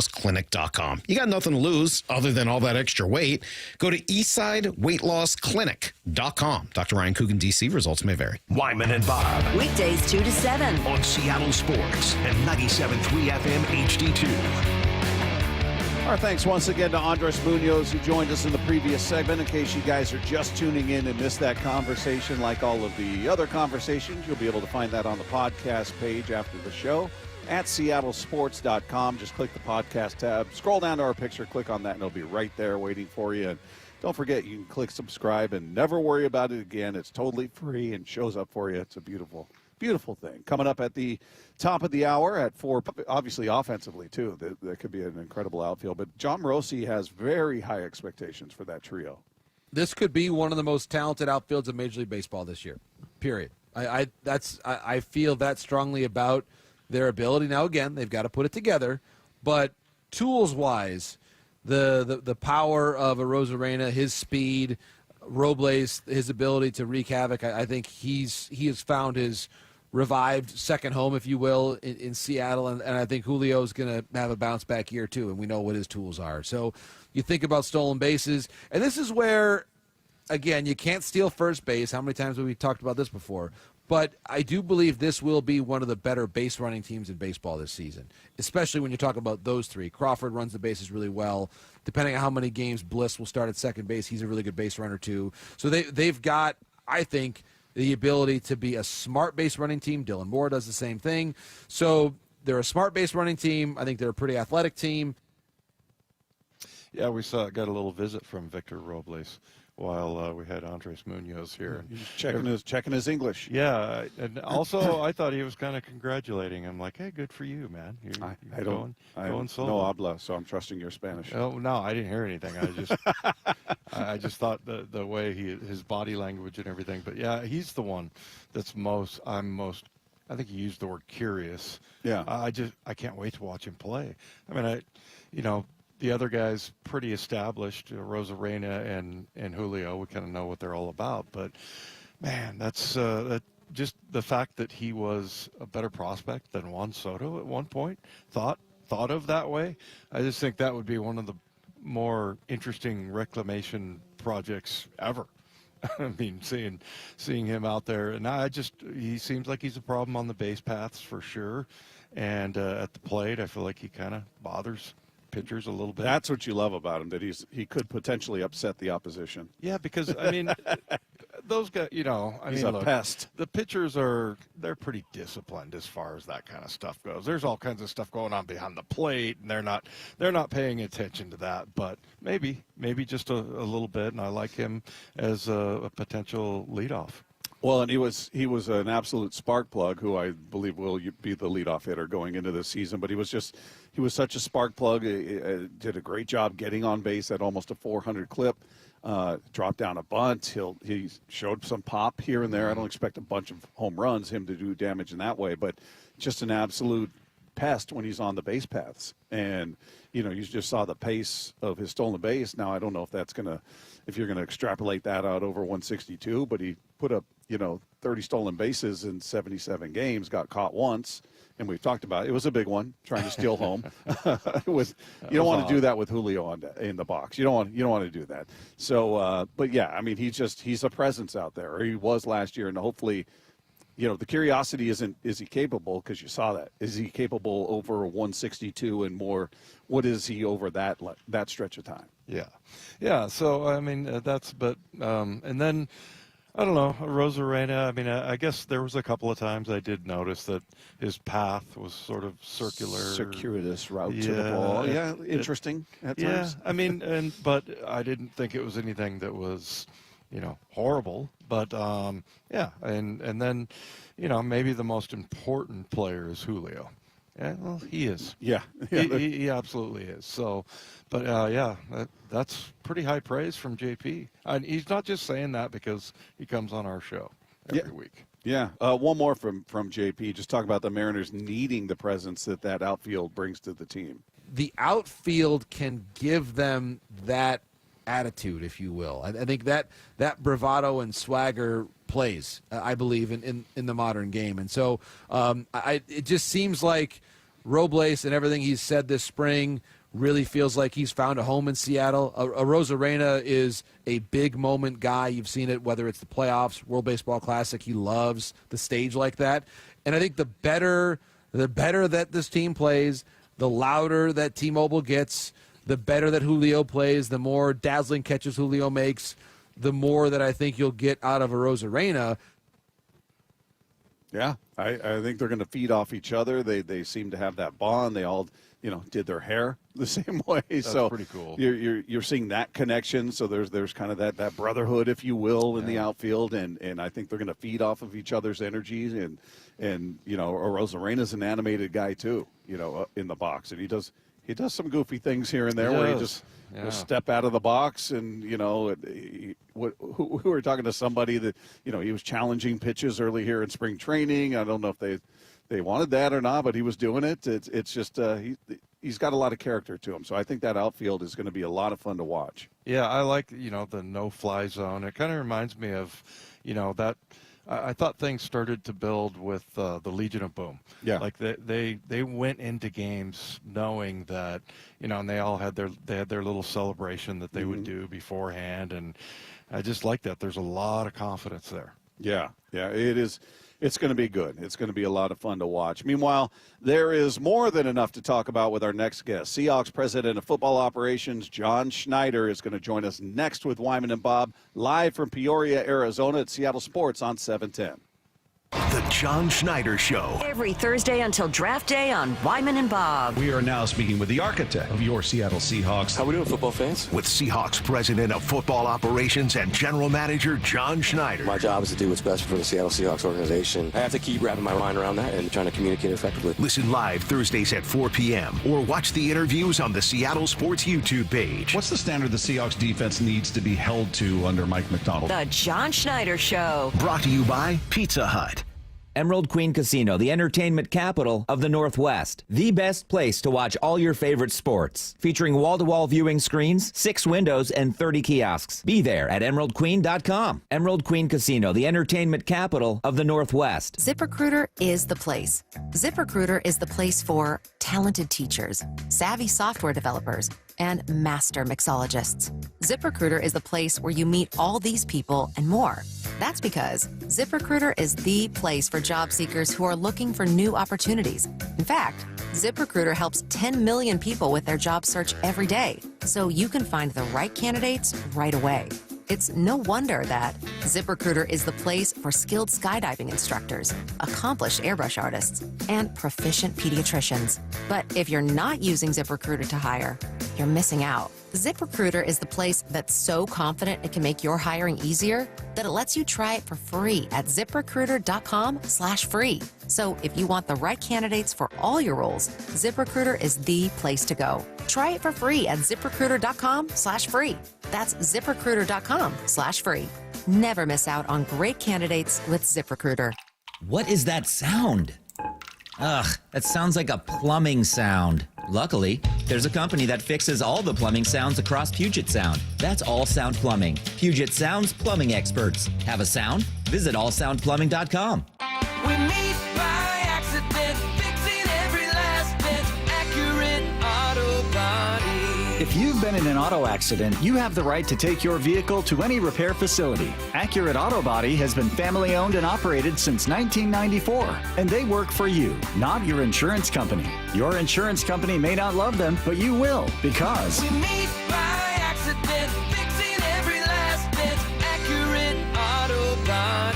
You got nothing to lose other than all that extra weight. Go to eastsideweightlossklinik.com. Dr. Ryan Coogan, D.C. Results may vary. Wyman and Bob. Weekdays 2 to 7. On Seattle Sports and 97.3 FM HD2. Our thanks once again to Andres Munoz, who joined us in the previous segment. In case you guys are just tuning in and missed that conversation, like all of the other conversations, you'll be able to find that on the podcast page after the show at seattlesports.com. Just click the podcast tab, scroll down to our picture, click on that, and it'll be right there waiting for you. And don't forget, you can click subscribe and never worry about it again. It's totally free and shows up for you. It's a beautiful, beautiful thing. Coming up at the top of the hour at 4, obviously offensively too. That could be an incredible outfield. But Jon Morosi has very high expectations for that trio. This could be one of the most talented outfields of Major League Baseball this year, period. I feel that strongly about their ability. Now, again, they've got to put it together. But tools-wise, the power of Arozarena, his speed, Robles, his ability to wreak havoc, I think he has found his revived second home, if you will, in Seattle, and I think Julio's going to have a bounce back year too, and we know what his tools are. So you think about stolen bases, and this is where, again, you can't steal first base. How many times have we talked about this before? But I do believe this will be one of the better base running teams in baseball this season, especially when you talk about those three. Crawford runs the bases really well. Depending on how many games Bliss will start at second base, he's a really good base runner too. So they've got, I think, the ability to be a smart base running team. Dylan Moore does the same thing. So they're a smart base running team. I think they're a pretty athletic team. Yeah, we got a little visit from Victor Robles while we had Andres Munoz here. He's checking his English. Yeah, and also I thought he was kind of congratulating him, like, "Hey, good for you, man. I don't solo." No habla, so I'm trusting your Spanish. Oh no, I didn't hear anything. I just thought the way his body language and everything. But yeah, he's the one that's I'm most I think he used the word curious. Yeah. I can't wait to watch him play. I mean, the other guys pretty established, Rosarena and Julio. We kind of know what they're all about. But, man, that's just the fact that he was a better prospect than Juan Soto at one point, thought of that way. I just think that would be one of the more interesting reclamation projects ever. I mean, seeing him out there, and he seems like he's a problem on the base paths for sure, and at the plate, I feel like he kind of bothers pitchers a little bit. That's what you love about him, that he could potentially upset the opposition. Yeah, because I mean, those guys, he's a pest. The pitchers they're pretty disciplined as far as that kind of stuff goes. There's all kinds of stuff going on behind the plate, and they're not paying attention to that. But maybe just a little bit, and I like him as a potential leadoff. Well, and he was an absolute spark plug, who I believe will be the leadoff hitter going into this season. But he was such a spark plug. Did a great job getting on base at almost a 400 clip. Dropped down a bunt. He showed some pop here and there. I don't expect a bunch of home runs, him to do damage in that way, but just an absolute pest when he's on the base paths. And you just saw the pace of his stolen base. Now I don't know if you're gonna extrapolate that out over 162, but he put up 30 stolen bases in 77 games. Got caught once. And we've talked about it. It was a big one, trying to steal home. You don't want to do that with Julio in the box. You don't want to do that. So, but yeah, I mean, he's a presence out there. Or he was last year, and hopefully, the curiosity isn't, is he capable? Because you saw that. Is he capable over 162 and more? What is he over that stretch of time? Yeah. So I mean, and then. I don't know, Rosarena, I mean, I guess there was a couple of times I did notice that his path was sort of circular. Circuitous route to the ball. Yeah, interesting at times. Yeah, I mean, but I didn't think it was anything that was, horrible. But, yeah, and then, maybe the most important player is Julio. Yeah, well, he is. Yeah. He absolutely is. So, but that's pretty high praise from JP. And he's not just saying that because he comes on our show every week. Yeah. One more from JP. Just talk about the Mariners needing the presence that outfield brings to the team. The outfield can give them that attitude, if you will. I think that bravado and swagger plays, I believe, in the modern game. And so it just seems like Robles and everything he's said this spring really feels like he's found a home in Seattle. Rosarena is a big moment guy. You've seen it, whether it's the playoffs, World Baseball Classic. He loves the stage like that. And I think the better that this team plays, the louder that T-Mobile gets, the better that Julio plays, the more dazzling catches Julio makes, the more that I think you'll get out of a Rosarena. Yeah, I think they're going to feed off each other. They seem to have that bond. They all, did their hair the same way. That's so pretty cool. You're seeing that connection. So there's kind of that brotherhood, if you will, in the outfield, and I think they're going to feed off of each other's energies. And Rosarena's an animated guy too, in the box, and he does some goofy things here and there where he just step out of the box. And, we were talking to somebody that, he was challenging pitches early here in spring training. I don't know if they wanted that or not, but he was doing it. It's just he's got a lot of character to him. So I think that outfield is going to be a lot of fun to watch. Yeah, I like, the no-fly zone. It kind of reminds me of, that – I thought things started to build with the Legion of Boom. Yeah, like they went into games knowing that and they all had their little celebration that they would do beforehand, and I just like that. There's a lot of confidence there. Yeah, it is. It's going to be good. It's going to be a lot of fun to watch. Meanwhile, there is more than enough to talk about with our next guest. Seahawks President of Football Operations, Jon Schneider, is going to join us next with Wyman and Bob, live from Peoria, Arizona at Seattle Sports on 710. The Jon Schneider Show. Every Thursday until draft day on Wyman and Bob. We are now speaking with the architect of your Seattle Seahawks. How we doing, football fans? With Seahawks President of Football Operations and General Manager Jon Schneider. My job is to do what's best for the Seattle Seahawks organization. I have to keep wrapping my mind around that and trying to communicate effectively. Listen live Thursdays at 4 p.m. or watch the interviews on the Seattle Sports YouTube page. What's the standard the Seahawks defense needs to be held to under Mike Macdonald? The Jon Schneider Show. Brought to you by Pizza Hut. Emerald Queen Casino, the entertainment capital of the Northwest. The best place to watch all your favorite sports. Featuring wall-to-wall viewing screens, 6 windows, and 30 kiosks. Be there at emeraldqueen.com. Emerald Queen Casino, the entertainment capital of the Northwest. ZipRecruiter is the place. ZipRecruiter is the place for talented teachers, savvy software developers, and master mixologists. ZipRecruiter is the place where you meet all these people and more. That's because ZipRecruiter is the place for job seekers who are looking for new opportunities. In fact, ZipRecruiter helps 10 million people with their job search every day, so you can find the right candidates right away. It's no wonder that ZipRecruiter is the place for skilled skydiving instructors, accomplished airbrush artists, and proficient pediatricians. But if you're not using ZipRecruiter to hire, you're missing out. ZipRecruiter is the place that's so confident it can make your hiring easier that it lets you try it for free at ZipRecruiter.com/free. So if you want the right candidates for all your roles, ZipRecruiter is the place to go. Try it for free at ZipRecruiter.com/free. That's ZipRecruiter.com/free. Never miss out on great candidates with ZipRecruiter. What is that sound? Ugh, that sounds like a plumbing sound. Luckily, there's a company that fixes all the plumbing sounds across Puget Sound. That's All Sound Plumbing. Puget Sound's plumbing experts. Have a sound? Visit allsoundplumbing.com. We meet by accident, fixing every last bit, accurate auto body. If you've been in an auto accident, you have the right to take your vehicle to any repair facility. Accurate Auto Body has been family owned and operated since 1994, and they work for you, not your insurance company. Your insurance company may not love them, but you will, because We meet by accident, fixing every last bit, accurate auto body.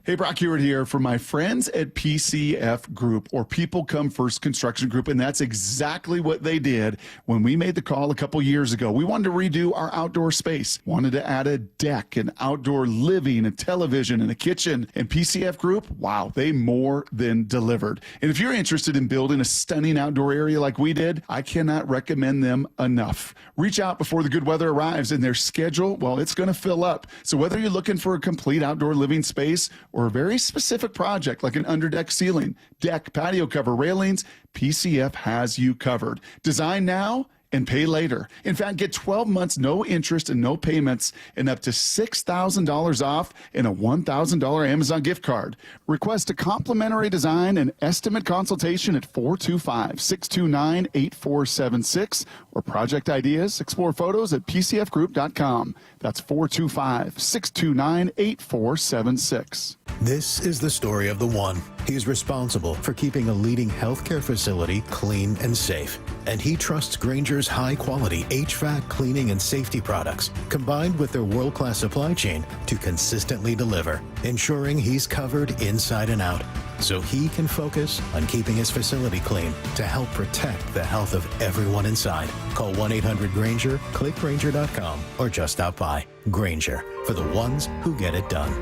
Hey, Brock Hewitt here for my friends at PCF Group, or People Come First Construction Group, and that's exactly what they did when we made the call a couple years ago. We wanted to redo our outdoor space, wanted to add a deck, and outdoor living, a television, and a kitchen. And PCF Group, wow, they more than delivered. And if you're interested in building a stunning outdoor area like we did, I cannot recommend them enough. Reach out before the good weather arrives, and their schedule, well, it's going to fill up. So whether you're looking for a complete outdoor living space or a very specific project like an underdeck ceiling, deck, patio cover, railings, PCF has you covered. Design now and pay later. In fact, get 12 months, no interest and no payments, and up to $6,000 off and a $1,000 Amazon gift card. Request a complimentary design and estimate consultation at 425-629-8476 or project ideas. Explore photos at pcfgroup.com. That's 425-629-8476. This is the story of the one. He's responsible for keeping a leading healthcare facility clean and safe. And he trusts Grainger's high-quality HVAC cleaning and safety products, combined with their world-class supply chain, to consistently deliver, ensuring he's covered inside and out, so he can focus on keeping his facility clean to help protect the health of everyone inside. Call 1-800-GRAINGER, click Grainger.com, or just stop by. Grainger, for the ones who get it done.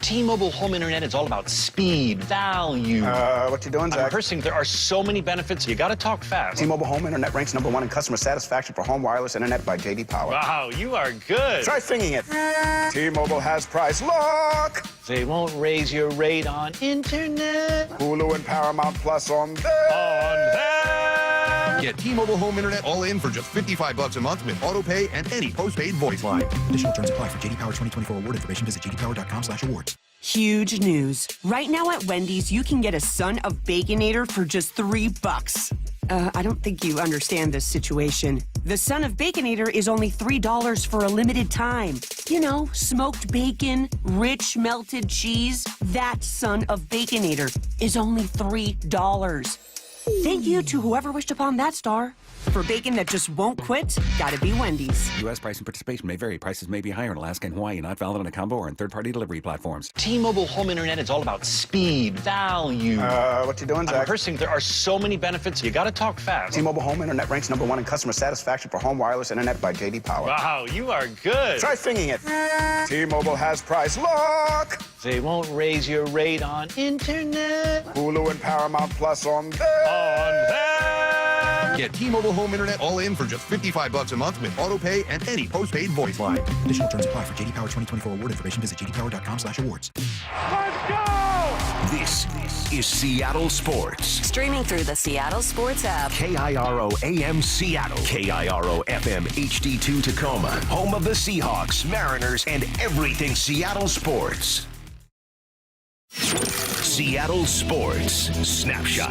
T-Mobile home internet is all about speed, value. What you doing, Zach? I'm rehearsing. There are so many benefits. You got to talk fast. T-Mobile home internet ranks #1 in customer satisfaction for home wireless internet by J.D. Power. Wow, you are good. Try singing it. T-Mobile has price lock. They won't raise your rate on internet. Hulu and Paramount Plus on them. Get T-Mobile home internet all in for just $55 a month with auto pay and any postpaid voice line. Additional terms apply. For J.D. Power 2024 award information, visit jdpower.com/awards. Huge news. Right now at Wendy's, you can get a Son of Baconator for just $3. I don't think you understand this situation. The Son of Baconator is only $3 for a limited time. You know, smoked bacon, rich melted cheese. That Son of Baconator is only $3. Thank you to whoever wished upon that star. For bacon that just won't quit, gotta be Wendy's. U.S. price and participation may vary. Prices may be higher in Alaska and Hawaii, not valid on a combo or on third-party delivery platforms. T-Mobile home internet is all about speed, value. What you doing, Zach? I'm rehearsing. There are so many benefits. You got to talk fast. T-Mobile home internet ranks #1 in customer satisfaction for home wireless internet by J.D. Power. Wow, you are good. Try singing it. T-Mobile has price lock. They won't raise your rate on internet. Hulu and Paramount Plus on them. Get T-Mobile home internet all in for just $55 a month with auto pay and any postpaid voice line. Additional terms apply. For JD Power 2024 award information, visit jdpower.com/awards. Let's go! This is Seattle Sports. Streaming through the Seattle Sports app. KIRO AM Seattle. KIRO FM HD2 Tacoma. Home of the Seahawks, Mariners, and everything Seattle sports. Seattle Sports Snapshot.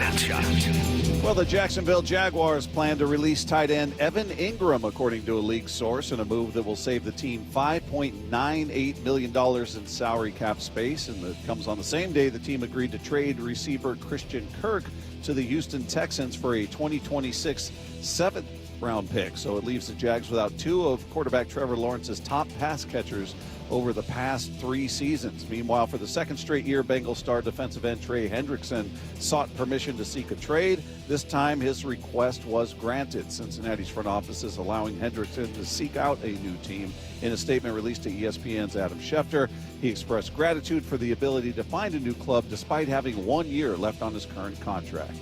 Well, the Jacksonville Jaguars plan to release tight end Evan Ingram, according to a league source, in a move that will save the team $5.98 million in salary cap space. And that comes on the same day the team agreed to trade receiver Christian Kirk to the Houston Texans for a 2026 7th-round pick. So it leaves the Jags without two of quarterback Trevor Lawrence's top pass catchers over the past 3 seasons. Meanwhile, for the second straight year, Bengal star defensive end Trey Hendrickson sought permission to seek a trade. This time, his request was granted. Cincinnati's front office is allowing Hendrickson to seek out a new team. In a statement released to ESPN's Adam Schefter, he expressed gratitude for the ability to find a new club despite having 1 year left on his current contract.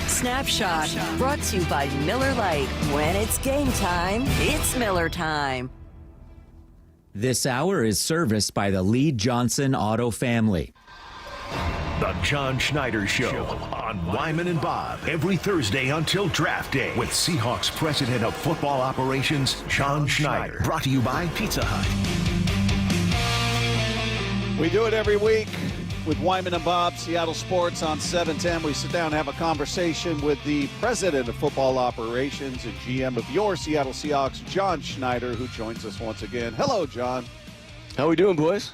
Snapshot, brought to you by Miller Lite. When it's game time, it's Miller time. This hour is serviced by the Lee Johnson Auto family. The John Schneider Show on Wyman and Bob every Thursday until draft day with Seahawks President of Football Operations, Jon Schneider. Brought to you by Pizza Hut. We do it every week with Wyman and Bob, Seattle Sports on 710. We sit down and have a conversation with the President of Football Operations and GM of your Seattle Seahawks, Jon Schneider, who joins us once again. Hello, John. How we doing, boys?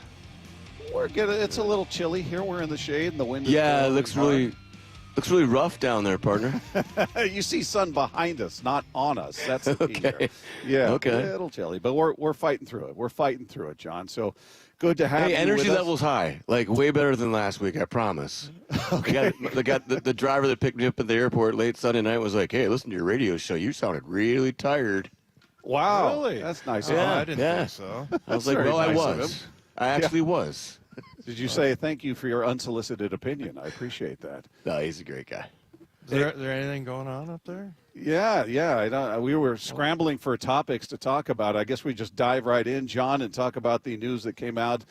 We're good. It's a little chilly here. We're in the shade and the wind is it looks really rough down there, partner. You see sun behind us, not on us. That's the key here. Yeah, okay. A little chilly, but we're fighting through it. We're fighting through it, John. So good to have you. Hey, energy with us. levels high, like way better than last week, I promise. Okay. The driver that picked me up at the airport late Sunday night was like, "Hey, listen to your radio show. You sounded really tired." Wow, really? That's nice. Yeah, I didn't think so. I was like, "Well, I was. I actually was." Did you say thank you for your unsolicited opinion? I appreciate that. No, he's a great guy. Is there anything going on up there? Yeah. We were scrambling for topics to talk about. I guess we just dive right in, John, and talk about the news that came out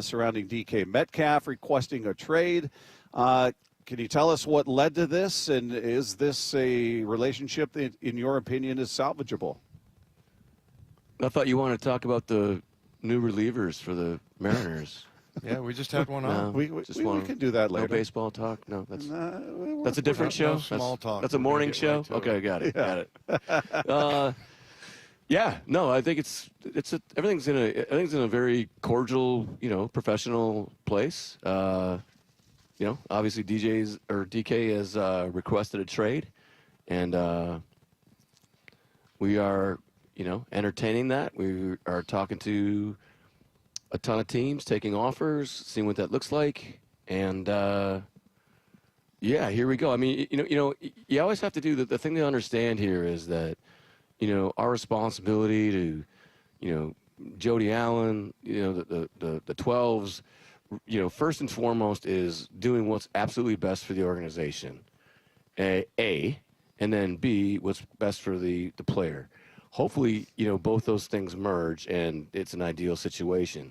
surrounding DK Metcalf requesting a trade. Can you tell us what led to this, and is this a relationship that, in your opinion, is salvageable? I thought you wanted to talk about the new relievers for the Mariners. Yeah, we just had one on. We can do that later. No baseball talk? No, that's a different no show? small talk. That's a morning show? Right okay, got it. Yeah. Got it. No, I think everything's in a very cordial, professional place. Obviously DK has requested a trade, and we are, entertaining that. We are talking to a ton of teams, taking offers, seeing what that looks like, and here we go. I mean, you always have to do the thing to understand here is that, our responsibility to, Jody Allen, the 12s, first and foremost is doing what's absolutely best for the organization, A, and then B, what's best for the player. Hopefully, both those things merge and it's an ideal situation.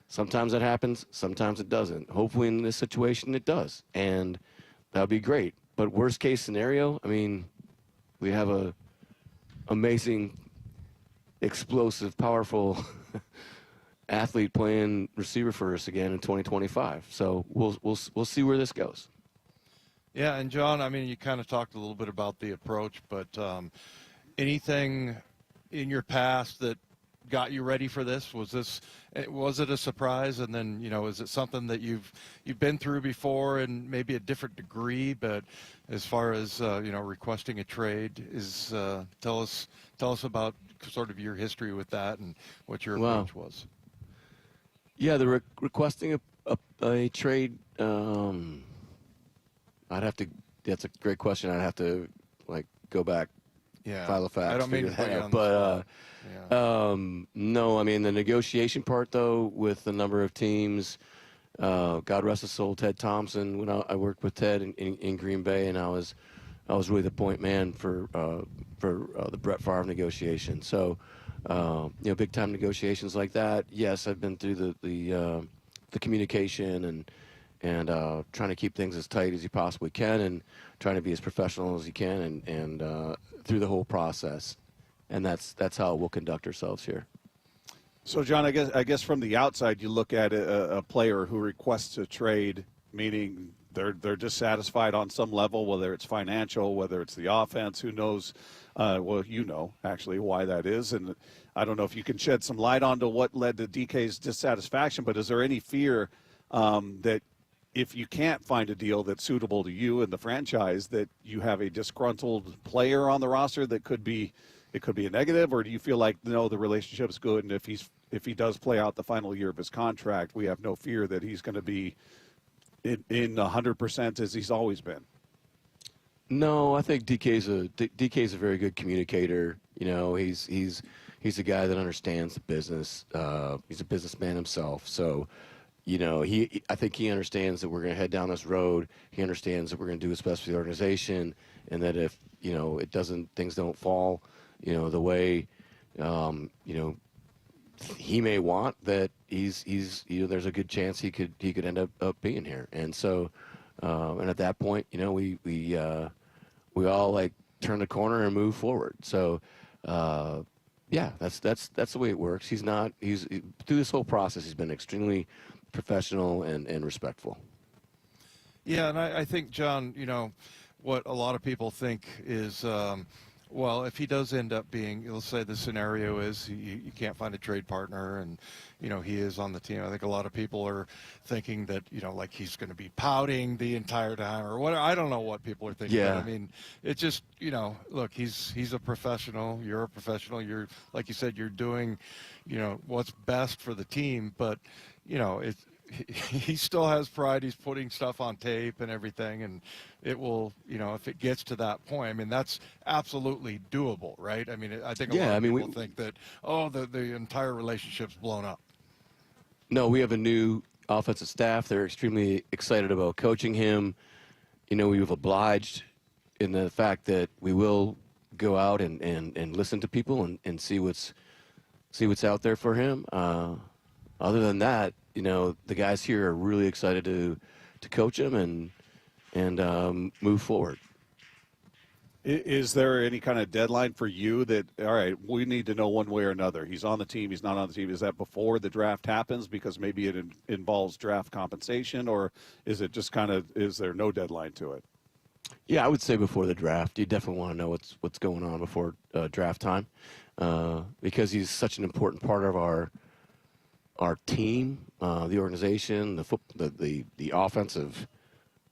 Sometimes that happens, sometimes it doesn't. Hopefully in this situation it does, and that would be great. But worst case scenario, I mean, we have a amazing, explosive, powerful athlete playing receiver for us again in 2025. So we'll see where this goes. Yeah, and John, I mean, you kind of talked a little bit about the approach, but anything in your past that got you ready for this? Was it a surprise? And then, is it something that you've been through before in maybe a different degree? But as far as requesting a trade, tell us about sort of your history with that and what your approach was. Yeah, the requesting a trade. That's a great question. I'd have to go back. Yeah, file a fax. I don't mean to put you on the spot. No, I mean the negotiation part though with a number of teams, God rest his soul, Ted Thompson. When I worked with Ted in Green Bay, and I was really the point man for the Brett Favre negotiation. So, big time negotiations like that. Yes, I've been through the communication and trying to keep things as tight as you possibly can, and trying to be as professional as you can, and through the whole process. And that's how we'll conduct ourselves here. So, John, I guess from the outside, you look at a player who requests a trade, meaning they're dissatisfied on some level, whether it's financial, whether it's the offense, who knows? Well, you know, actually, why that is. And I don't know if you can shed some light onto what led to DK's dissatisfaction, but is there any fear that if you can't find a deal that's suitable to you and the franchise, that you have a disgruntled player on the roster that could be a negative? Or do you feel like, no, the relationship's good, and if he does play out the final year of his contract, we have no fear that he's going to be in 100% as he's always been? No, I think DK's a very good communicator. You know, he's a guy that understands the business. He's a businessman himself. So, you know, I think he understands that we're going to head down this road. He understands that we're going to do what's best for the organization, and that if, you know, things don't fall, you know, the way, you know, he may want, that he's you know, there's a good chance he could end up being here. And so, and at that point, you know, we all like turn the corner and move forward. So, yeah, that's the way it works. He's through this whole process, he's been extremely professional and respectful. Yeah, and I think, John, you know, what a lot of people think is, well, if he does end up being, let's say the scenario is you can't find a trade partner, and, you know, he is on the team. I think a lot of people are thinking that, you know, like he's going to be pouting the entire time or what. I don't know what people are thinking. Yeah. But, I mean, it's just, you know, look, he's a professional. You're a professional. You're, like you said, you're doing, you know, what's best for the team. But, you know, he still has pride. He's putting stuff on tape and everything, and it will, you know, if it gets to that point, I mean, that's absolutely doable, right? I mean, I think a lot of people think that, oh, the entire relationship's blown up. No, we have a new offensive staff. They're extremely excited about coaching him. You know, we've obliged in the fact that we will go out and listen to people and see what's out there for him. Other than that, you know, the guys here are really excited to coach him and move forward. Is there any kind of deadline for you that, all right, we need to know one way or another? He's on the team, he's not on the team. Is that before the draft happens because maybe it involves draft compensation, or is it just kind of, is there no deadline to it? Yeah, I would say before the draft. You definitely want to know what's going on before draft time, because he's such an important part of our team, the organization, the offensive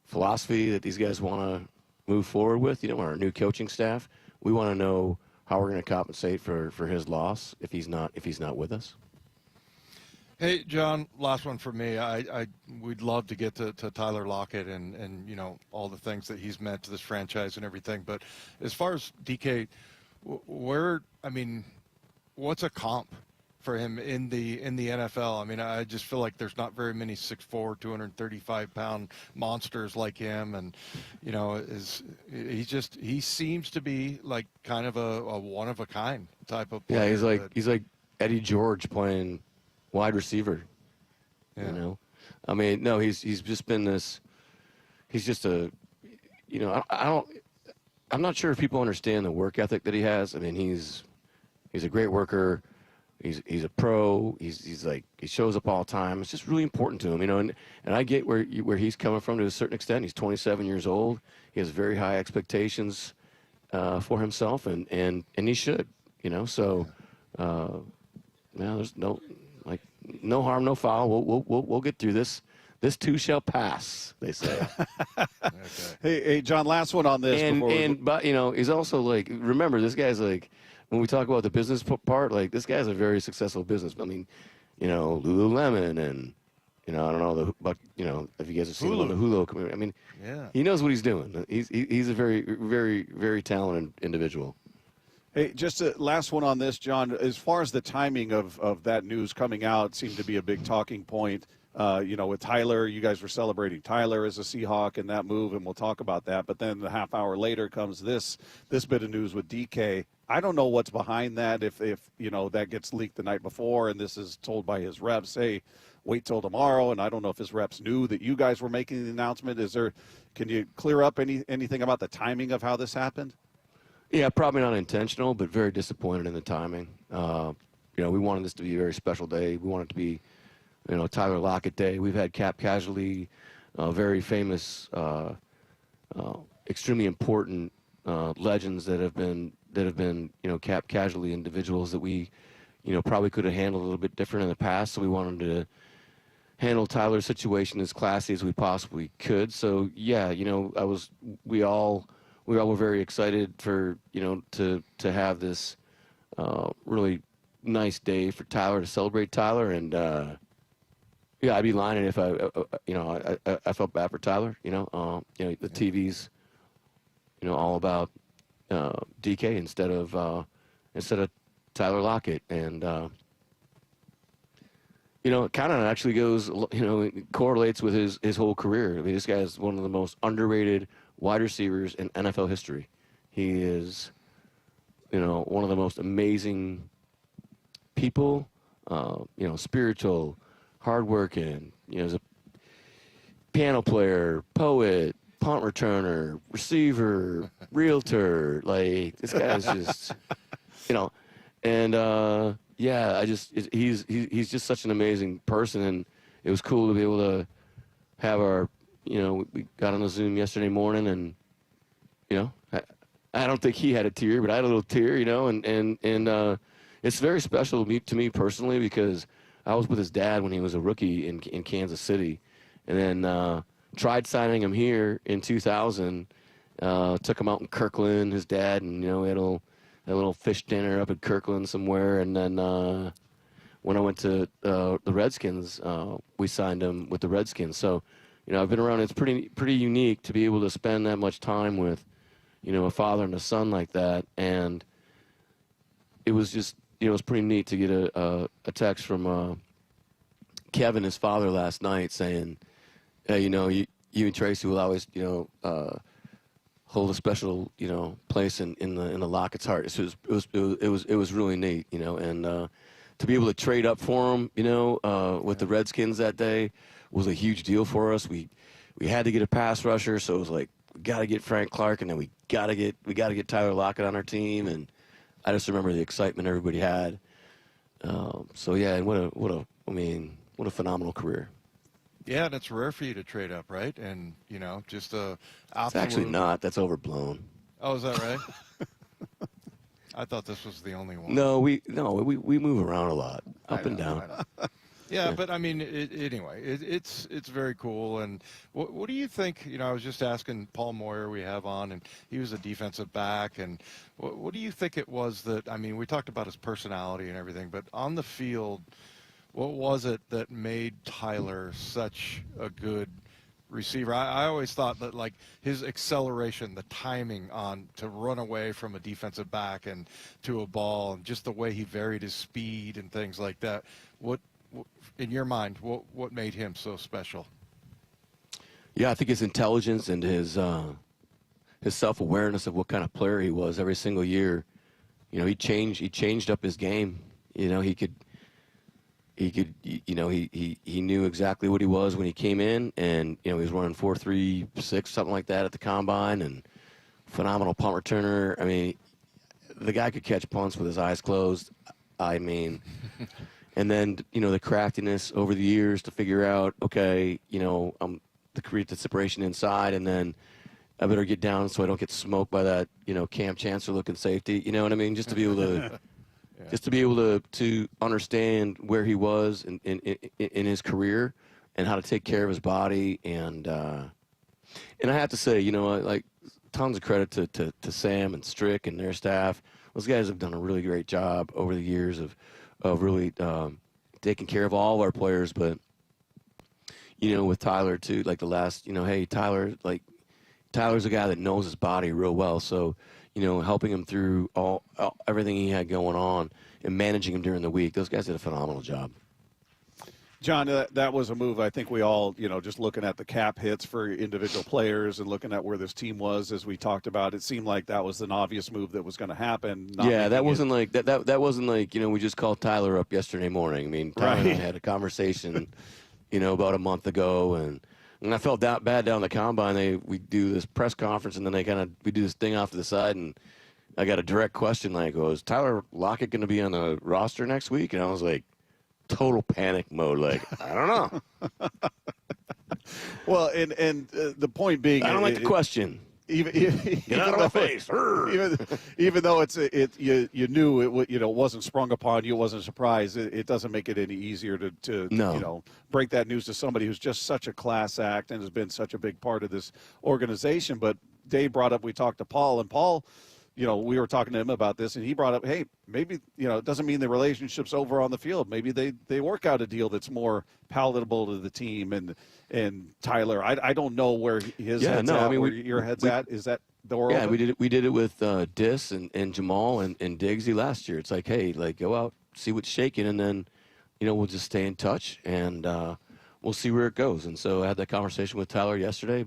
philosophy that these guys want to move forward with. You know, our new coaching staff, we want to know how we're going to compensate for his loss if he's not with us. Hey, John, last one for me. We'd love to get to Tyler Lockett and you know, all the things that he's meant to this franchise and everything. But as far as DK, what's a comp for him in the NFL? I mean, I just feel like there's not very many 6'4", 235-pound monsters like him, and you know, he seems to be like kind of a one of a kind type of player. Yeah, he's like Eddie George playing wide receiver. Yeah. You know, I mean, no, he's just been this. He's just a, you know, I'm not sure if people understand the work ethic that he has. I mean, he's a great worker. He's a pro. He's like, he shows up all the time. It's just really important to him, you know. And I get where he's coming from to a certain extent. He's 27 years old. He has very high expectations for himself, and he should, you know. So, there's no harm, no foul. We'll get through this. This too shall pass, they say. Okay. Hey, John, last one on this. But you know, he's also like, remember, this guy's like, when we talk about the business part, like, this guy's a very successful business. I mean, you know, Lululemon, and, you know, I don't know but you know, if you guys have seen him on the Hulu community. I mean, yeah, he knows what he's doing. He's a very, very, very talented individual. Hey, just a last one on this, John. As far as the timing of that news coming out, seemed to be a big talking point. with Tyler, you guys were celebrating Tyler as a Seahawk in that move, and we'll talk about that. But then a half hour later comes this bit of news with DK. I don't know what's behind that, if that gets leaked the night before and this is told by his reps, hey, wait till tomorrow. And I don't know if his reps knew that you guys were making the announcement. Can you clear up anything about the timing of how this happened? Yeah, probably not intentional, but very disappointed in the timing. We wanted this to be a very special day. We wanted it to be, Tyler Lockett Day. We've had cap casualty, very famous, extremely important legends that have been cap casualty individuals that we, probably could have handled a little bit different in the past. So we wanted to handle Tyler's situation as classy as we possibly could. So yeah, we all were very excited for to have this really nice day for Tyler, to celebrate Tyler. And I'd be lying if I felt bad for Tyler. The TV's all about DK instead of Tyler Lockett. And it kind of actually goes, it correlates with his whole career. I mean, this guy is one of the most underrated wide receivers in NFL history. He is, one of the most amazing people, spiritual, hardworking, as a piano player, poet, punt returner, receiver, realtor. Like, this guy is just, and he's just such an amazing person. And it was cool to be able to have our, we got on the Zoom yesterday morning, and, I don't think he had a tear, but I had a little tear, and it's very special to me personally, because I was with his dad when he was a rookie in Kansas City, and then tried signing him here in 2000, took him out in Kirkland, his dad, and, we had a little fish dinner up at Kirkland somewhere, and then when I went to the Redskins, we signed him with the Redskins. So, I've been around. It's pretty unique to be able to spend that much time with, a father and a son like that. And it was just, it was pretty neat to get a text from Kevin, his father, last night saying, hey, you and Tracy will always, hold a special, place in the Lockett's heart. It was really neat, and to be able to trade up for him, with the Redskins that day was a huge deal for us. We had to get a pass rusher, so it was like, we got to get Frank Clark, and then we got to get Tyler Lockett on our team. And I just remember the excitement everybody had. So yeah, and what a phenomenal career. Yeah, and it's rare for you to trade up, right? And just a absolute... It's actually not. That's overblown. Oh, is that right? I thought this was the only one. No, we move around a lot, up and down. Yeah, but I mean, anyway, it's very cool. And what do you think? I was just asking Paul Moyer, we have on, and he was a defensive back. And what do you think it was that? I mean, we talked about his personality and everything, but on the field, what was it that made Tyler such a good receiver? I always thought that, like, his acceleration, the timing on to run away from a defensive back and to a ball, and just the way he varied his speed and things like that. What in your mind, what made him so special? Yeah, I think his intelligence and his self-awareness of what kind of player he was every single year. He changed up his game. He knew exactly what he was when he came in, and he was running 4.36, something like that at the combine, and phenomenal punt returner. I mean, the guy could catch punts with his eyes closed. I mean, and then the craftiness over the years to figure out, okay, to create the separation inside, and then I better get down so I don't get smoked by that Cam Chancellor looking safety. You know what I mean? Just to be able to. Yeah. Just to be able to understand where he was in his career and how to take care of his body. And I have to say, like, tons of credit to Sam and Strick and their staff. Those guys have done a really great job over the years of really taking care of all of our players. But, with Tyler, too, like the last, hey, Tyler's a guy that knows his body real well. So, helping him through everything he had going on and managing him during the week. Those guys did a phenomenal job. John, that was a move. I think we all, just looking at the cap hits for individual players and looking at where this team was, as we talked about, it seemed like that was an obvious move that was going to happen. That wasn't like that wasn't like we just called Tyler up yesterday morning. I mean, Tyler and I had a conversation, about a month ago, and I felt bad down the combine. We do this press conference, and then we do this thing off to the side, and I got a direct question like, "Is Tyler Lockett going to be on the roster next week?" And I was like, total panic mode. Like, I don't know. Well, and the point being, I don't like the question. Even get out of my face. Even though you knew it wasn't sprung upon you, it wasn't a surprise. It doesn't make it any easier to break that news to somebody who's just such a class act and has been such a big part of this organization. But Dave brought up, we talked to Paul, and Paul, we were talking to him about this, and he brought up, hey, maybe, it doesn't mean the relationship's over on the field. Maybe they work out a deal that's more palatable to the team. And Tyler, I don't know where his head's at, where your head's at. Is that door open? we did it with Dis and Jamal and Diggsy last year. It's like, hey, go out, see what's shaking, and then, we'll just stay in touch, and we'll see where it goes. And so I had that conversation with Tyler yesterday.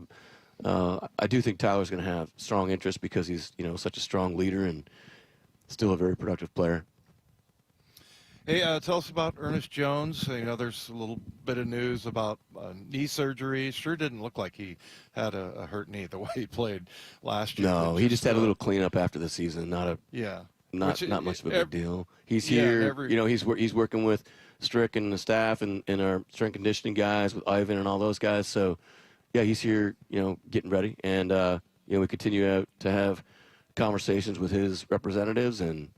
I do think Tyler's going to have strong interest because he's, such a strong leader and still a very productive player. Hey, tell us about Ernest Jones. There's a little bit of news about knee surgery. Sure didn't look like he had a hurt knee the way he played last year. No, he just had a little cleanup after the season. Not much of a big deal. He's here. He's working with Strick and the staff and our strength conditioning guys with Ivan and all those guys. So, yeah, he's here, getting ready. And, we continue to have conversations with his representatives and,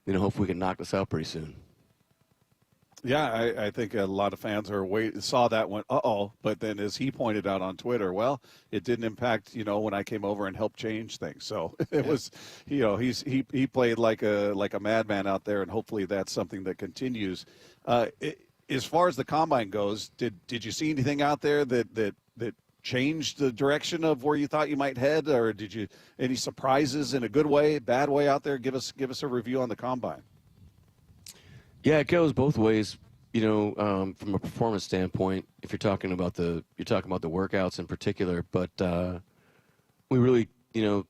hopefully we can knock this out pretty soon. Yeah, I think a lot of fans saw that, went, uh-oh. But then as he pointed out on Twitter, well, it didn't impact, when I came over and helped change things. So it was, he played like a madman out there, and hopefully that's something that continues. As far as the combine goes, did you see anything out there that changed the direction of where you thought you might head, or did you any surprises in a good way, bad way out there? Give us a review on the combine. Yeah, it goes both ways. From a performance standpoint, if you're talking about the workouts in particular, but we really,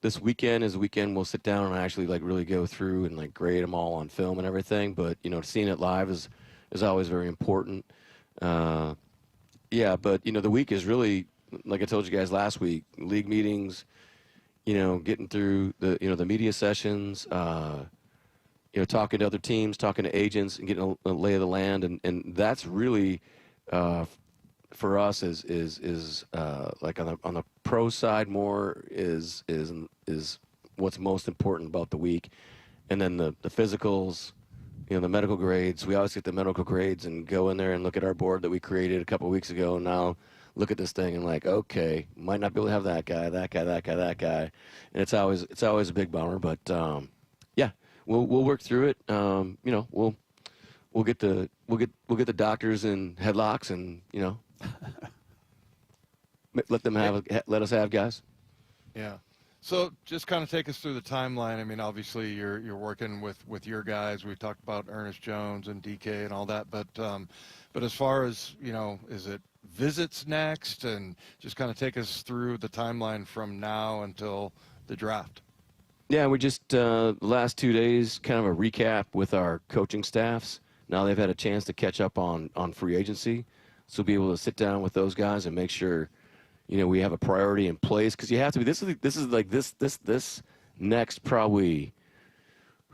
this weekend is a weekend we'll sit down and actually really go through and grade them all on film and everything. But seeing it live is always very important. But the week is really, like I told you guys last week, league meetings, getting through the media sessions, talking to other teams, talking to agents, and getting a lay of the land, and that's really for us is on the pro side more is what's most important about the week, and then the physicals, the medical grades. We always get the medical grades and go in there and look at our board that we created a couple of weeks ago, and now look at this thing and okay, might not be able to have that guy, and it's always a big bummer, but we'll work through it. We'll get the doctors in headlocks and let us have guys. Yeah. So just kind of take us through the timeline. I mean, obviously you're working with your guys. We talked about Ernest Jones and DK and all that, but as far as is it visits next, and just kind of take us through the timeline from now until the draft. Yeah, we just last 2 days, kind of a recap with our coaching staffs. Now they've had a chance to catch up on free agency, so we'll be able to sit down with those guys and make sure, we have a priority in place, because you have to be. This is this next probably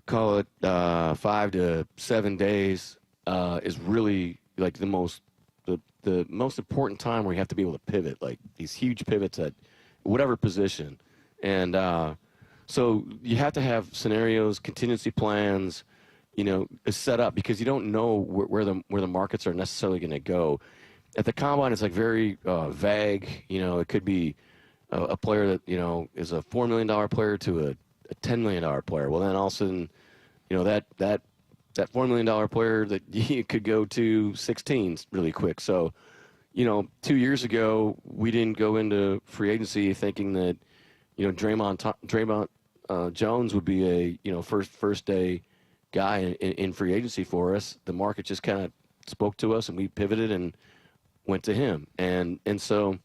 call it 5 to 7 days is really the most important time where you have to be able to pivot, these huge pivots at whatever position, and. So you have to have scenarios, contingency plans, set up, because you don't know where the markets are necessarily going to go. At the combine, it's very vague. It could be a player that is a $4 million player to a $10 million player. Well, then all of a sudden, that $4 million player that you could go to 16 really quick. So, 2 years ago, we didn't go into free agency thinking that Draymond Jones would be a first day guy in free agency for us. The market just kind of spoke to us, and we pivoted and went to him. And so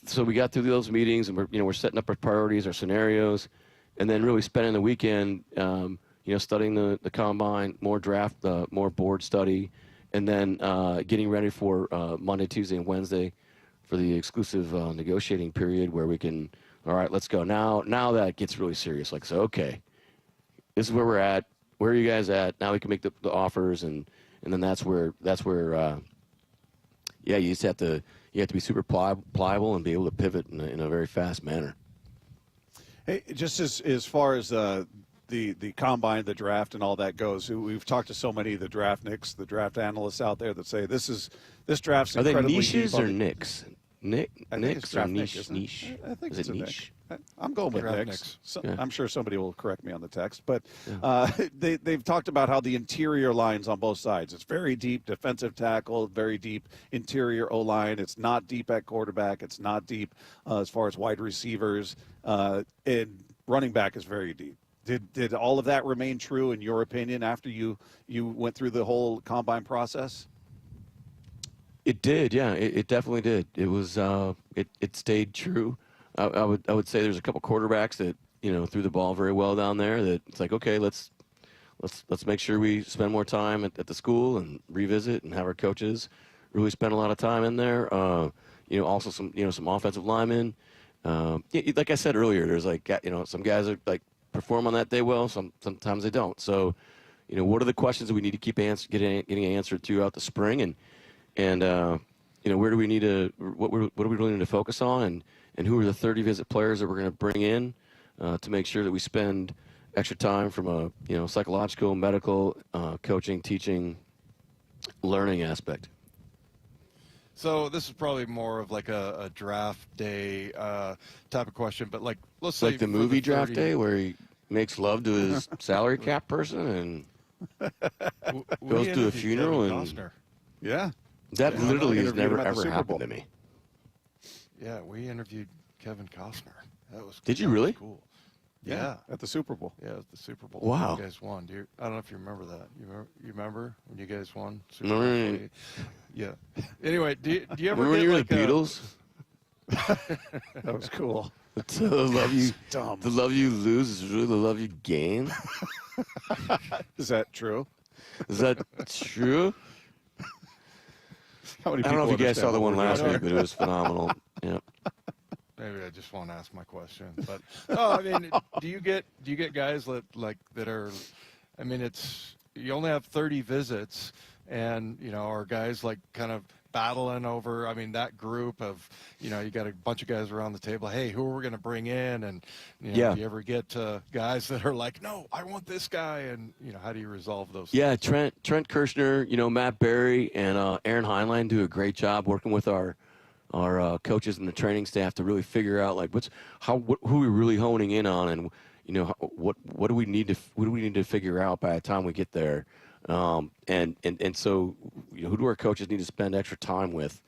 so we got through those meetings, and we're setting up our priorities, our scenarios, and then really spending the weekend, studying the combine, more draft, more board study, and then getting ready for Monday, Tuesday, and Wednesday for the exclusive negotiating period where we can, all right, let's go. Now that gets really serious. Like, so, okay, this is where we're at. Where are you guys at? Now we can make the offers, and then that's where you just have to be super pliable and be able to pivot in a very fast manner. Hey, just as far as the combine, the draft, and all that goes, we've talked to so many of the draft nicks, the draft analysts out there that say this draft's incredibly deep. Are they niches or nicks? Nicks or niche? I think is it's it a niche? I'm going with Draft Knicks. Knicks. Yeah. I'm sure somebody will correct me on the text, but they've talked about how the interior lines on both sides. It's very deep defensive tackle, very deep interior O-line. It's not deep at quarterback. It's not deep as far as wide receivers. And running back is very deep. Did all of that remain true in your opinion after you went through the whole combine process? It did, yeah. It definitely did. It was it stayed true. I would say there's a couple quarterbacks that threw the ball very well down there. That it's like, okay, let's make sure we spend more time at the school and revisit and have our coaches really spend a lot of time in there. Also some offensive linemen. Like I said earlier, there's like some guys are like perform on that day well. Sometimes they don't. So what are the questions that we need to keep getting answered throughout the spring and where do we need to what do we really need to focus on and who are the 30 visit players that we're going to bring in to make sure that we spend extra time from a psychological, medical, coaching, teaching, learning aspect. So this is probably more of like a draft day type of question, but like let's say like the movie Draft Day where he makes love to his salary cap person and goes to a funeral and yeah. That literally has never ever happened to me. Yeah, we interviewed Kevin Costner. Did you really? Cool. Yeah, at the Super Bowl. Yeah, at the Super Bowl. Wow. You guys won. I don't know if you remember that. You remember when you guys won? Super No, Bowl? Yeah. Anyway, do you ever remember get you were like the Beatles? That was cool. The love you lose is really the love you gain. Is that true? Is that true? How many I don't know if you guys understand saw the what one we're last doing? week, but it was phenomenal. Yeah. Maybe I just won't ask my question, but no, I mean, do you get guys that are, I mean, it's you only have 30 visits, and are guys like kind of battling over, I mean, that group of, you got a bunch of guys around the table. Hey, who are we going to bring in? And do you ever get guys that are like, no, I want this guy, and how do you resolve those? Yeah, things? Trent Kirshner, Matt Berry, and Aaron Heinlein do a great job working with our coaches and the training staff to really figure out like who we're really honing in on, and what do we need to figure out by the time we get there, and so who do our coaches need to spend extra time with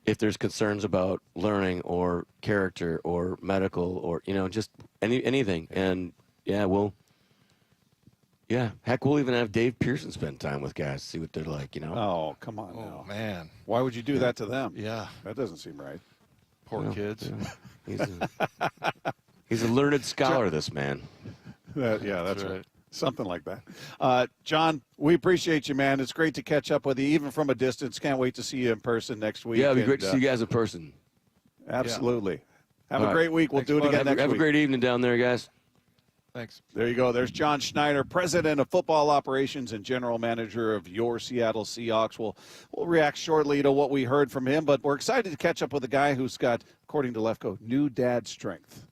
if there's concerns about learning or character or medical or just anything, and heck, we'll even have Dave Pearson spend time with guys, see what they're like, Oh, come on Oh now. man, Why would you do that to them? Yeah, That doesn't seem right. poor kids. Yeah. He's a learned scholar, this man. That's right. Something like that. John, we appreciate you, man. It's great to catch up with you, even from a distance. Can't wait to see you in person next week. Yeah, it'd be great to see you guys in person. Absolutely. Have All a right. great week. We'll Thanks, do it bud. again next Have week. a great evening down there, guys. Thanks. There you go. There's Jon Schneider, president of football operations and general manager of your Seattle Seahawks. We'll react shortly to what we heard from him, but we're excited to catch up with a guy who's got, according to Lefko, new dad strength.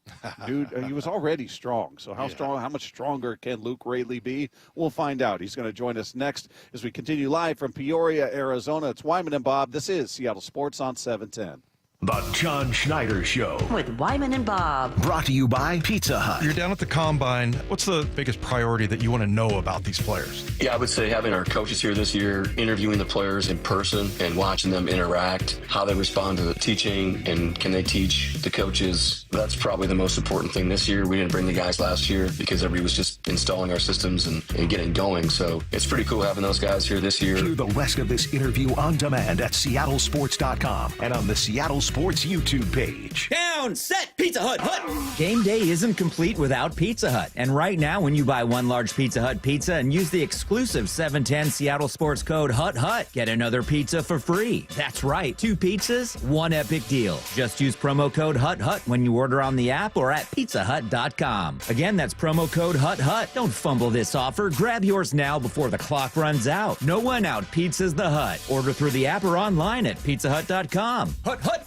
He was already strong, so how much stronger can Luke Raley be? We'll find out. He's going to join us next as we continue live from Peoria, Arizona. It's Wyman and Bob. This is Seattle Sports on 710. The John Schneider Show. With Wyman and Bob. Brought to you by Pizza Hut. You're down at the Combine. What's the biggest priority that you want to know about these players? Yeah, I would say having our coaches here this year, interviewing the players in person and watching them interact, how they respond to the teaching, and can they teach the coaches. That's probably the most important thing this year. We didn't bring the guys last year because everybody was just installing our systems and getting going. So it's pretty cool having those guys here this year. Hear the rest of this interview on demand at seattlesports.com and on the Seattle Sports YouTube page. Down, set, Pizza Hut, Hut! Game day isn't complete without Pizza Hut. And right now, when you buy one large Pizza Hut pizza and use the exclusive 710 Seattle Sports code HUT, get another pizza for free. That's right, 2 pizzas, 1 epic deal. Just use promo code HUT when you order on the app or at pizzahut.com. Again, that's promo code HUT. Don't fumble this offer. Grab yours now before the clock runs out. No one out pizzas the Hut. Order through the app or online at pizzahut.com. Hut!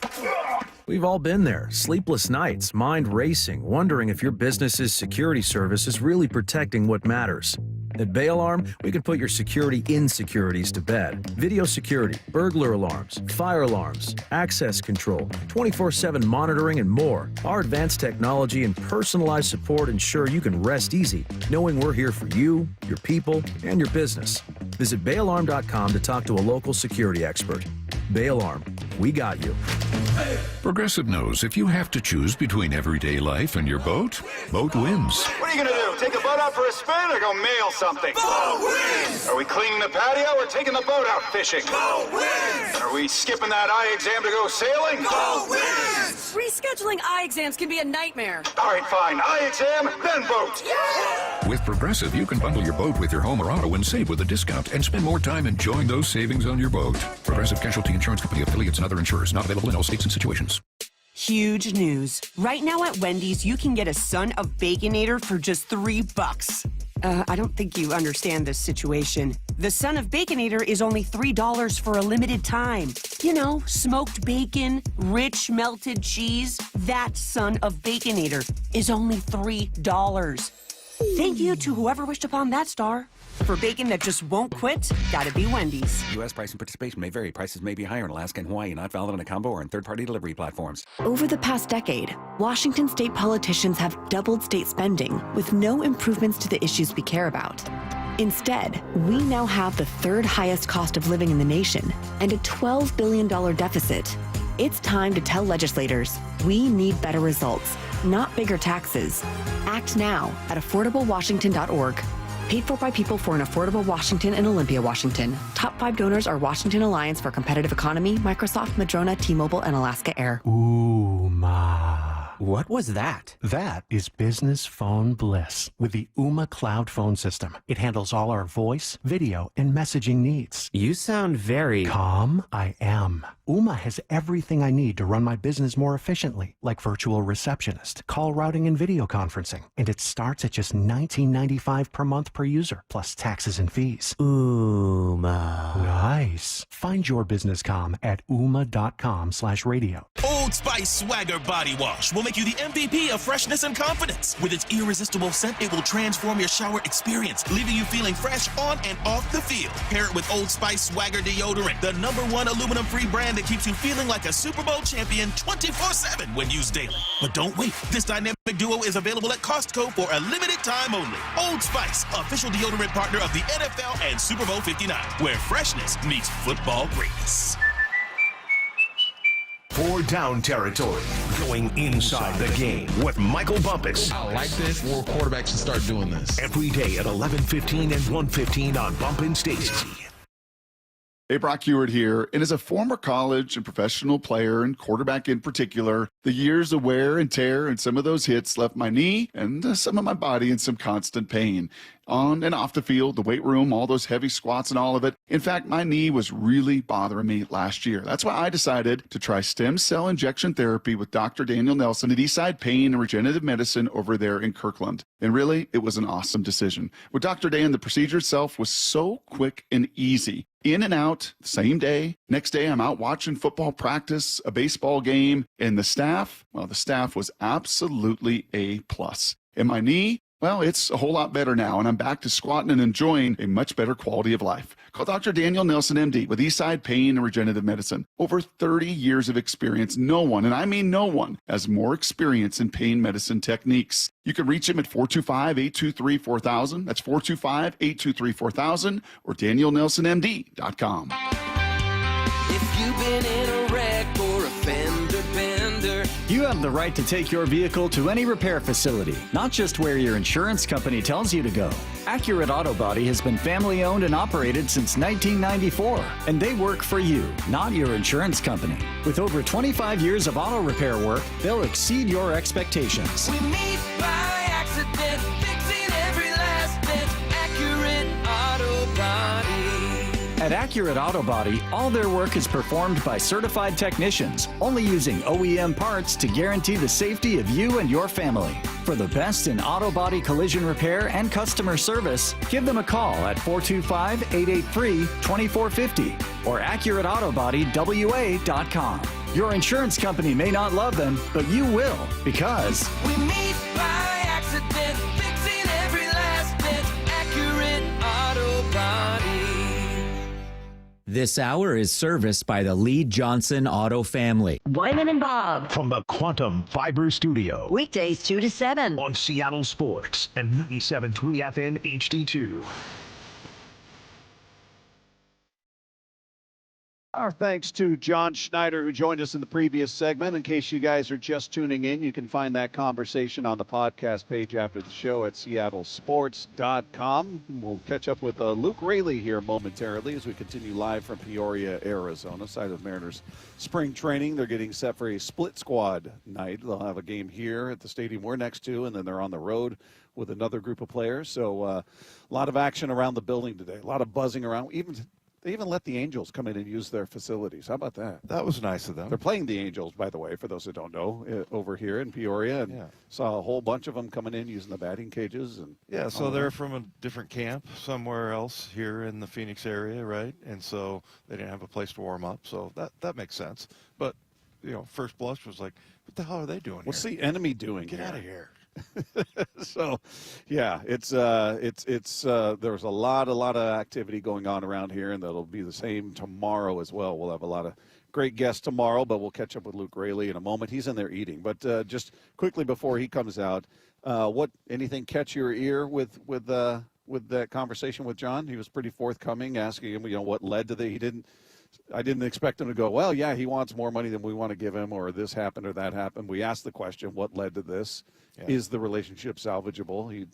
We've all been there. Sleepless nights, mind racing, wondering if your business's security service is really protecting what matters. At Bay Alarm, we can put your security insecurities to bed. Video security, burglar alarms, fire alarms, access control, 24/7 monitoring, and more. Our advanced technology and personalized support ensure you can rest easy, knowing we're here for you, your people, and your business. Visit bayalarm.com to talk to a local security expert. Bay Alarm, we got you. Progressive knows if you have to choose between everyday life and your boat, boat wins. What are you going to do? Take the boat out for a spin or go mail something? Boat wins! Are we cleaning the patio or taking the boat out fishing? Boat wins! Are we skipping that eye exam to go sailing? Boat wins! Rescheduling eye exams can be a nightmare. All right, fine. Eye exam, then boat. Yeah! With Progressive, you can bundle your boat with your home or auto and save with a discount and spend more time enjoying those savings on your boat. Progressive Casualty Insurance Company, affiliates, and other insurers. Not available in all states and situations. Huge news. Right now at Wendy's, you can get a Son of Baconator for just $3. I don't think you understand this situation. The Son of Baconator is only $3 for a limited time. You know, smoked bacon, rich melted cheese. That Son of Baconator is only $3. Thank you to whoever wished upon that star. For bacon that just won't quit, gotta be Wendy's. U.S. price and participation may vary. Prices may be higher in Alaska and Hawaii, not valid on a combo or on third-party delivery platforms. Over the past decade, Washington state politicians have doubled state spending with no improvements to the issues we care about. Instead, we now have the 3rd highest cost of living in the nation and a $12 billion deficit. It's time to tell legislators we need better results, not bigger taxes. Act now at affordablewashington.org. Paid for by people for an affordable Washington and Olympia, Washington. Top 5 donors are Washington Alliance for Competitive Economy, Microsoft, Madrona, T-Mobile, and Alaska Air. What was that? That is business phone bliss with the Ooma cloud phone system. It handles all our voice, video, and messaging needs. You sound very calm. I am. Ooma has everything I need to run my business more efficiently, like virtual receptionist, call routing, and video conferencing. And it starts at just $19.95 per month per user, plus taxes and fees. Ooma. Nice. Find your business comm at ooma.com/radio. Old Spice Swagger Body Wash will make you the MVP of freshness and confidence. With its irresistible scent, it will transform your shower experience, leaving you feeling fresh on and off the field. Pair it with Old Spice Swagger Deodorant, the #1 aluminum-free brand that keeps you feeling like a Super Bowl champion 24/7 when used daily. But don't wait. This dynamic duo is available at Costco for a limited time only. Old Spice, official deodorant partner of the NFL and Super Bowl 59, where freshness meets football greatness. For Down Territory, going inside the game with Michael Bumpus. I like this. More quarterbacks should start doing this. Every day at 11:15 and 1:15 on Bump and Stacy. Hey, Brock Ewart here. And as a former college and professional player and quarterback in particular, the years of wear and tear and some of those hits left my knee and some of my body in some constant pain. On and off the field, the weight room, all those heavy squats and all of it. In fact, my knee was really bothering me last year. That's why I decided to try stem cell injection therapy with Dr. Daniel Nelson at Eastside Pain and Regenerative Medicine over there in Kirkland. And really, it was an awesome decision. With Dr. Dan, the procedure itself was so quick and easy. In and out, same day. Next day, I'm out watching football practice, a baseball game, and the staff was absolutely A+. And my knee, well, it's a whole lot better now, and I'm back to squatting and enjoying a much better quality of life. Call Dr. Daniel Nelson, MD, with Eastside Pain and Regenerative Medicine. Over 30 years of experience. No one, and I mean no one, has more experience in pain medicine techniques. You can reach him at 425-823-4000. That's 425-823-4000 or danielnelsonmd.com. If you've been in a wreck or a fender bender, you have the right to take your vehicle to any repair facility, not just where your insurance company tells you to go. Accurate Auto Body has been family owned and operated since 1994, and they work for you, not your insurance company. With over 25 years of auto repair work, they'll exceed your expectations. we meet by accident, fixing every last dent. Accurate Auto Body. At Accurate Auto Body, all their work is performed by certified technicians, only using OEM parts to guarantee the safety of you and your family. For the best in auto body collision repair and customer service, give them a call at 425-883-2450 or AccurateAutoBodyWA.com. Your insurance company may not love them, but you will, because we meet by accident, fixing every last dent. Accurate Auto Body. This hour is serviced by the Lee Johnson Auto family. Wyman and Bob. From the Quantum Fiber Studio. Weekdays 2 to 7. On Seattle Sports and 97.3 FM HD2. Our thanks to John Schneider, who joined us in the previous segment. In case you guys are just tuning in, you can find that conversation on the podcast page after the show at seattlesports.com. We'll catch up with Luke Raley here momentarily as we continue live from Peoria, Arizona, site of Mariners spring training. They're getting set for a split squad night. They'll have a game here at the stadium we're next to, and then they're on the road with another group of players. So a lot of action around the building today, a lot of buzzing around. They even let the Angels come in and use their facilities. How about that? That was nice of them. They're playing the Angels, by the way, for those who don't know, over here in Peoria. And saw a whole bunch of them coming in using the batting cages. And yeah, so they're from a different camp somewhere else here in the Phoenix area, right? And so they didn't have a place to warm up. So that makes sense. But, first blush was like, what the hell are they doing What's here? the enemy doing Get here? out of here. So, yeah, there's a lot of activity going on around here, and that'll be the same tomorrow as well. We'll have a lot of great guests tomorrow, but we'll catch up with Luke Raley in a moment. He's in there eating, but just quickly before he comes out, anything catch your ear with that conversation with John? He was pretty forthcoming, asking him, what led to the I didn't expect him to go, well, yeah, he wants more money than we want to give him, or this happened or that happened. We asked the question, what led to this? Yeah. Is the relationship salvageable? He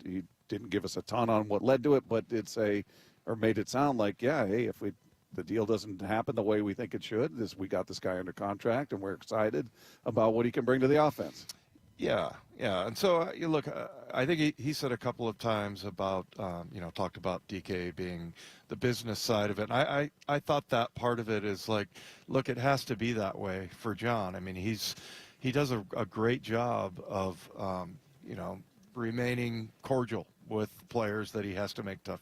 didn't give us a ton on what led to it, but made it sound like, yeah, hey, if the deal doesn't happen the way we think it should, we got this guy under contract, and we're excited about what he can bring to the offense. Yeah. And so, look, I think he said a couple of times about, talked about DK being the business side of it. And I thought that part of it is like, look, it has to be that way for John. I mean, he does a great job of, remaining cordial with players that he has to make tough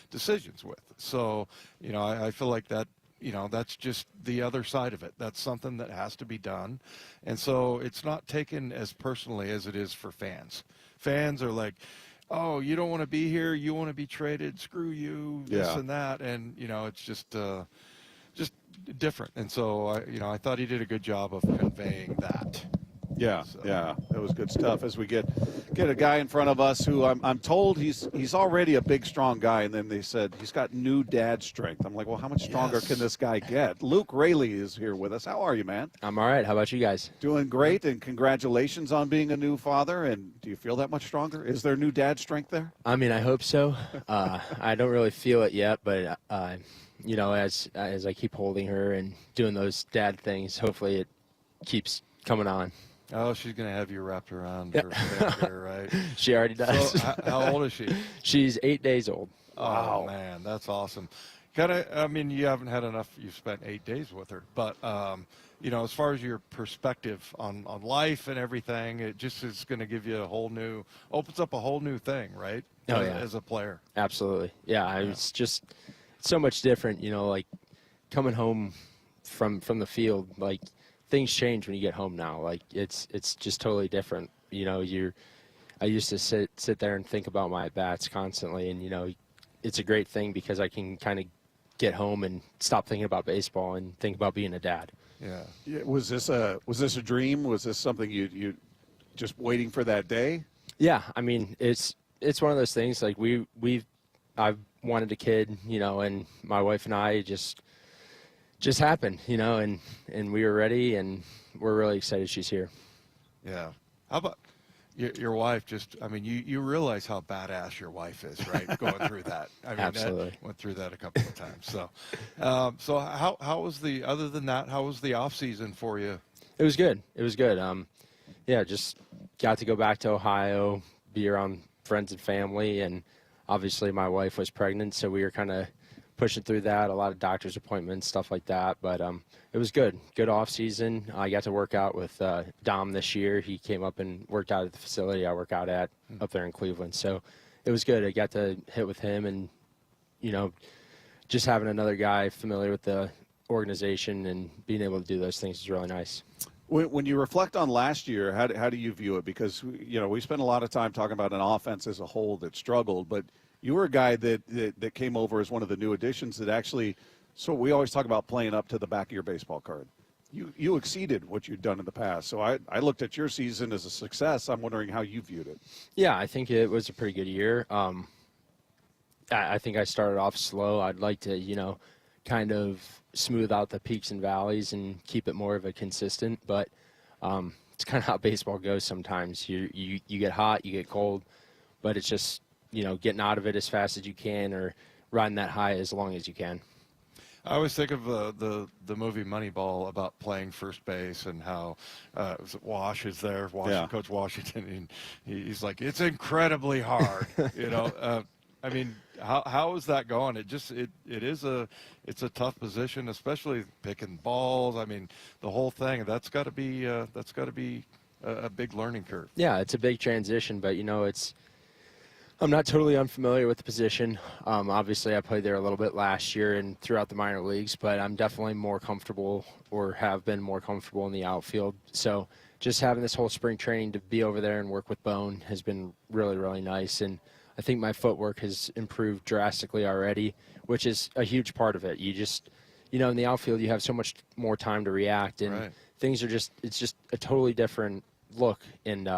decisions with. So, I feel like that, that's just the other side of it. That's something that has to be done. And so it's not taken as personally as it is for fans. Fans are like, oh, you don't want to be here. You want to be traded. Screw you, this and that. And, it's just different. And so, I thought he did a good job of conveying that. Yeah, that was good stuff. As we get a guy in front of us who I'm told he's already a big, strong guy, and then they said he's got new dad strength. I'm like, well, how much stronger can this guy get? Luke Raley is here with us. How are you, man? I'm all right. How about you guys? Doing great, and congratulations on being a new father. And do you feel that much stronger? Is there new dad strength there? I mean, I hope so. I don't really feel it yet, but as I keep holding her and doing those dad things, hopefully it keeps coming on. Oh, she's going to have you wrapped around her finger, right? She already does. So, how old is she? She's 8 days old. Oh, man, that's awesome. You haven't had enough. You've spent 8 days with her. But, as far as your perspective on life and everything, it just is going to give you opens up a whole new thing, right? Oh, as a player. Absolutely. Yeah, it's just so much different, like coming home from the field, like, things change when you get home now. Like it's just totally different. I used to sit there and think about my at-bats constantly, and it's a great thing because I can kind of get home and stop thinking about baseball and think about being a dad. Yeah. Was this a dream? Was this something you just waiting for that day? Yeah, I mean, it's one of those things. Like I've wanted a kid, and my wife and I just happened, and we were ready, and we're really excited she's here. Yeah. How about your wife? You realize how badass your wife is, right? Going through that. I mean, Absolutely. Went through that a couple of times. So, so how was other than that, how was the off season for you? It was good. Yeah, just got to go back to Ohio, be around friends and family, and obviously my wife was pregnant, so we were kind of pushing through that, a lot of doctor's appointments, stuff like that. But it was good off season. I got to work out with Dom this year. He came up and worked out at the facility I work out at up there in Cleveland. So it was good. I got to hit with him, and just having another guy familiar with the organization and being able to do those things is really nice. When you reflect on last year, how do you view it? Because, we spent a lot of time talking about an offense as a whole that struggled, but you were a guy that came over as one of the new additions that actually, so we always talk about playing up to the back of your baseball card. You exceeded what you'd done in the past. So I looked at your season as a success. I'm wondering how you viewed it. Yeah, I think it was a pretty good year. I think I started off slow. I'd like to, kind of smooth out the peaks and valleys and keep it more of a consistent, but it's kind of how baseball goes sometimes. You get hot, you get cold, but it's just, getting out of it as fast as you can or riding that high as long as you can. I always think of the movie Moneyball about playing first base and how Wash is there, Coach Washington, and he's like, it's incredibly hard, I mean, how is that going? It's a tough position, especially picking balls. I mean, the whole thing. That's got to be a big learning curve. Yeah, it's a big transition, but I'm not totally unfamiliar with the position. Obviously, I played there a little bit last year and throughout the minor leagues, but I'm definitely more comfortable, or have been more comfortable, in the outfield. So just having this whole spring training to be over there and work with Bone has been really, really nice. And I think my footwork has improved drastically already, which is a huge part of it. You just, in the outfield, you have so much more time to react, and things are it's just a totally different look, and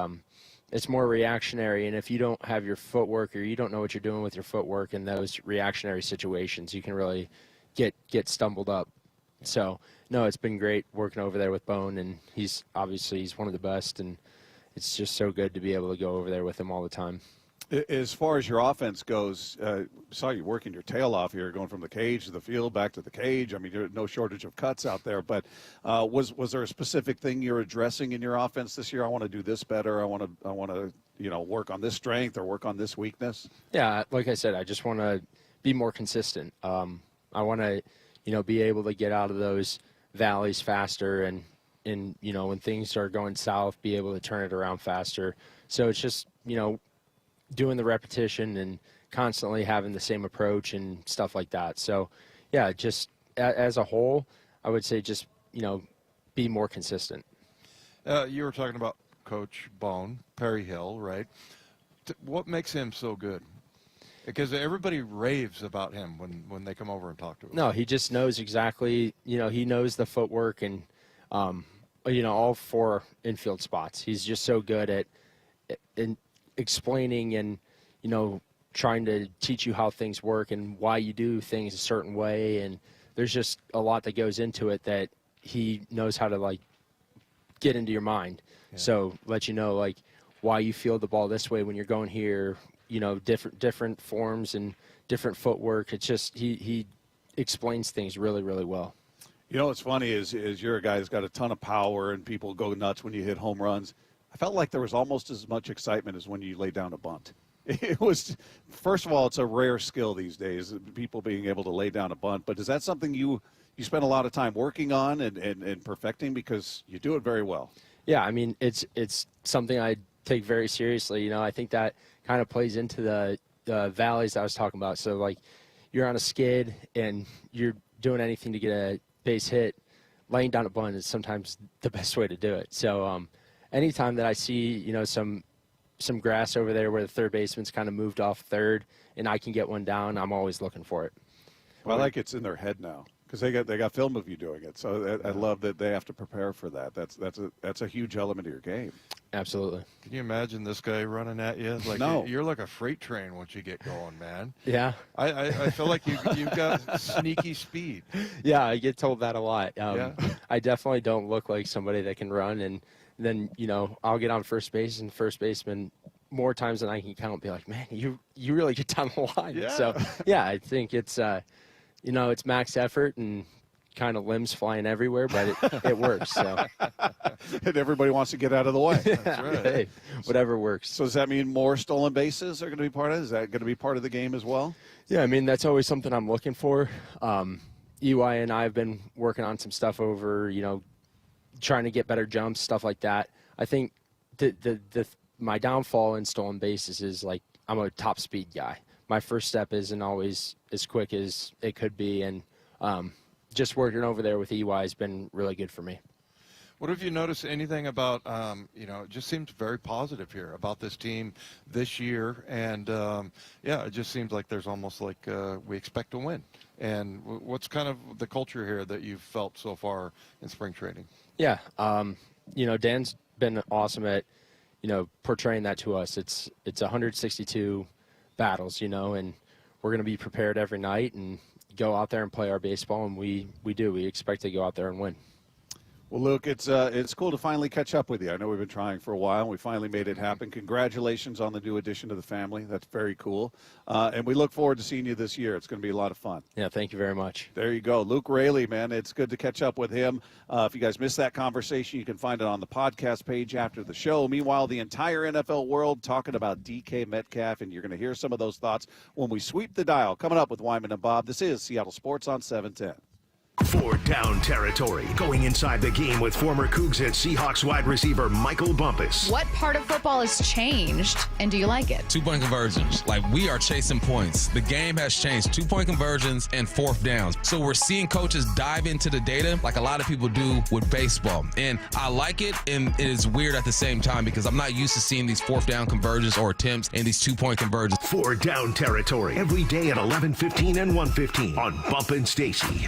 it's more reactionary. And if you don't have your footwork, or you don't know what you're doing with your footwork in those reactionary situations, you can really get stumbled up. So, no, it's been great working over there with Bone, and he's one of the best, and it's just so good to be able to go over there with him all the time. As far as your offense goes, saw you working your tail off here, going from the cage to the field, back to the cage. I mean, there's no shortage of cuts out there. But was there a specific thing you're addressing in your offense this year? I want to do this better. I want to work on this strength or work on this weakness. Yeah, like I said, I just want to be more consistent. I want to, be able to get out of those valleys faster, and when things are going south, be able to turn it around faster. So it's just doing the repetition and constantly having the same approach and stuff like that. So, yeah, just as a whole, I would say just, be more consistent. You were talking about Coach Bone, Perry Hill, right? What makes him so good? Because everybody raves about him when they come over and talk to him. No, he just knows exactly, he knows the footwork and, all four infield spots. He's just so good at explaining and, trying to teach you how things work and why you do things a certain way. And there's just a lot that goes into it that he knows how to, get into your mind. Yeah. So let you know, why you feel the ball this way when you're going here, different forms and different footwork. It's just he explains things really, really well. What's funny is you're a guy that's got a ton of power and people go nuts when you hit home runs. I felt like there was almost as much excitement as when you lay down a bunt. It was, first of all, it's a rare skill these days, people being able to lay down a bunt. But is that something you spend a lot of time working on and perfecting, because you do it very well? Yeah, I mean, it's something I take very seriously. I think that kind of plays into the valleys I was talking about. So, you're on a skid and you're doing anything to get a base hit, laying down a bunt is sometimes the best way to do it. So, anytime that I see, some grass over there where the third baseman's kind of moved off third and I can get one down, I'm always looking for it. Well, I like it's in their head now because they got film of you doing it. So I love that they have to prepare for that. That's a huge element of your game. Absolutely. Can you imagine this guy running at you? Like No. You're like a freight train once you get going, man. Yeah. I feel like you've got sneaky speed. Yeah, I get told that a lot. Yeah. I definitely don't look like somebody that can run, and then I'll get on first base, and first baseman more times than I can count be like, man, you really get down the line. Yeah. So yeah, I think it's it's max effort and kind of limbs flying everywhere, but it works. So. And everybody wants to get out of the way. That's right. Hey, whatever works. So does that mean more stolen bases are going to be part of it? Is that going to be part of the game as well? Yeah, I mean, that's always something I'm looking for. EY and I have been working on some stuff over, trying to get better jumps, stuff like that. I think my downfall in stolen bases is, like, I'm a top speed guy. My first step isn't always as quick as it could be, and just working over there with EY has been really good for me. What have you noticed anything about, it just seems very positive here about this team this year. And, it just seems like there's almost like we expect to win. And what's kind of the culture here that you've felt so far in spring training? Yeah. Dan's been awesome at, portraying that to us. It's 162 battles, and we're going to be prepared every night and go out there and play our baseball. And we do. We expect to go out there and win. Well, Luke, it's cool to finally catch up with you. I know we've been trying for a while, and we finally made it happen. Congratulations on the new addition to the family. That's very cool. And we look forward to seeing you this year. It's going to be a lot of fun. Yeah, thank you very much. There you go. Luke Raley, man, it's good to catch up with him. If you guys missed that conversation, you can find it on the podcast page after the show. Meanwhile, the entire NFL world talking about DK Metcalf, and you're going to hear some of those thoughts when we sweep the dial. Coming up with Wyman and Bob, this is Seattle Sports on 710. Fourth down territory, going inside the game with former Cougs and Seahawks wide receiver Michael Bumpus. What part of football has changed, and do you like it? 2-point conversions. Like, we are chasing points. The game has changed. 2-point conversions and fourth downs. So we're seeing coaches dive into the data like a lot of people do with baseball. And I like it, and it is weird at the same time because I'm not used to seeing these fourth down conversions or attempts and these 2-point conversions. Fourth down territory, every day at 11:15 and 1:15 on Bump and Stacy.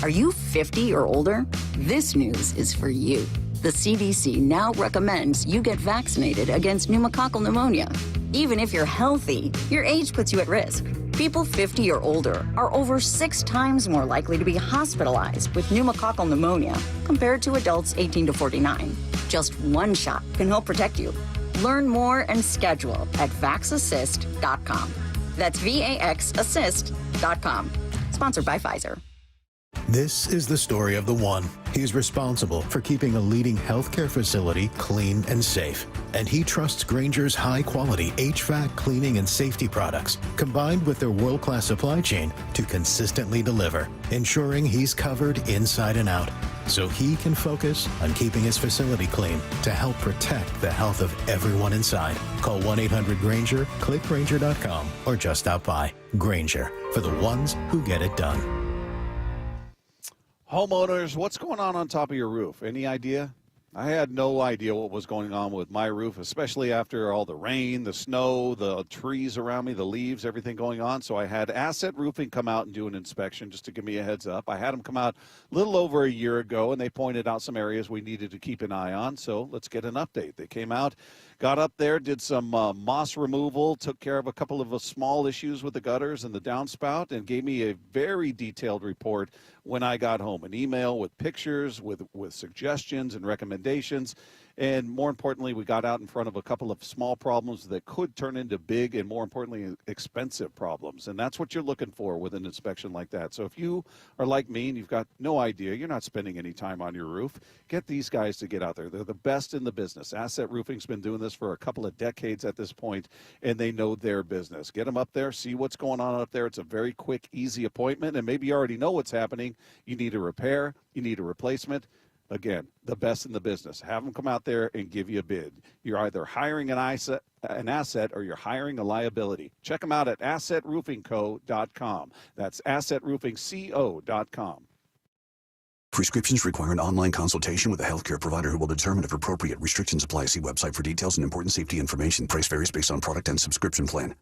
Are you 50 or older? This news is for you. The CDC now recommends you get vaccinated against pneumococcal pneumonia. Even if you're healthy, your age puts you at risk. People 50 or older are over 6 times more likely to be hospitalized with pneumococcal pneumonia compared to adults 18 to 49. Just one shot can help protect you. Learn more and schedule at vaxassist.com. That's VAXassist.com. Sponsored by Pfizer. This is the story of the one. He's responsible for keeping a leading healthcare facility clean and safe. And he trusts Grainger's high-quality HVAC cleaning and safety products, combined with their world-class supply chain, to consistently deliver, ensuring he's covered inside and out, so he can focus on keeping his facility clean to help protect the health of everyone inside. Call 1-800-GRAINGER, click Grainger.com, or just stop by. Grainger, for the ones who get it done. Homeowners, what's going on top of your roof? Any idea? I had no idea what was going on with my roof, especially after all the rain, the snow, the trees around me, the leaves, everything going on. So I had Asset Roofing come out and do an inspection just to give me a heads up. I had them come out a little over a year ago, and they pointed out some areas we needed to keep an eye on. So let's get an update. They came out, got up there, did some moss removal, took care of a couple of small issues with the gutters and the downspout, and gave me a very detailed report when I got home. An email with pictures, with suggestions and recommendations. And more importantly, we got out in front of a couple of small problems that could turn into big and, more importantly, expensive problems. And that's what you're looking for with an inspection like that. So if you are like me and you've got no idea, you're not spending any time on your roof, get these guys to get out there. They're the best in the business. Asset Roofing's been doing this for a couple of decades at this point, and they know their business. Get them up there, see what's going on up there. It's a very quick, easy appointment, and maybe you already know what's happening. You need a repair, you need a replacement. Again, the best in the business. Have them come out there and give you a bid. You're either hiring an asset or you're hiring a liability. Check them out at assetroofingco.com. That's assetroofingco.com. Prescriptions require an online consultation with a healthcare provider who will determine if appropriate. Restrictions apply. See website for details and important safety information. Price varies based on product and subscription plan.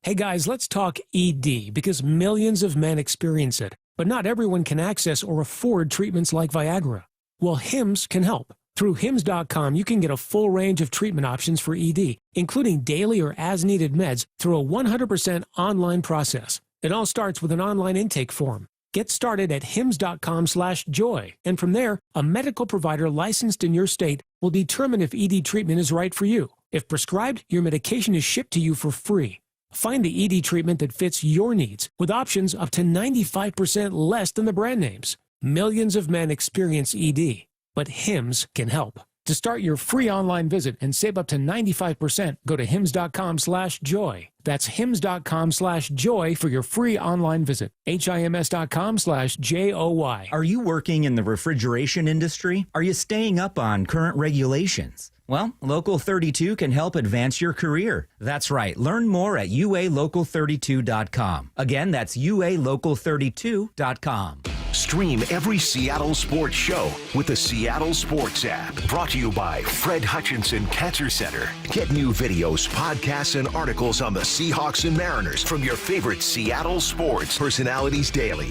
Hey guys, let's talk ED because millions of men experience it, but not everyone can access or afford treatments like Viagra. Well, Hims can help. Through Hims.com, you can get a full range of treatment options for ED, including daily or as-needed meds through a 100% online process. It all starts with an online intake form. Get started at hims.com/joy, and from there, a medical provider licensed in your state will determine if ED treatment is right for you. If prescribed, your medication is shipped to you for free. Find the ED treatment that fits your needs with options up to 95% less than the brand names. Millions of men experience ED, but Hims can help. To start your free online visit and save up to 95%, go to hims.com/joy. That's hims.com/joy for your free online visit. HIMS.com/JOY. Are you working in the refrigeration industry? Are you staying up on current regulations? Well, Local 32 can help advance your career. That's right. Learn more at UALocal32.com. Again, that's UALocal32.com. Stream every Seattle sports show with the Seattle Sports app. Brought to you by Fred Hutchinson Cancer Center. Get new videos, podcasts, and articles on the Seahawks and Mariners from your favorite Seattle sports personalities daily.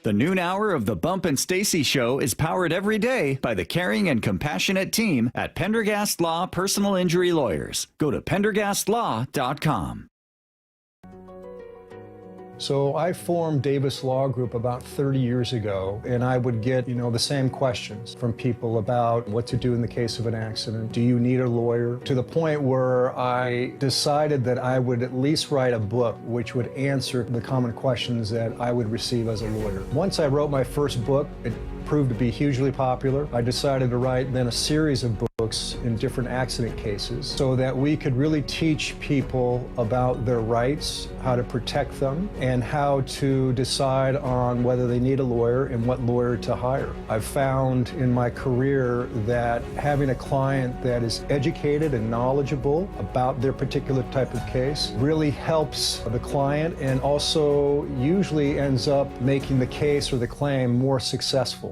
The noon hour of the Bump and Stacy Show is powered every day by the caring and compassionate team at Pendergast Law Personal Injury Lawyers. Go to pendergastlaw.com. So I formed Davis Law Group about 30 years ago, and I would get, the same questions from people about what to do in the case of an accident. Do you need a lawyer? To the point where I decided that I would at least write a book which would answer the common questions that I would receive as a lawyer. Once I wrote my first book, it proved to be hugely popular. I decided to write then a series of books in different accident cases so that we could really teach people about their rights, how to protect them, and how to decide on whether they need a lawyer and what lawyer to hire. I've found in my career that having a client that is educated and knowledgeable about their particular type of case really helps the client and also usually ends up making the case or the claim more successful.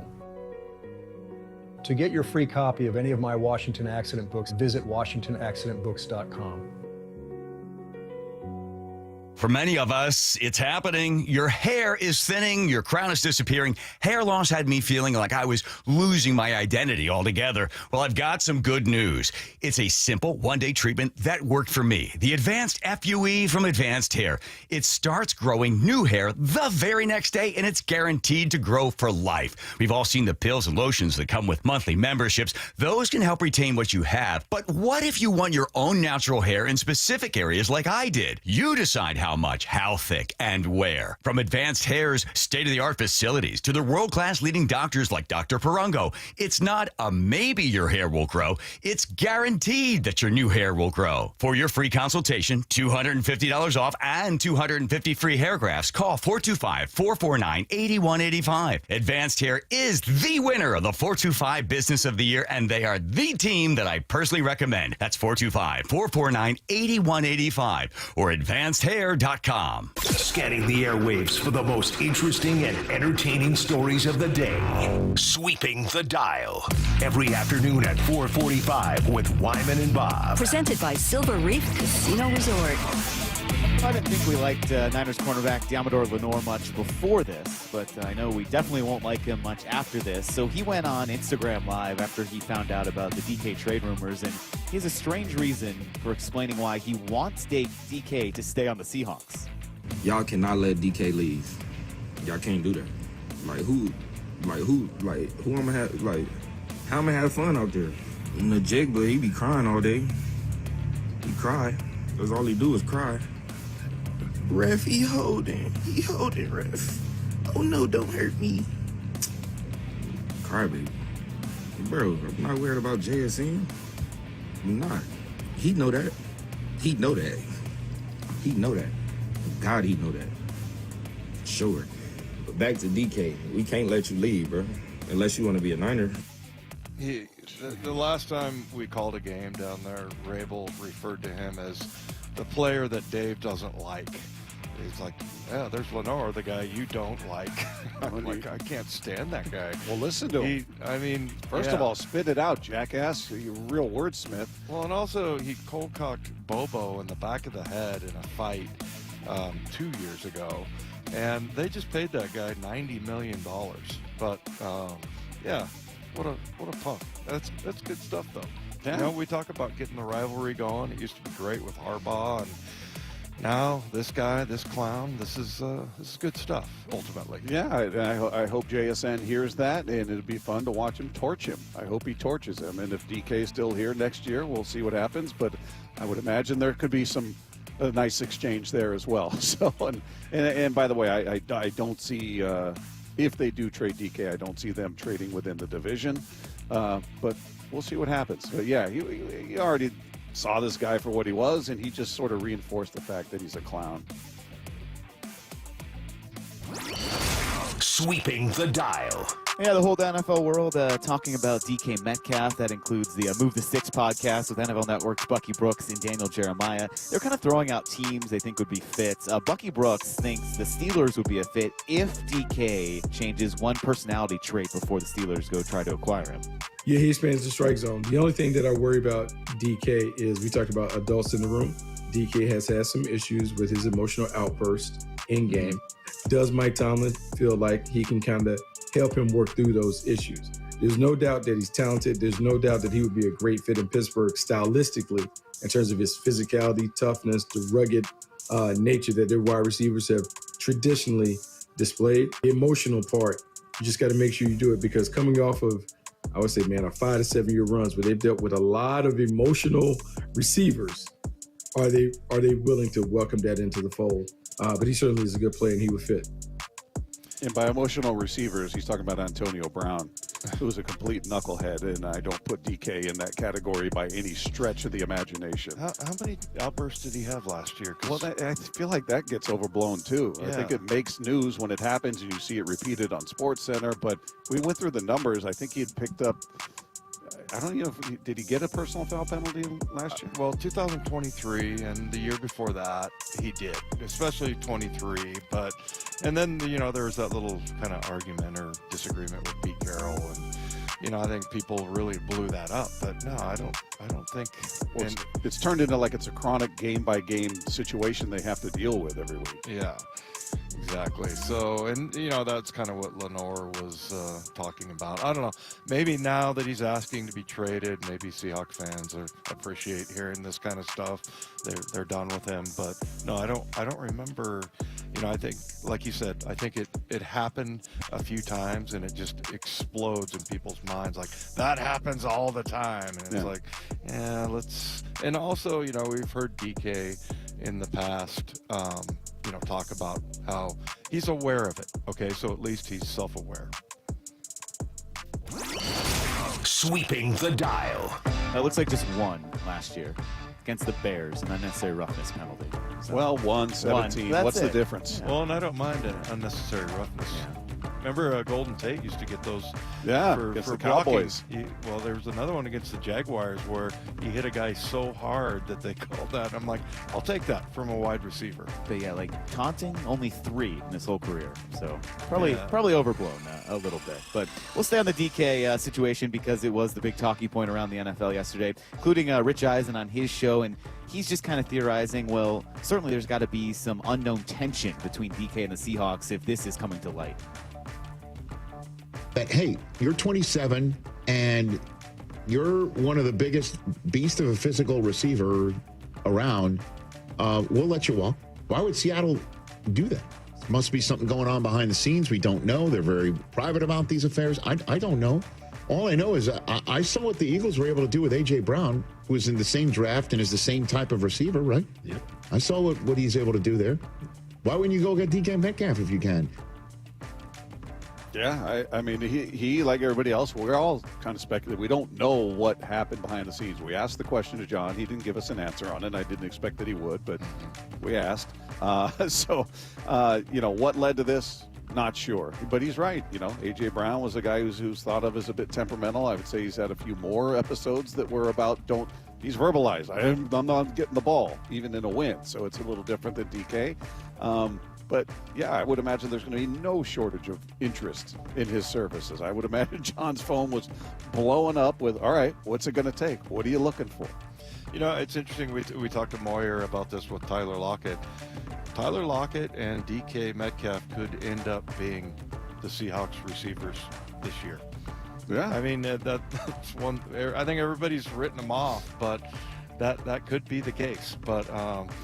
To get your free copy of any of my Washington accident books, visit WashingtonAccidentBooks.com. For many of us, it's happening. Your hair is thinning, your crown is disappearing. Hair loss had me feeling like I was losing my identity altogether. Well, I've got some good news. It's a simple one-day treatment that worked for me. The Advanced FUE from Advanced Hair. It starts growing new hair the very next day, and it's guaranteed to grow for life. We've all seen the pills and lotions that come with monthly memberships. Those can help retain what you have. But what if you want your own natural hair in specific areas like I did? You decide how much, how thick, and where. From Advanced Hair's state-of-the-art facilities to the world-class leading doctors like Dr. Perungo, it's not a maybe your hair will grow, it's guaranteed that your new hair will grow. For your free consultation, $250 off and 250 free hair grafts, call 425-449-8185. Advanced Hair is the winner of the 425 Business of the Year, and they are the team that I personally recommend. That's 425-449-8185 or advancedhair.com. Scanning the airwaves for the most interesting and entertaining stories of the day. Sweeping the dial. Every afternoon at 4:45 with Wyman and Bob. Presented by Silver Reef Casino Resort. I didn't think we liked Niners cornerback Diamador Lenore much before this, but I know we definitely won't like him much after this. So he went on Instagram Live after he found out about the DK trade rumors, and he has a strange reason for explaining why he wants DK to stay on the Seahawks. Y'all cannot let DK leave. Y'all can't do that. Who I'm gonna have, how I'm gonna have fun out there? And the Jigba, he be crying all day. He cry. That's all he do is cry. Ref, he holding, ref. Oh no, don't hurt me. Cry, baby. Bro, I'm not worried about JSN. I'm not. He know that. He know that. God, he know that. Sure. But back to DK. We can't let you leave, bro. Unless you want to be a Niner. The last time we called a game down there, Rabel referred to him as the player that Dave doesn't like. He's like, yeah, there's Lenore, the guy you don't like. I'm like, I can't stand that guy. Well, listen to him. First of all, spit it out, jackass. You're a real wordsmith. Well, and also he cold-cocked Bobo in the back of the head in a fight 2 years ago. And they just paid that guy $90 million. But, yeah, what a punk. That's good stuff, though. Yeah. You know, we talk about getting the rivalry going. It used to be great with Harbaugh, and now this guy, this clown, this is good stuff, ultimately. Yeah, I hope JSN hears that, and it'd be fun to watch him torch him. I hope he torches him. And if DK's still here next year, we'll see what happens. But I would imagine there could be a nice exchange there as well. So, and by the way, I don't see, if they do trade DK, I don't see them trading within the division. But we'll see what happens. But yeah, he already saw this guy for what he was, and he just sort of reinforced the fact that he's a clown. Sweeping the dial. Yeah, the whole NFL world talking about DK Metcalf. That includes the Move the Sticks podcast with NFL Network's Bucky Brooks and Daniel Jeremiah. They're kind of throwing out teams they think would be fits. Bucky Brooks thinks the Steelers would be a fit if DK changes one personality trait before the Steelers go try to acquire him. Yeah, he expands the strike zone. The only thing that I worry about DK is we talked about adults in the room. DK has had some issues with his emotional outburst in game. Does Mike Tomlin feel like he can kind of help him work through those issues? There's no doubt that he's talented. There's no doubt that he would be a great fit in Pittsburgh stylistically in terms of his physicality, toughness, the rugged nature that their wide receivers have traditionally displayed. The emotional part, you just got to make sure you do it, because coming off of, I would say, man, a 5 to 7 year runs where they've dealt with a lot of emotional receivers, are they willing to welcome that into the fold? But he certainly is a good player, and he would fit. And by emotional receivers, he's talking about Antonio Brown, who was a complete knucklehead, and I don't put DK in that category by any stretch of the imagination. How many outbursts did he have last year? Well, I feel like that gets overblown, too. Yeah. I think it makes news when it happens, and you see it repeated on SportsCenter, but we went through the numbers. I think he had picked up, I don't know, did he get a personal foul penalty last year? Well, 2023 and the year before that, he did, especially 23. And then, there was that little kind of argument or disagreement with Pete Carroll, and I think people really blew that up. But no, I don't think. Well, it's turned into like it's a chronic game-by-game situation they have to deal with every week. Yeah. Exactly. So, and that's kind of what Lenore was talking about. I don't know. Maybe now that he's asking to be traded, maybe Seahawks fans appreciate hearing this kind of stuff. They're done with him. But no, I don't remember. I think, like you said, I think it happened a few times, and it just explodes in people's minds. Like, that happens all the time, and it's like, yeah, let's. And also, we've heard DK in the past. Talk about how he's aware of it. Okay, so at least he's self-aware. Sweeping the dial. It looks like just one last year against the Bears, an unnecessary roughness penalty. So, well, 1-17. What's the difference? Yeah. Well, and I don't mind an unnecessary roughness. Yeah. Remember Golden Tate used to get those for the blocking. Cowboys. Well, there was another one against the Jaguars where he hit a guy so hard that they called that. I'm like, I'll take that from a wide receiver. But yeah, like taunting, only 3 in his whole career. So probably overblown a little bit. But we'll stay on the DK situation because it was the big talking point around the NFL yesterday, including Rich Eisen on his show. And he's just kind of theorizing, well, certainly there's got to be some unknown tension between DK and the Seahawks if this is coming to light. But hey, you're 27 and you're one of the biggest beast of a physical receiver around. We'll let you walk. Why would Seattle do that? Must be something going on behind the scenes. We don't know. They're very private about these affairs. I don't know. All I know is I saw what the Eagles were able to do with A.J. Brown, who was in the same draft and is the same type of receiver, right? Yep. I saw what he's able to do there. Why wouldn't you go get DK Metcalf if you can? Yeah, I mean, he like everybody else, we're all kind of speculating. We don't know what happened behind the scenes. We asked the question to John. He didn't give us an answer on it. I didn't expect that he would, but we asked. What led to this? Not sure. But he's right. A.J. Brown was a guy who's thought of as a bit temperamental. I would say he's had a few more episodes that were about he's verbalized. I'm not getting the ball, even in a win. So it's a little different than DK. But, yeah, I would imagine there's going to be no shortage of interest in his services. I would imagine Jon's phone was blowing up with, all right, what's it going to take? What are you looking for? You know, it's interesting. We talked to Moyer about this with Tyler Lockett. Tyler Lockett and DK Metcalf could end up being the Seahawks receivers this year. Yeah. I mean, that's one. I think everybody's written them off, but that could be the case. But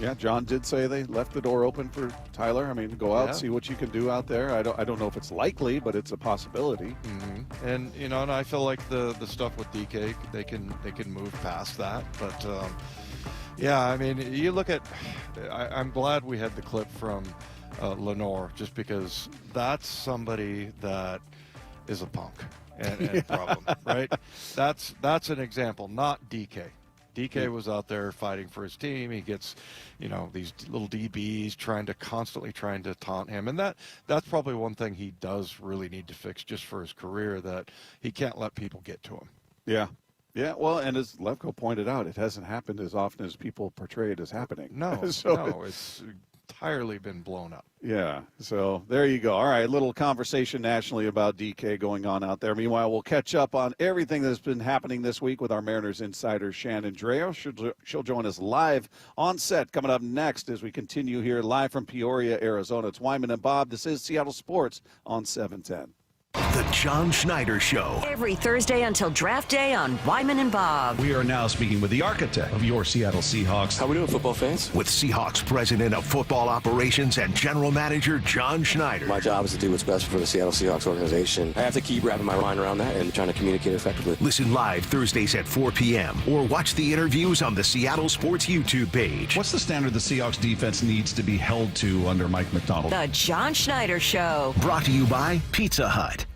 yeah, Jon did say they left the door open for Tyler. I mean, go out, see what you can do out there. I don't know if it's likely, but it's a possibility. Mm-hmm. And you know, and I feel like the stuff with DK, they can move past that. But yeah, I mean, you look at. I'm glad we had the clip from Lenore, just because that's somebody that is a punk and problem, right? That's an example, not DK. DK was out there fighting for his team. He gets, you know, these little DBs constantly trying to taunt him. And that's probably one thing he does really need to fix just for his career, that he can't let people get to him. Yeah. Yeah, well, and as Levko pointed out, it hasn't happened as often as people portray it as happening. No, it's entirely been blown up. Yeah, so there you go. All right, little conversation nationally about DK going on out there. Meanwhile, we'll catch up on everything that's been happening this week with our Mariners insider, Shannon Drayer. She'll join us live on set coming up next as we continue here live from Peoria, Arizona. It's Wyman and Bob. This is Seattle Sports on 710. The Jon Schneider Show. Every Thursday until draft day on Wyman and Bob. We are now speaking with the architect of your Seattle Seahawks. How we doing, football fans? With Seahawks President of Football Operations and General Manager Jon Schneider. My job is to do what's best for the Seattle Seahawks organization. I have to keep wrapping my mind around that and trying to communicate effectively. Listen live Thursdays at 4 p.m. or watch the interviews on the Seattle Sports YouTube page. What's the standard the Seahawks defense needs to be held to under Mike McDonald? The Jon Schneider Show. Brought to you by Pizza Hut.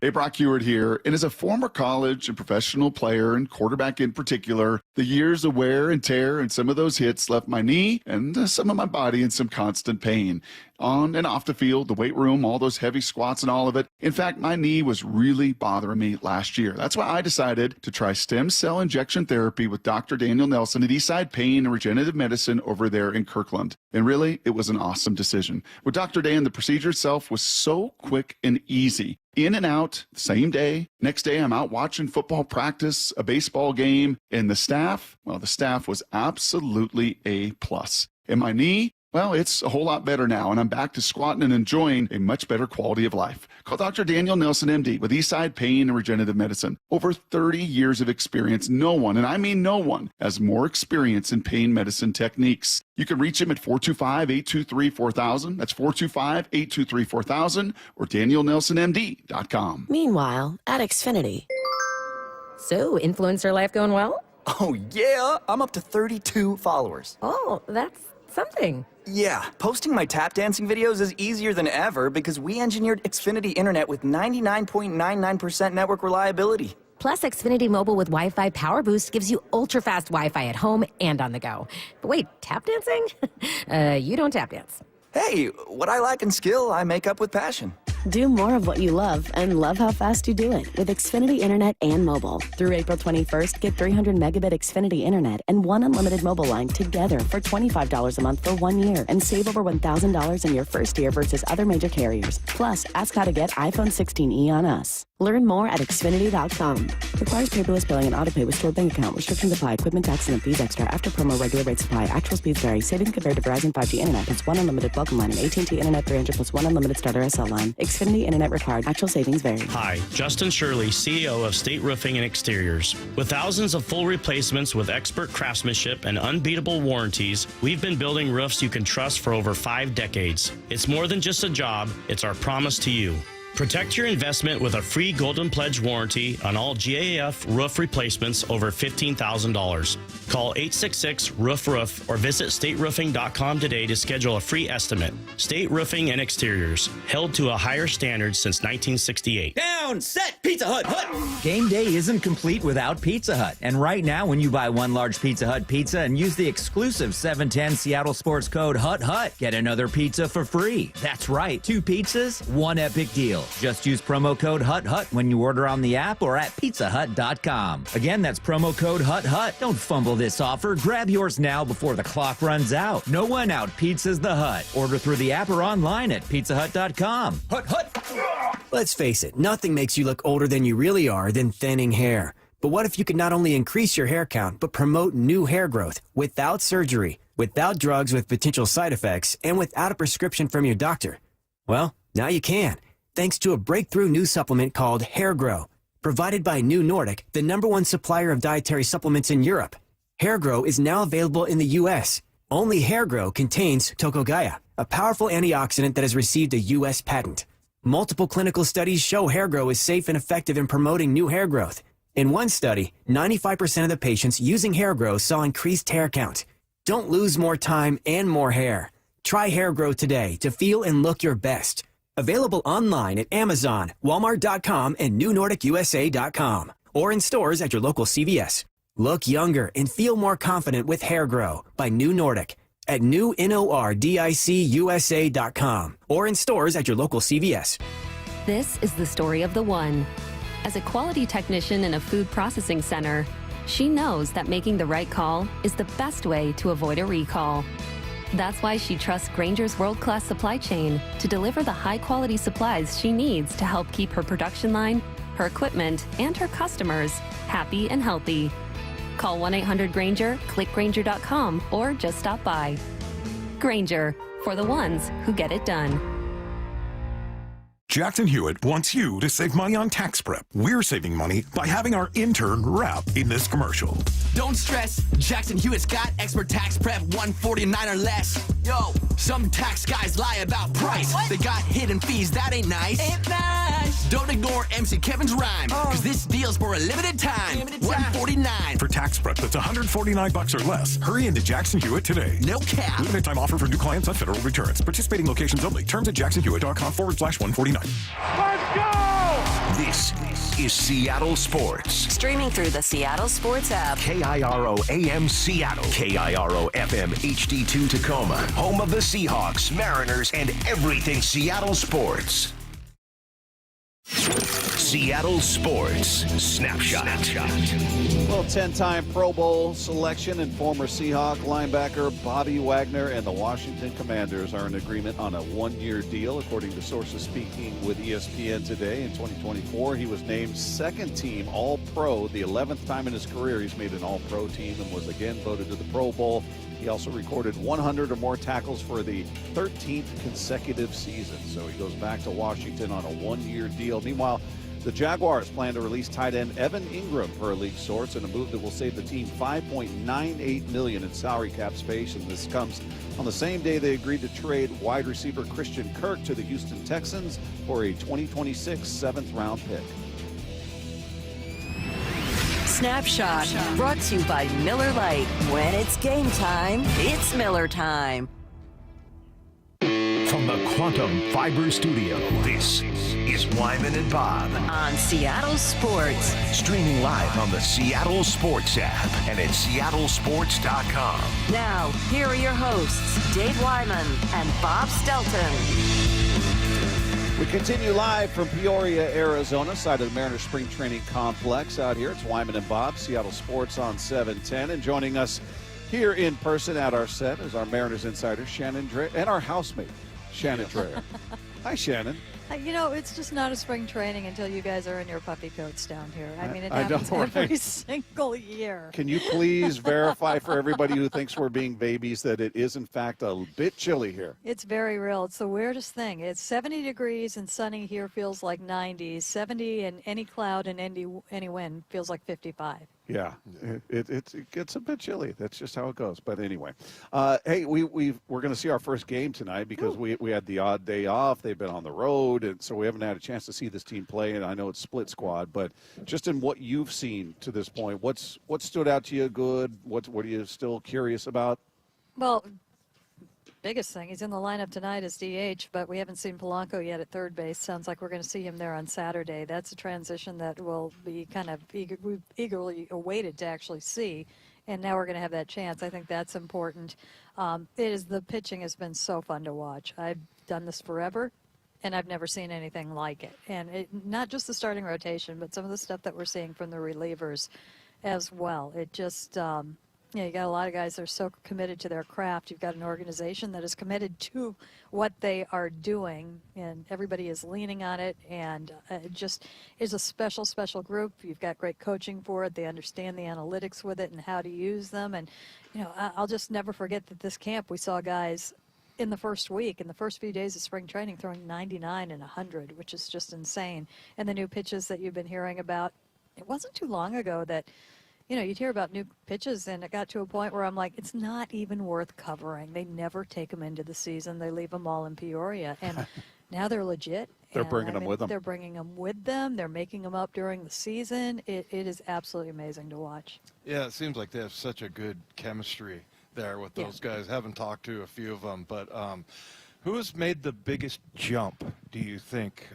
Hey, Brock Hewitt here. And as a former college and professional player and quarterback in particular, the years of wear and tear and some of those hits left my knee and some of my body in some constant pain. On and off the field, the weight room, all those heavy squats and all of it. In fact, my knee was really bothering me last year. That's why I decided to try stem cell injection therapy with Dr. Daniel Nelson at Eastside Pain and Regenerative Medicine over there in Kirkland. And really, it was an awesome decision. With Dr. Dan, the procedure itself was so quick and easy. In and out, same day. Next day, I'm out watching football practice, a baseball game, and the staff was absolutely A+. And my knee, well, it's a whole lot better now, and I'm back to squatting and enjoying a much better quality of life. Call Dr. Daniel Nelson, MD, with Eastside Pain and Regenerative Medicine. Over 30 years of experience. No one, and I mean no one, has more experience in pain medicine techniques. You can reach him at 425-823-4000. That's 425-823-4000 or DanielNelsonMD.com. Meanwhile, at Xfinity. So, influencer life going well? Oh, yeah. I'm up to 32 followers. Oh, that's something. Yeah, posting my tap dancing videos is easier than ever because we engineered Xfinity Internet with 99.99% network reliability. Plus, Xfinity Mobile with Wi-Fi Power Boost gives you ultra-fast Wi-Fi at home and on the go. But wait, tap dancing? You don't tap dance. Hey, what I lack in skill, I make up with passion. Do more of what you love and love how fast you do it with Xfinity Internet and mobile. Through April 21st, get 300 megabit Xfinity Internet and one unlimited mobile line together for $25 a month for 1 year and save over $1,000 in your first year versus other major carriers. Plus, ask how to get iPhone 16e on us. Learn more at Xfinity.com. Requires paperless billing and autopay with stored bank account. Restrictions apply. Equipment tax and fees extra. After promo, regular rates apply. Actual speeds vary. Savings compared to Verizon 5G Internet plus one unlimited welcome line and AT&T Internet 300 plus one unlimited starter SL line. Xfinity Internet required. Actual savings vary. Hi, Justin Shirley, CEO of State Roofing and Exteriors. With thousands of full replacements with expert craftsmanship and unbeatable warranties, we've been building roofs you can trust for over 5 decades. It's more than just a job, it's our promise to you. Protect your investment with a free Golden Pledge warranty on all GAF roof replacements over $15,000. Call 866-ROOF-ROOF or visit stateroofing.com today to schedule a free estimate. State Roofing and Exteriors, held to a higher standard since 1968. Down, set, Pizza Hut, Hut! Game day isn't complete without Pizza Hut. And right now, when you buy one large Pizza Hut pizza and use the exclusive 710 Seattle Sports code HUT, get another pizza for free. That's right, 2 pizzas, 1 epic deal. Just use promo code HUT when you order on the app or at pizzahut.com. Again, that's promo code HUT. Don't fumble this offer. Grab yours now before the clock runs out. No one out pizzas the Hut. Order through the app or online at pizzahut.com. Hut. Let's face it, nothing makes you look older than you really are than thinning hair. But what if you could not only increase your hair count, but promote new hair growth without surgery, without drugs with potential side effects, and without a prescription from your doctor? Well, now you can, thanks to a breakthrough new supplement called Hair Grow, provided by New Nordic, the #1 supplier of dietary supplements in Europe. Hair Grow is now available in the U.S. Only Hair Grow contains Tocogaya, a powerful antioxidant that has received a U.S. patent. Multiple clinical studies show Hair Grow is safe and effective in promoting new hair growth. In one study, 95% of the patients using Hair Grow saw increased hair count. Don't lose more time and more hair. Try Hair Grow today to feel and look your best. Available online at Amazon, Walmart.com, and NewNordicUSA.com, or in stores at your local CVS. Look younger and feel more confident with Hair Grow by New Nordic at NewNordicUSA.com, or in stores at your local CVS. This is the story of the one. As a quality technician in a food processing center, she knows that making the right call is the best way to avoid a recall. That's why she trusts Grainger's world-class supply chain to deliver the high-quality supplies she needs to help keep her production line, her equipment, and her customers happy and healthy. Call 1-800-GRAINGER, click Grainger.com, or just stop by. Grainger, for the ones who get it done. Jackson Hewitt wants you to save money on tax prep. We're saving money by having our intern rap in this commercial. Don't stress, Jackson Hewitt's got expert tax prep, $149 or less. Yo, some tax guys lie about price. What? They got hidden fees, that ain't nice. Ain't nice. Don't ignore MC Kevin's rhyme, cause this deal's for a limited time. $149. For tax prep that's $149 or less, hurry into Jackson Hewitt today. No cap. Limited time offer for new clients on federal returns. Participating locations only. Terms at jacksonhewitt.com/149. Let's go! This is Seattle Sports. Streaming through the Seattle Sports app. KIRO AM Seattle. KIRO FM HD2 Tacoma. Home of the Seahawks, Mariners, and everything Seattle sports. Seattle Sports Snapshot. Well, 10-time Pro Bowl selection and former Seahawk linebacker Bobby Wagner and the Washington Commanders are in agreement on a one-year deal, according to sources speaking with ESPN today. In 2024, he was named second-team All-Pro, the 11th time in his career he's made an All-Pro team, and was again voted to the Pro Bowl. He also recorded 100 or more tackles for the 13th consecutive season. So he goes back to Washington on a one-year deal. Meanwhile, the Jaguars plan to release tight end Evan Ingram, per a league source, in a move that will save the team $5.98 million in salary cap space. And this comes on the same day they agreed to trade wide receiver Christian Kirk to the Houston Texans for a 2026 seventh-round pick. Snapshot, brought to you by Miller Lite. When it's game time, it's Miller time. From the Quantum Fiber Studio, this is Wyman and Bob. On Seattle Sports. Streaming live on the Seattle Sports app and at seattlesports.com. Now, here are your hosts, Dave Wyman and Bob Stelton. We continue live from Peoria, Arizona, side of the Mariners Spring Training Complex out here. It's Wyman and Bob, Seattle Sports on 710. And joining us here in person at our set is our Mariners insider, Shannon Drayer, and our housemate, Shannon Drayer. Hi, Shannon. You know, it's just not a spring training until you guys are in your puppy coats down here. I mean, it I happens know, right? every single year. Can you please verify for everybody who thinks we're being babies that it is, in fact, a bit chilly here? It's very real. It's the weirdest thing. It's 70 degrees and sunny here feels like 90. 70 and any cloud and any wind feels like 55. Yeah, it gets a bit chilly. That's just how it goes. But anyway, hey, we're going to see our first game tonight because we had the odd day off. They've been on the road, and so we haven't had a chance to see this team play. And I know it's split squad, but just in what you've seen to this point, what stood out to you good? What are you still curious about? Well, biggest thing, he's in the lineup tonight as DH, but we haven't seen Polanco yet at third base. Sounds like we're going to see him there on Saturday. That's a transition that will be kind of eagerly awaited to actually see, and now we're going to have that chance. I think that's important. The pitching has been so fun to watch. I've done this forever, and I've never seen anything like it. And not just the starting rotation, but some of the stuff that we're seeing from the relievers as well. It just, you got a lot of guys that are so committed to their craft. You've got an organization that is committed to what they are doing, and everybody is leaning on it, and it just is a special, special group. You've got great coaching for it. They understand the analytics with it and how to use them. And, I'll just never forget that this camp we saw guys in the first week, in the first few days of spring training, throwing 99 and 100, which is just insane. And the new pitches that you've been hearing about, it wasn't too long ago that, you'd hear about new pitches, and it got to a point where I'm like, it's not even worth covering. They never take them into the season. They leave them all in Peoria. And now they're legit. They're bringing them with them. They're bringing them with them. They're making them up during the season. It is absolutely amazing to watch. Yeah, it seems like they have such a good chemistry there with those guys. Haven't talked to a few of them, but who has made the biggest jump, do you think,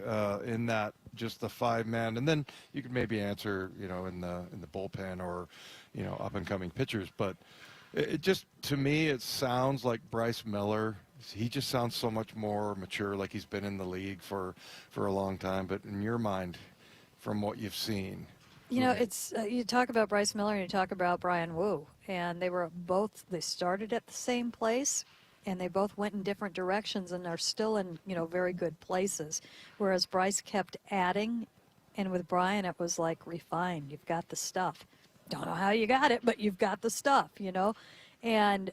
in that just the 5-man? And then you could maybe answer, in the bullpen or, up and coming pitchers. But it just, to me, it sounds like Bryce Miller. He just sounds so much more mature, like he's been in the league for a long time. But in your mind, from what you've seen, it's you talk about Bryce Miller and you talk about Brian Wu, and they started at the same place, and they both went in different directions and are still in, very good places. Whereas Bryce kept adding, and with Brian, it was like refined. You've got the stuff. Don't know how you got it, but you've got the stuff, And,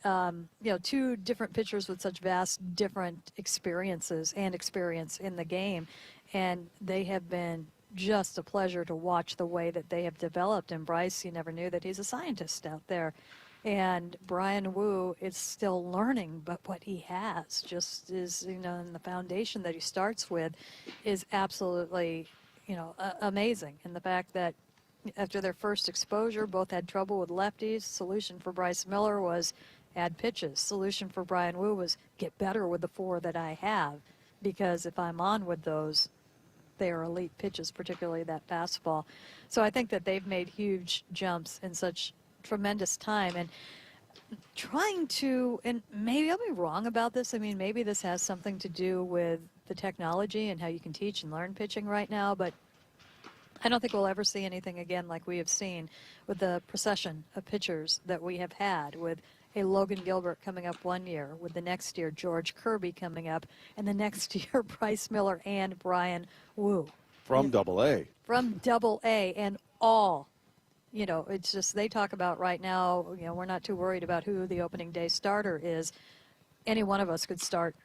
two different pitchers with such vast different experiences and experience in the game. And they have been just a pleasure to watch the way that they have developed. And Bryce, you never knew that he's a scientist out there. And Brian Wu is still learning, but what he has just is, and the foundation that he starts with is absolutely, amazing. And the fact that after their first exposure, both had trouble with lefties. Solution for Bryce Miller was add pitches. Solution for Brian Wu was get better with the 4 that I have, because if I'm on with those, they are elite pitches, particularly that fastball. So I think that they've made huge jumps in such tremendous time, and trying to, and maybe I'll be wrong about this, maybe this has something to do with the technology and how you can teach and learn pitching right now, but I don't think we'll ever see anything again like we have seen with the procession of pitchers that we have had, with a Logan Gilbert coming up one year, with the next year George Kirby coming up, and the next year Bryce Miller and Brian Wu. From Double-A. From Double-A, and all. It's just, they talk about right now, we're not too worried about who the opening day starter is. Any one of us could start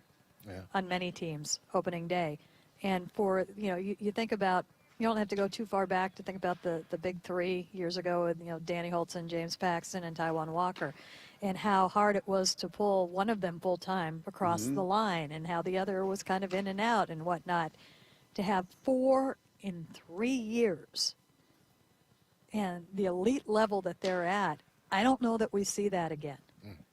on many teams opening day. And for, you think about, you don't have to go too far back to think about the big 3 years ago with, Danny Holtzen, James Paxton, and Taijuan Walker, and how hard it was to pull one of them full time across the line, and how the other was kind of in and out and whatnot. To have 4 in 3 years and the elite level that they're at, I don't know that we see that again.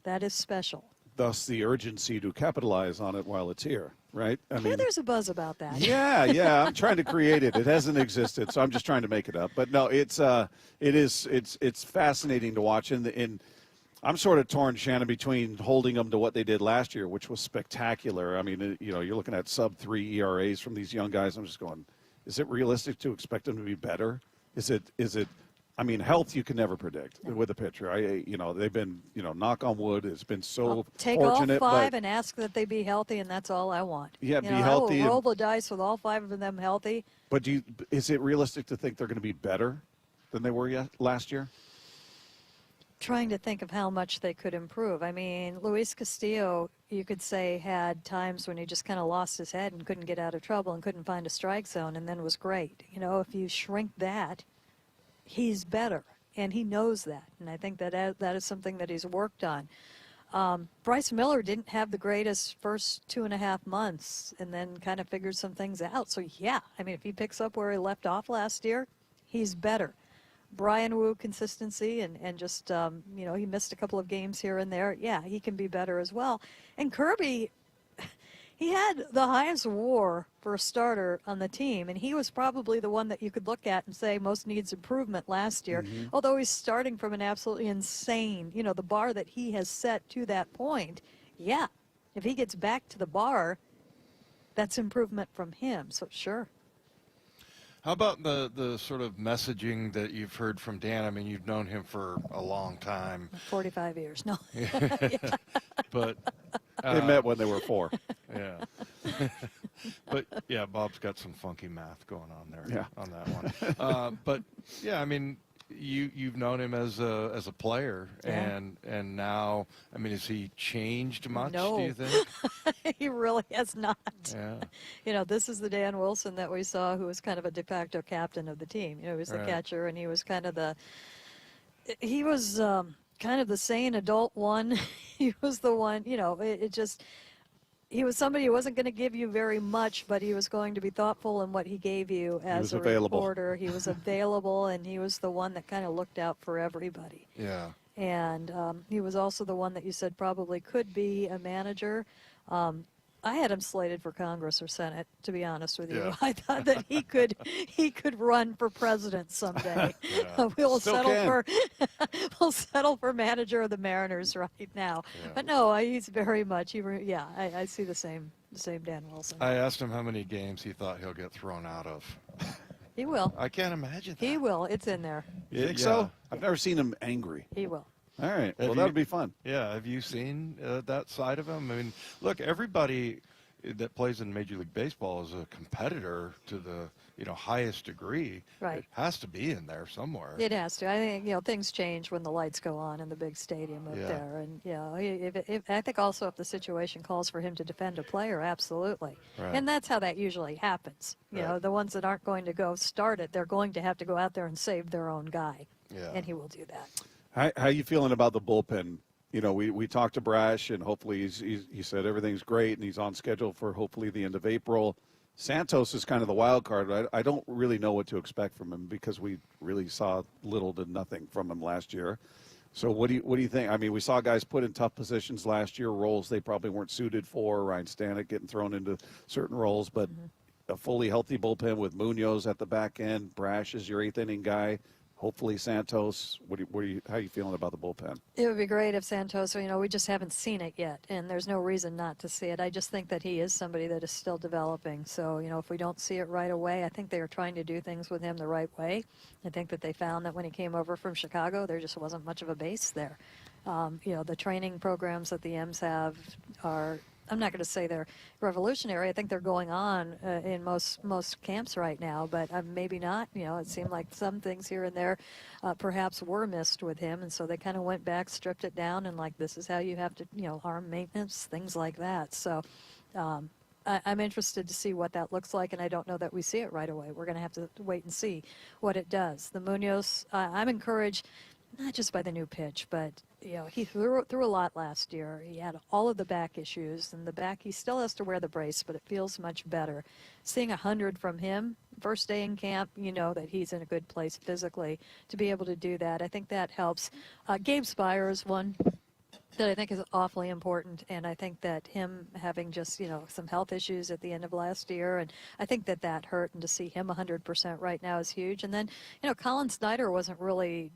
That is special. Thus the urgency to capitalize on it while it's here, right? There's a buzz about that. Yeah. I'm trying to create it. It hasn't existed, so I'm just trying to make it up. But no, it's fascinating to watch. And I'm sort of torn, Shannon, between holding them to what they did last year, which was spectacular. You're looking at sub-3 ERAs from these young guys. I'm just going, is it realistic to expect them to be better? Is it? Health you can never predict with a pitcher. They've been, knock on wood, it's been so take fortunate. All 5 and ask that they be healthy, and that's all I want. Yeah, be healthy. I will roll the dice with all 5 of them healthy. But is it realistic to think they're going to be better than they were last year? Trying to think of how much they could improve. Luis Castillo, you could say, had times when he just kind of lost his head and couldn't get out of trouble and couldn't find a strike zone, and then was great. If you shrink that, he's better, and he knows that. And I think that is something that he's worked on. Bryce Miller didn't have the greatest first 2.5 months, and then kind of figured some things out. So, if he picks up where he left off last year, he's better. Brian Wu consistency and just, he missed a couple of games here and there. Yeah, he can be better as well. And Kirby, he had the highest WAR for a starter on the team, and he was probably the one that you could look at and say most needs improvement last year, although he's starting from an absolutely insane, the bar that he has set to that point. Yeah, if he gets back to the bar, that's improvement from him. So sure. How about the sort of messaging that you've heard from Dan? I mean, you've known him for a long time. 45 years. No. But they met when they were 4. Yeah. But yeah, Bob's got some funky math going on there on that one. But yeah, I mean, you've known him as a player, and now, I mean, has he changed much? No. Do you think? He really has not. Yeah. You know, this is the Dan Wilson that we saw, who was kind of a de facto captain of the team. You know, he was the catcher, and he was kind of kind of the sane adult one. He was the one, you know, he was somebody who wasn't going to give you very much, but he was going to be thoughtful in what he gave you as a reporter. He was available, and he was the one that kind of looked out for everybody. Yeah. And he was also the one that you said probably could be a manager. I had him slated for Congress or Senate, to be honest with you. Yeah. I thought that he could run for president someday. We'll settle for manager of the Mariners right now. Yeah. But no, he's very much. I see the same Dan Wilson. I asked him how many games he thought he'll get thrown out of. He will. I can't imagine that. He will. It's in there. You think so? I've never seen him angry. He will. All right. Well, that would be fun. Yeah. Have you seen that side of him? I mean, look, everybody that plays in Major League Baseball is a competitor to the highest degree. Right. It has to be in there somewhere. It has to. I think things change when the lights go on in the big stadium up there, and I think also if the situation calls for him to defend a player, absolutely. Right. And that's how that usually happens. You know, the ones that aren't going to go start it, they're going to have to go out there and save their own guy. Yeah. And he will do that. How you feeling about the bullpen? You know, we talked to Brash, and hopefully he said everything's great, and he's on schedule for hopefully the end of April. Santos is kind of the wild card. I don't really know what to expect from him because we really saw little to nothing from him last year. So what do you think? I mean, we saw guys put in tough positions last year, roles they probably weren't suited for. Ryan Stanek getting thrown into certain roles, but a fully healthy bullpen with Munoz at the back end. Brash is your 8th inning guy. Hopefully Santos. How are you feeling about the bullpen? It would be great if Santos, we just haven't seen it yet, and there's no reason not to see it. I just think that he is somebody that is still developing. So, if we don't see it right away, I think they are trying to do things with him the right way. I think that they found that when he came over from Chicago, there just wasn't much of a base there. The training programs that the M's have are, I'm not going to say they're revolutionary. I think they're going on in most camps right now, but maybe not. It seemed like some things here and there perhaps were missed with him, and so they kind of went back, stripped it down, and this is how you have to, arm maintenance, things like that. So I'm interested to see what that looks like, and I don't know that we see it right away. We're going to have to wait and see what it does. The Munoz, I'm encouraged, not just by the new pitch, but he threw a lot last year. He had all of the back issues, and the back, he still has to wear the brace, but it feels much better. Seeing 100 from him, first day in camp, that he's in a good place physically to be able to do that. I think that helps. Gabe Spire is one that I think is awfully important, and I think that him having just, some health issues at the end of last year, and I think that hurt, and to see him 100% right now is huge. And then, Colin Schneider wasn't really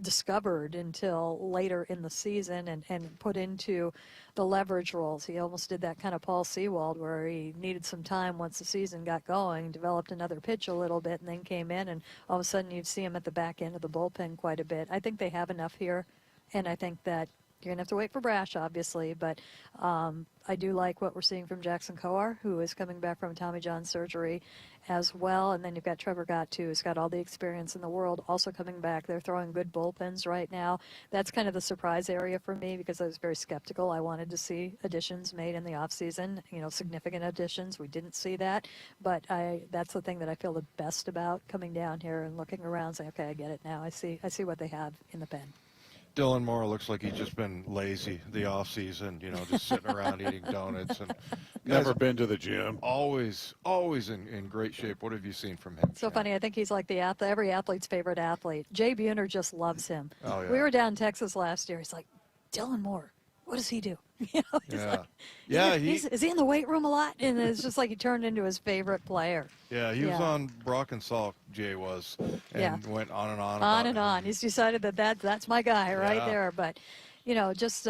discovered until later in the season and put into the leverage roles. He almost did that kind of Paul Sewald where he needed some time once the season got going, developed another pitch a little bit, and then came in, and all of a sudden you'd see him at the back end of the bullpen quite a bit. I think they have enough here, and I think that you're going to have to wait for Brash, obviously, but I do like what we're seeing from Jackson Kowar, who is coming back from Tommy John surgery as well. And then you've got Trevor Gott, too, who's got all the experience in the world, also coming back. They're throwing good bullpens right now. That's kind of the surprise area for me because I was very skeptical. I wanted to see additions made in the offseason, significant additions. We didn't see that, but that's the thing that I feel the best about coming down here and looking around saying, okay, I get it now. I see what they have in the pen. Dylan Moore looks like he's just been lazy the off season, just sitting around eating donuts and never been to the gym. Always in great shape. What have you seen from him? So funny. I think he's like every athlete's favorite athlete. Jay Buhner just loves him. Oh, yeah. We were down in Texas last year. He's like, Dylan Moore, what does he do? Is he in the weight room a lot? And it's just like he turned into his favorite player. Yeah, he was on Brock and Salk, Jay was, and went on and on. On and on. He's decided that's my guy right there. But, just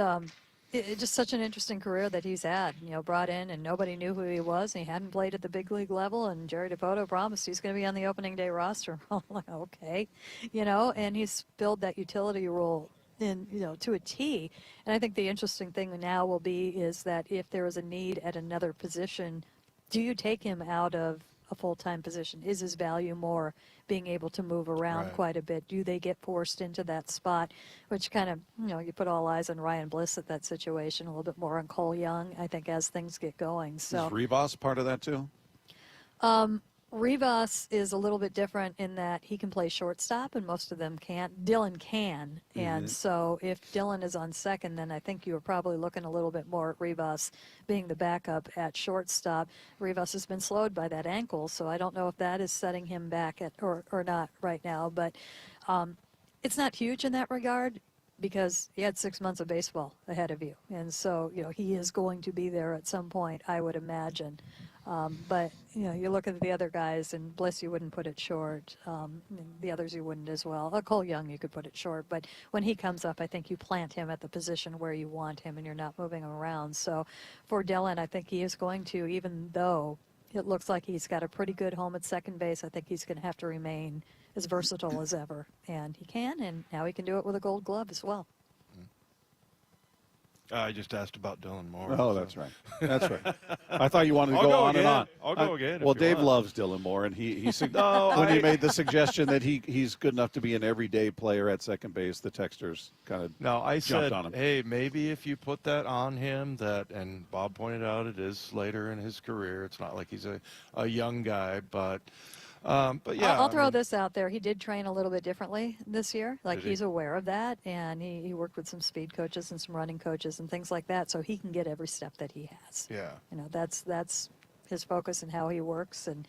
It's just such an interesting career that he's had. Brought in and nobody knew who he was, and he hadn't played at the big league level. And Jerry DiPoto promised he's going to be on the opening day roster. I'm like, okay, and he's filled that utility role in to a T. And I think the interesting thing now will be is that if there is a need at another position, do you take him out of a full-time position? Is his value more being able to move around quite a bit? Do they get forced into that spot, which kind of, you put all eyes on Ryan Bliss at that situation, a little bit more on Cole Young, I think, as things get going. So is Rivas part of that too? Rivas is a little bit different in that he can play shortstop, and most of them can't. Dylan can, and so if Dylan is on second, then I think you were probably looking a little bit more at Rivas being the backup at shortstop. Rivas has been slowed by that ankle, so I don't know if that is setting him back or not right now, but it's not huge in that regard because he had 6 months of baseball ahead of you, and so he is going to be there at some point, I would imagine. But you look at the other guys, and Bliss you wouldn't put it short. The others you wouldn't as well. Cole Young you could put it short, but when he comes up, I think you plant him at the position where you want him, and you're not moving him around. So for Dylan, I think he is going to, even though it looks like he's got a pretty good home at second base, I think he's going to have to remain as versatile as ever, and he can, and now he can do it with a Gold Glove as well. I just asked about Dylan Moore. Oh, that's right. That's right. I thought you wanted to go on again. and on. I'll go again. Well, if you Dave want. loves Dylan Moore, and he he made the suggestion that he's good enough to be an everyday player at second base, the texters kind of I jumped said, on him. hey, maybe if you put that on him, and Bob pointed out it is later in his career. It's not like he's a young guy, but yeah. I'll throw this out there. He did train a little bit differently this year. Like, Did he? he's aware of that, and he worked with some speed coaches and some running coaches and things like that, so he can get every step that he has. Yeah. That's his focus and how he works, and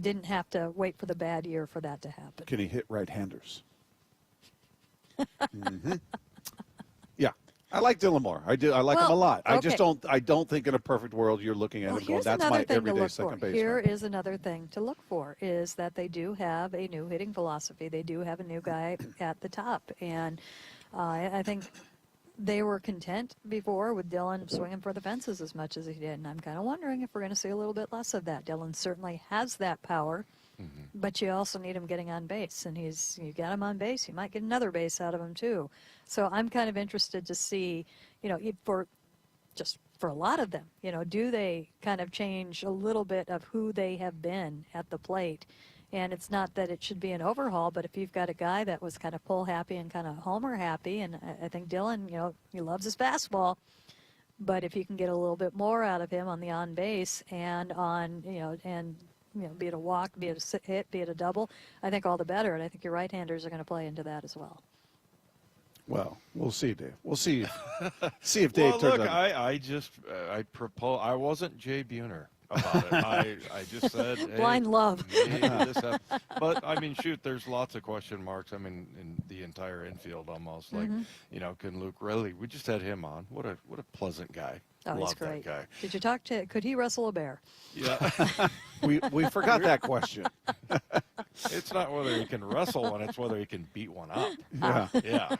didn't have to wait for the bad year for that to happen. Can he hit right-handers? Yeah. I like Dylan Moore. I do. I like him a lot. I just don't. I don't think in a perfect world you're looking at him going, Here's "That's another my thing to everyday look second for. baseman." Here is another thing to look for is that they do have a new hitting philosophy. They do have a new guy at the top, and I think they were content before with Dylan swinging for the fences as much as he did, and I'm kind of wondering if we're going to see a little bit less of that. Dylan certainly has that power. But you also need him getting on base, and you got him on base, you might get another base out of him too. So I'm kind of interested to see, for a lot of them, do they kind of change a little bit of who they have been at the plate? And it's not that it should be an overhaul, but if you've got a guy that was kind of pull happy and kind of homer happy, and I think Dylan, he loves his fastball, but if you can get a little bit more out of him on the on base and on, be it a walk, be it a hit, be it a double, I think all the better. And I think your right-handers are going to play into that as well. Well, we'll see, Dave. We'll see. See if Dave turns look, out. I propose. I wasn't Jay Buhner about it. I just said, hey, blind love. But I mean, shoot, there's lots of question marks. I mean, in the entire infield almost. Like, can Luke Raley? We just had him on. What a pleasant guy. Oh, Love he's great. That guy. Did you talk to? Could he wrestle a bear? Yeah. we forgot that question. It's not whether he can wrestle one; it's whether he can beat one up. Yeah. Yeah.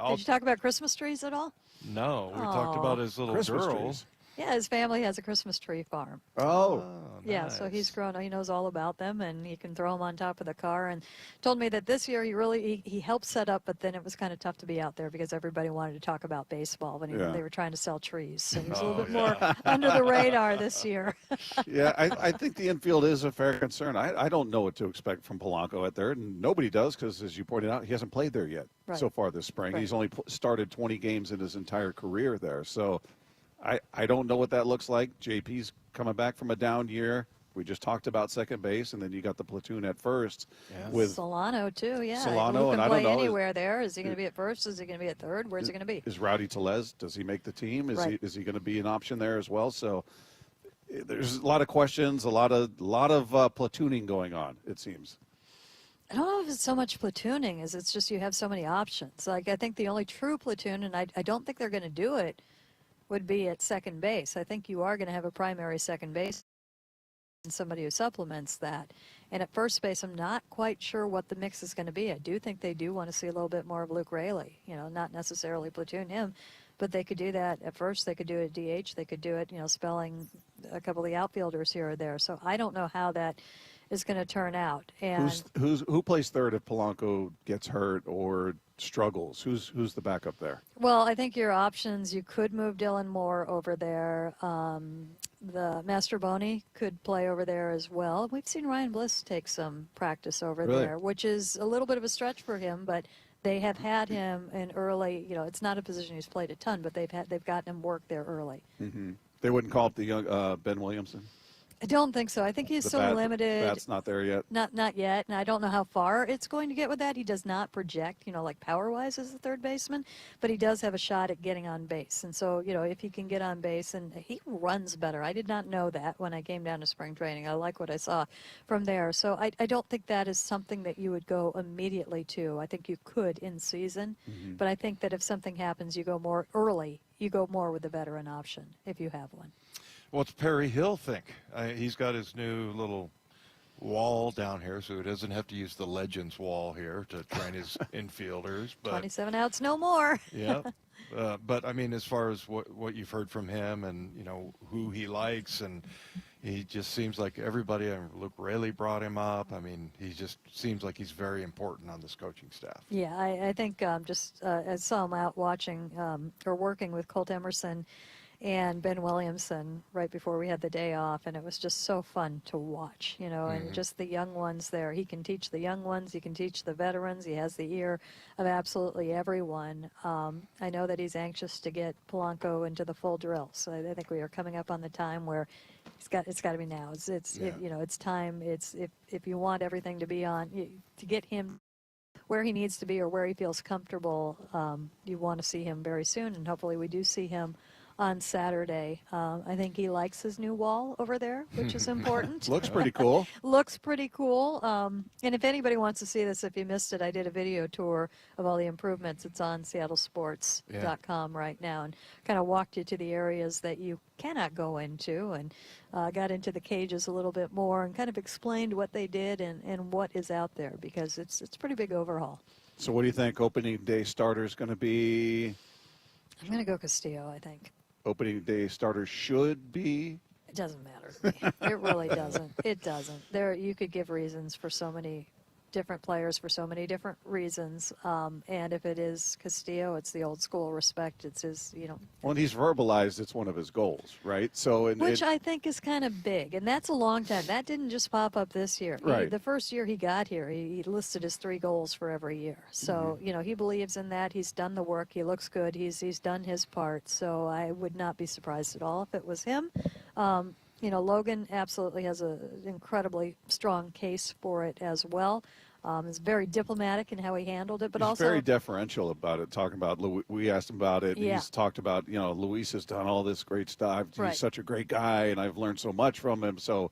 Did you talk about Christmas trees at all? No, we talked about his little Christmas girl. trees. Yeah, his family has a Christmas tree farm. Oh. Yeah, so he's grown. He knows all about them, and he can throw them on top of the car. And told me that this year he helped set up, but then it was kind of tough to be out there because everybody wanted to talk about baseball when they were trying to sell trees. So he was a little bit more under the radar this year. Yeah, I think the infield is a fair concern. I don't know what to expect from Polanco at third, and nobody does because, as you pointed out, he hasn't played there yet so far this spring. He's only started 20 games in his entire career there. So I don't know what that looks like. JP's coming back from a down year. We just talked about second base, and then you got the platoon at first with Solano too. Yeah, Solano, who and can I play don't know. anywhere there. Is he going to be at first? Is he going to be at third? Where's he going to be? Is Rowdy Tellez? Does he make the team? Is he going to be an option there as well? So there's a lot of questions, a lot of platooning going on. It seems. I don't know if it's so much platooning as it's just you have so many options. Like I think the only true platoon, and I don't think they're going to do it, would be at second base. I think you are going to have a primary second base and somebody who supplements that. And at first base, I'm not quite sure what the mix is going to be. I do think they do want to see a little bit more of Luke Raley, not necessarily platoon him, but they could do that at first. They could do it at DH. They could do it, spelling a couple of the outfielders here or there. So I don't know how that is going to turn out. And Who plays third if Polanco gets hurt or struggles? Who's the backup there? Well, I think your options, you could move Dylan Moore over there. The Mastroboni could play over there as well. We've seen Ryan Bliss take some practice over there, which is a little bit of a stretch for him, but they have had him in early, it's not a position he's played a ton, but they've gotten him work there early. Mm-hmm. They wouldn't call up the young Ben Williamson? I don't think so. I think he's still limited. That's not there yet. Not yet, and I don't know how far it's going to get with that. He does not project, like power-wise as a third baseman, but he does have a shot at getting on base. And so, if he can get on base, and he runs better. I did not know that when I came down to spring training. I like what I saw from there. So I don't think that is something that you would go immediately to. I think you could in season, but I think that if something happens, you go more early. You go more with the veteran option if you have one. What's Perry Hill think? He's got his new little wall down here, so he doesn't have to use the Legends wall here to train his infielders. But 27 outs, no more. Yeah. But, I mean, as far as what you've heard from him and, who he likes, and he just seems like everybody, Luke Raley brought him up. I mean, he just seems like he's very important on this coaching staff. Yeah, I think I saw him out watching or working with Colt Emerson and Ben Williamson right before we had the day off, and it was just so fun to watch, and just the young ones there. He can teach the young ones, he can teach the veterans, he has the ear of absolutely everyone. I know that he's anxious to get Polanco into the full drill, so I think we are coming up on the time where it's got to be now. It's time. It's if you want everything to be on, to get him where he needs to be or where he feels comfortable, you want to see him very soon, and hopefully we do see him on Saturday. I think he likes his new wall over there, which is important. Looks pretty cool. Looks pretty cool. And if anybody wants to see this, if you missed it, I did a video tour of all the improvements. It's on seattlesports.com right now, and kind of walked you to the areas that you cannot go into, and got into the cages a little bit more and kind of explained what they did and what is out there, because it's a pretty big overhaul. So what do you think opening day starter is going to be? I'm going to go Castillo, I think. Opening day starter should be? It doesn't matter to me. It really doesn't. It doesn't. You could give reasons for so many different players for so many different reasons. And if it is Castillo, it's the old school respect. It's his, Well, and he's verbalized it's one of his goals, right? So, which I think is kind of big, and that's a long time. That didn't just pop up this year. Right. The first year he got here, he listed his 3 goals for every year. So, he believes in that. He's done the work. He looks good. He's done his part. So I would not be surprised at all if it was him. Logan absolutely has an incredibly strong case for it as well. Is very diplomatic in how he handled it, but he's also very deferential about it. Talking about, we asked him about it. Yeah. He's talked about, Luis has done all this great stuff. Right. He's such a great guy, and I've learned so much from him. So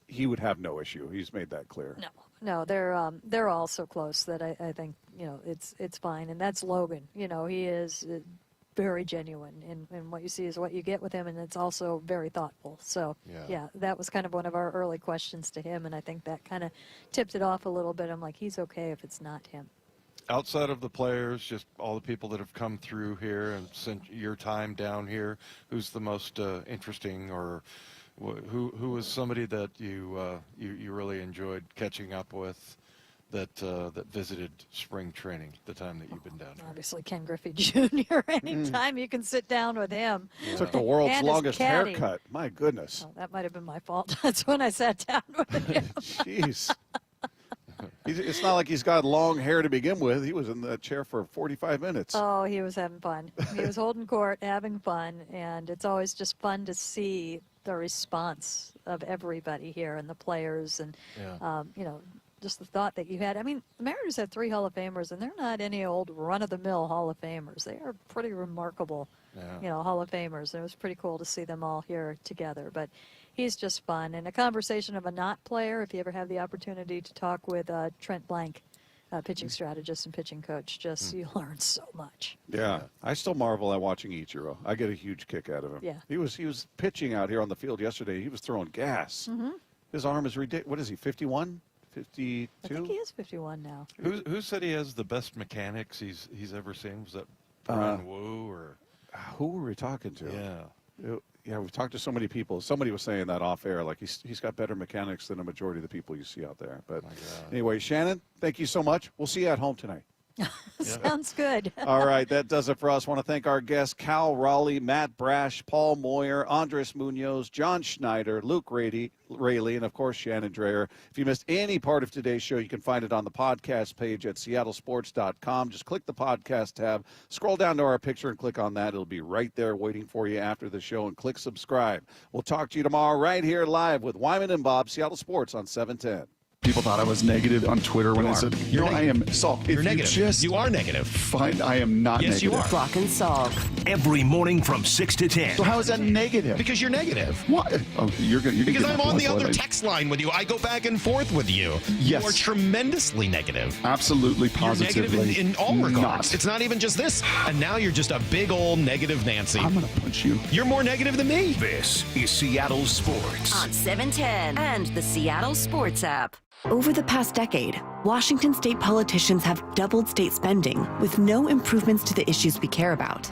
he would have no issue. He's made that clear. No, they're all so close that I think it's fine, and that's Logan. He is very genuine, and what you see is what you get with him, and it's also very thoughtful. So yeah, that was kind of one of our early questions to him, and I think that kind of tipped it off a little bit. I'm like, he's okay if it's not him. Outside of the players, just all the people that have come through here and spent your time down here, who's the most interesting, or who was somebody that you really enjoyed catching up with, that visited spring training the time that you've been down here? Obviously, Ken Griffey Jr. Anytime you can sit down with him. Took the world's And longest his caddy. haircut. My goodness. Oh, that might have been my fault. That's when I sat down with him. Jeez. It's not like he's got long hair to begin with. He was in that chair for 45 minutes. Oh, he was having fun. He was holding court, having fun, and it's always just fun to see the response of everybody here and the players, and just the thought that you had. I mean, the Mariners have 3 Hall of Famers, and they're not any old run-of-the-mill Hall of Famers. They are pretty remarkable, Hall of Famers. And it was pretty cool to see them all here together. But he's just fun. And a conversation of a not player, if you ever have the opportunity to talk with Trent Blank, pitching strategist and pitching coach, you learn so much. Yeah. I still marvel at watching Ichiro. I get a huge kick out of him. Yeah. He was pitching out here on the field yesterday. He was throwing gas. His arm is ridiculous. What is he, 51? 52? I think he is 51 now. Who said he has the best mechanics he's ever seen? Was that Brian Wu or? Who were we talking to? Yeah. Yeah, we've talked to so many people. Somebody was saying that off air, like he's got better mechanics than a majority of the people you see out there. But anyway, Shannon, thank you so much. We'll see you at home tonight. Sounds good. All right, that does it for us. I want to thank our guests, Cal Raleigh, Matt Brash, Paul Moyer, Andres Munoz, John Schneider, Luke Raley, and, of course, Shannon Drayer. If you missed any part of today's show, you can find it on the podcast page at seattlesports.com. Just click the podcast tab, scroll down to our picture, and click on that. It'll be right there waiting for you after the show, and click subscribe. We'll talk to you tomorrow right here live with Wyman and Bob, Seattle Sports on 710. People thought I was negative on Twitter when I said, I am salt. You're negative. You are negative. Fine, I am not yes, negative. You are. Flock and Salk. Every morning from 6 to 10. So how is that negative? Because you're negative. What? Oh, you're going Because I'm on the other text line with you. I go back and forth with you. Yes. You are tremendously negative. Absolutely, positively. You're negative in all regards. Not. It's not even just this. And now you're just a big old negative Nancy. I'm going to punch you. You're more negative than me. This is Seattle Sports. On 710 and the Seattle Sports app. Over the past decade, Washington state politicians have doubled state spending with no improvements to the issues we care about.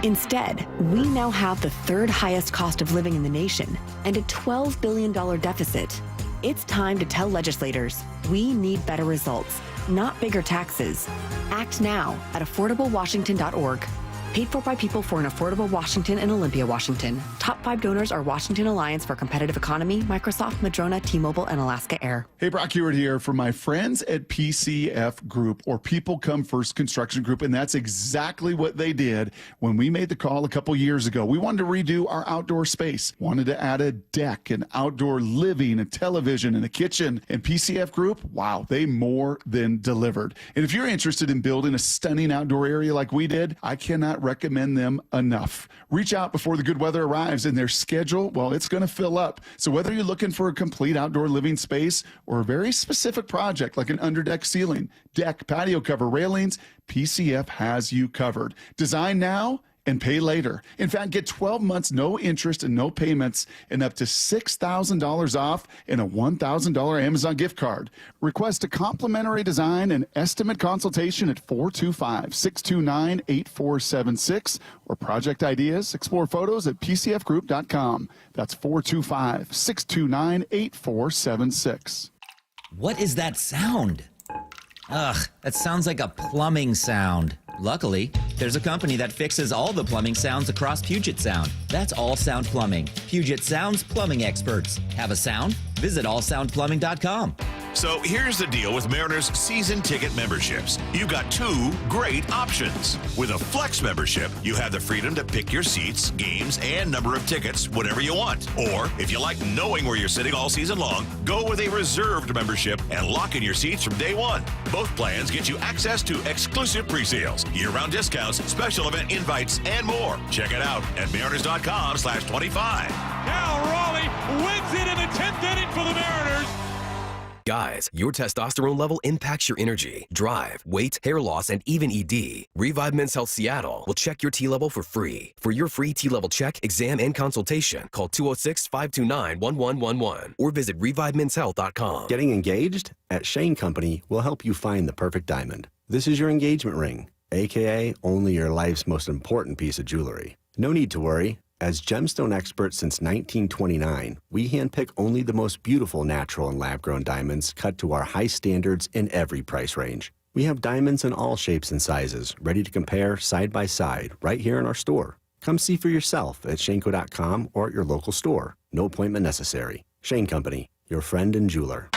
Instead, we now have the third highest cost of living in the nation and a $12 billion deficit. It's time to tell legislators we need better results, not bigger taxes. Act now at affordablewashington.org. Paid for by people for an affordable Washington and Olympia, Washington. Top 5 donors are Washington Alliance for Competitive Economy, Microsoft, Madrona, T-Mobile, and Alaska Air. Hey, Brock Hewitt here for my friends at PCF Group, or People Come First Construction Group, and that's exactly what they did when we made the call a couple years ago. We wanted to redo our outdoor space, wanted to add a deck and outdoor living and television and a kitchen, and PCF Group, wow, they more than delivered. And if you're interested in building a stunning outdoor area like we did, I cannot recommend them enough. Reach out before the good weather arrives, and their schedule, well, it's going to fill up. So whether you're looking for a complete outdoor living space or a very specific project like an underdeck ceiling, deck, patio cover, railings, PCF has you covered. Design now and pay later. In fact, get 12 months, no interest and no payments, and up to $6,000 off and a $1,000 Amazon gift card. Request a complimentary design and estimate consultation at 425-629-8476 or project ideas. Explore photos at pcfgroup.com. That's 425-629-8476. What is that sound? Ugh, that sounds like a plumbing sound. Luckily, there's a company that fixes all the plumbing sounds across Puget Sound. That's All Sound Plumbing. Puget Sound's plumbing experts. Have a sound? Visit allsoundplumbing.com. So here's the deal with Mariners season ticket memberships. You've got 2 great options. With a Flex membership, you have the freedom to pick your seats, games, and number of tickets whenever you want. Or, if you like knowing where you're sitting all season long, go with a reserved membership and lock in your seats from day one. Both plans get you access to exclusive pre-sales, year-round discounts, special event invites, and more. Check it out at mariners.com/25. Now Raleigh wins it in the 10th inning for the Mariners. Guys, your testosterone level impacts your energy, drive, weight, hair loss, and even ED. Revive Men's Health Seattle will check your T level for free. For your free T level check, exam, and consultation, call 206-529-1111 or visit revivemenshealth.com. Getting engaged? At Shane Company, we'll help you find the perfect diamond. This is your engagement ring, aka only your life's most important piece of jewelry. No need to worry. As gemstone experts since 1929, we handpick only the most beautiful natural and lab-grown diamonds cut to our high standards in every price range. We have diamonds in all shapes and sizes, ready to compare side by side right here in our store. Come see for yourself at Shaneco.com or at your local store. No appointment necessary. Shane Company, your friend and jeweler.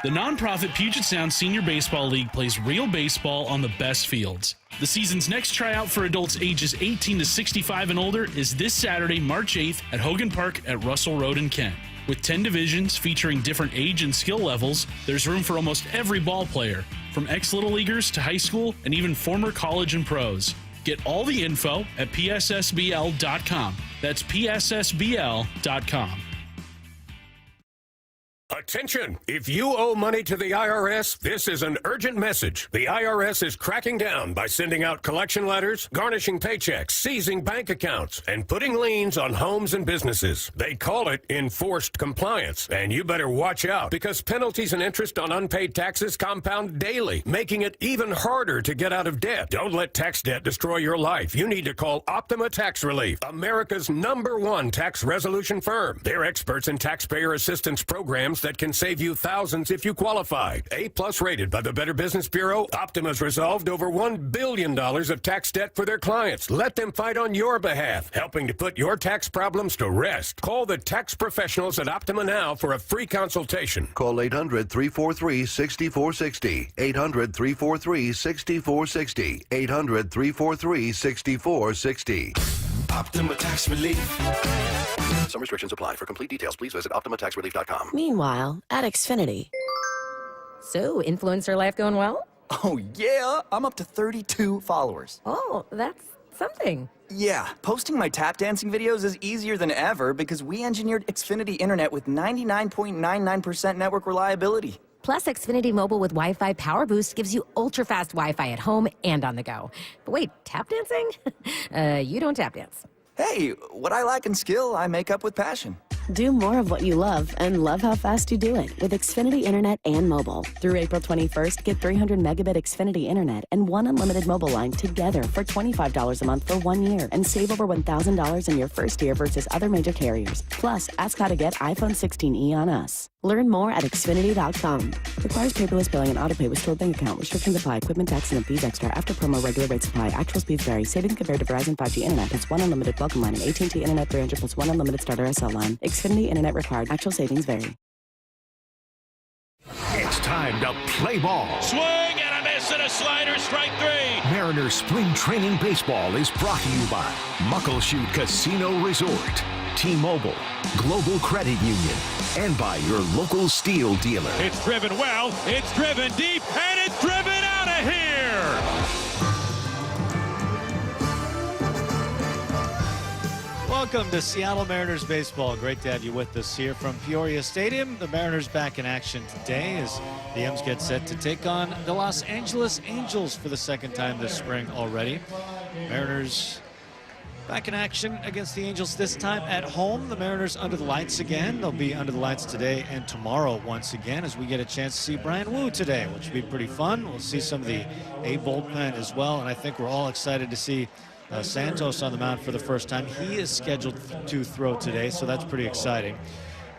The nonprofit Puget Sound Senior Baseball League plays real baseball on the best fields. The season's next tryout for adults ages 18 to 65 and older is this Saturday, March 8th at Hogan Park at Russell Road in Kent. With 10 divisions featuring different age and skill levels, there's room for almost every ball player, from ex-Little Leaguers to high school and even former college and pros. Get all the info at pssbl.com. That's pssbl.com. Attention! If you owe money to the IRS, this is an urgent message. The IRS is cracking down by sending out collection letters, garnishing paychecks, seizing bank accounts, and putting liens on homes and businesses. They call it enforced compliance, and you better watch out because penalties and interest on unpaid taxes compound daily, making it even harder to get out of debt. Don't let tax debt destroy your life. You need to call Optima Tax Relief, America's #1 tax resolution firm. They're experts in taxpayer assistance programs that can save you thousands if you qualify. A+ rated by the Better Business Bureau, Optima's resolved over $1 billion of tax debt for their clients. Let them fight on your behalf, helping to put your tax problems to rest. Call the tax professionals at Optima now for a free consultation. Call 800-343-6460. 800-343-6460. 800-343-6460. Optima Tax Relief. Some restrictions apply. For complete details, please visit OptimaTaxRelief.com. Meanwhile, at Xfinity. So, influencer life going well? Oh, yeah. I'm up to 32 followers. Oh, that's something. Yeah, posting my tap dancing videos is easier than ever because we engineered Xfinity Internet with 99.99% network reliability. Plus, Xfinity Mobile with Wi-Fi Power Boost gives you ultra-fast Wi-Fi at home and on the go. But wait, tap dancing? You don't tap dance. Hey, what I lack in skill, I make up with passion. Do more of what you love and love how fast you do it with Xfinity Internet and mobile. Through April 21st, get 300 megabit Xfinity Internet and one unlimited mobile line together for $25 a month for 1 year and save over $1,000 in your first year versus other major carriers. Plus, ask how to get iPhone 16e on us. Learn more at Xfinity.com. Requires paperless billing and autopay with stored bank account. Restrictions apply. Equipment tax and fees extra. After promo, regular rates apply. Actual speeds vary. Savings compared to Verizon 5G Internet plus one unlimited welcome line and AT&T Internet 300 plus one unlimited starter SL line. Xfinity Internet required. Actual savings vary. It's time to play ball. Swing and a miss and a slider, strike 3. Mariners Spring Training Baseball is brought to you by Muckleshoot Casino Resort, T-Mobile, Global Credit Union, and by your local steel dealer. It's driven well, it's driven deep, and it's driven out of here. Welcome to Seattle Mariners baseball. Great to have you with us here from Peoria Stadium. The Mariners back in action today as the M's get set to take on the Los Angeles Angels for the second time this spring already. Mariners back in action against the Angels, this time at home. The Mariners under the lights again. They'll be under the lights today and tomorrow once again as we get a chance to see Brian Wu today, which will be pretty fun. We'll see some of the A bullpen as well, and I think we're all excited to see Santos on the mound for the first time. He is scheduled to throw today, so that's pretty exciting.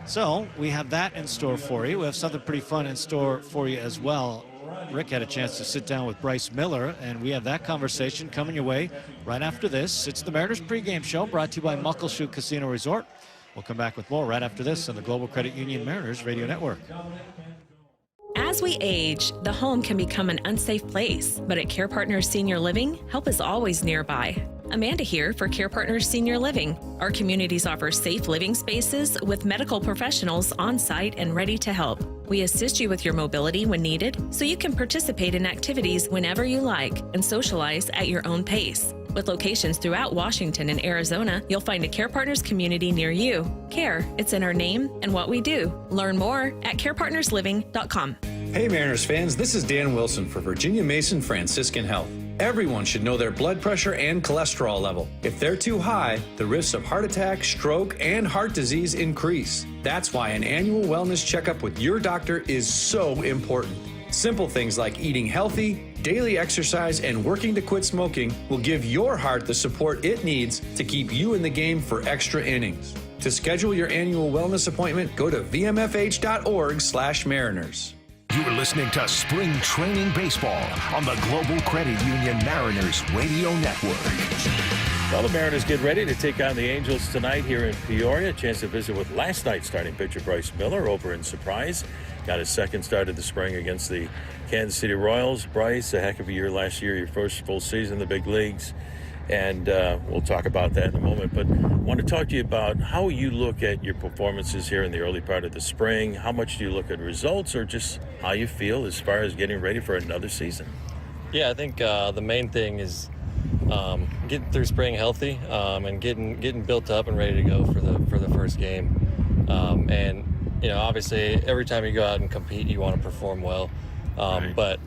So we have that in store for you. We have something pretty fun in store for you as well. Rick had a chance to sit down with Bryce Miller, and we have that conversation coming your way right after this. It's the Mariners pregame show brought to you by Muckleshoot Casino Resort. We'll come back with more right after this on the Global Credit Union Mariners Radio Network. As we age, the home can become an unsafe place, but at Care Partners Senior Living, help is always nearby. Amanda here for Care Partners Senior Living. Our communities offer safe living spaces with medical professionals on site and ready to help. We assist you with your mobility when needed, so you can participate in activities whenever you like and socialize at your own pace. With locations throughout Washington and Arizona, you'll find a Care Partners community near you. Care, it's in our name and what we do. Learn more at carepartnersliving.com. Hey Mariners fans, this is Dan Wilson for Virginia Mason Franciscan Health. Everyone should know their blood pressure and cholesterol level. If they're too high, the risks of heart attack, stroke, and heart disease increase. That's why an annual wellness checkup with your doctor is so important. Simple things like eating healthy, daily exercise, and working to quit smoking will give your heart the support it needs to keep you in the game for extra innings. To schedule your annual wellness appointment, go to vmfh.org/Mariners. You're listening to Spring Training Baseball on the Global Credit Union Mariners Radio Network. Well, the Mariners get ready to take on the Angels tonight here in Peoria. A chance to visit with last night's starting pitcher Bryce Miller over in Surprise. Got his second start of the spring against the Kansas City Royals. Bryce, a heck of a year last year, your first full season in the big leagues. And we'll talk about that in a moment. But I want to talk to you about how you look at your performances here in the early part of the spring. How much do you look at results or just how you feel as far as getting ready for another season? Yeah, I think the main thing is getting through spring healthy and getting built up and ready to go for the first game. And obviously every time you go out and compete, you want to perform well. But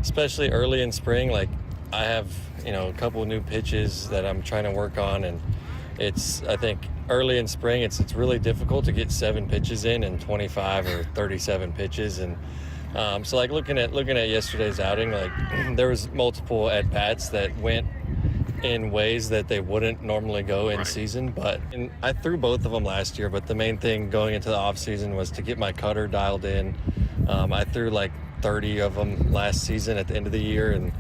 especially early in spring, like I have, a couple of new pitches that I'm trying to work on, and I think early in spring, it's really difficult to get 7 pitches in 25 or 37 pitches. And so like looking at yesterday's outing, like there was multiple at bats that went in ways that they wouldn't normally go in season, and I threw both of them last year, but the main thing going into the off season was to get my cutter dialed in. I threw like 30 of them last season at the end of the year, and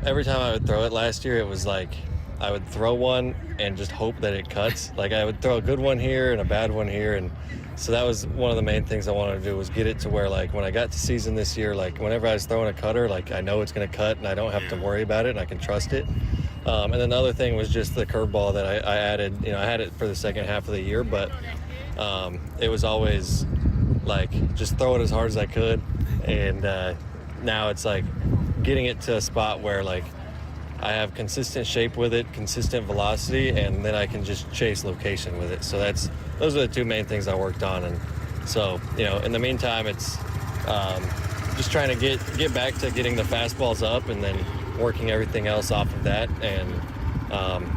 every time I would throw it last year, it was like I would throw one and just hope that it cuts. Like I would throw a good one here and a bad one here, and so that was one of the main things I wanted to do, was get it to where like when I got to season this year, like whenever I was throwing a cutter, like I know it's going to cut and I don't have to worry about it and I can trust it. And then the other thing was just the curveball that I added. I had it for the second half of the year, but it was always like just throw it as hard as I could. And now it's like getting it to a spot where like I have consistent shape with it, consistent velocity, and then I can just chase location with it. So those are the 2 main things I worked on. And so, in the meantime, it's just trying to get back to getting the fastballs up and then working everything else off of that, and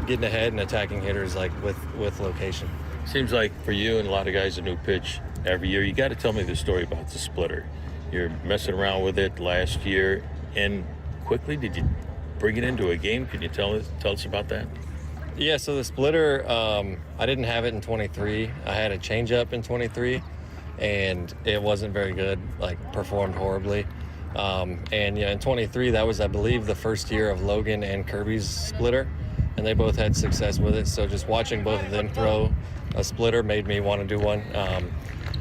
getting ahead and attacking hitters like with location. Seems like for you and a lot of guys, a new pitch every year. You got to tell me the story about the splitter. You're messing around with it last year, and quickly did you bring it into a game? Can you tell us about that? Yeah, so the splitter, I didn't have it in 23. I had a changeup in 23, and it wasn't very good, like performed horribly. And in 23, that was, I believe, the first year of Logan and Kirby's splitter, and they both had success with it. So just watching both of them throw a splitter made me want to do one.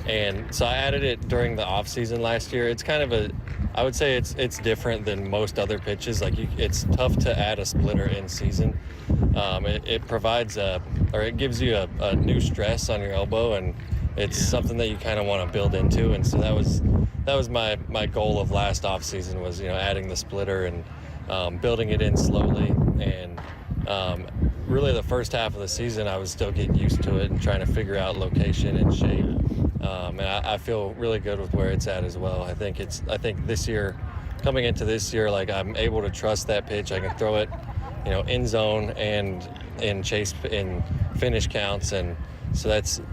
And so I added it during the off season last year. It's kind of I would say it's different than most other pitches. Like it's tough to add a splitter in season. It provides it gives you a new stress on your elbow, and it's something that you kind of want to build into. And so that was my goal of last off season, was adding the splitter and building it in slowly. And really the first half of the season, I was still getting used to it and trying to figure out location and shape. And I feel really good with where it's at as well. I think this year, coming into this year, like I'm able to trust that pitch. I can throw it, in zone and in finish counts, and so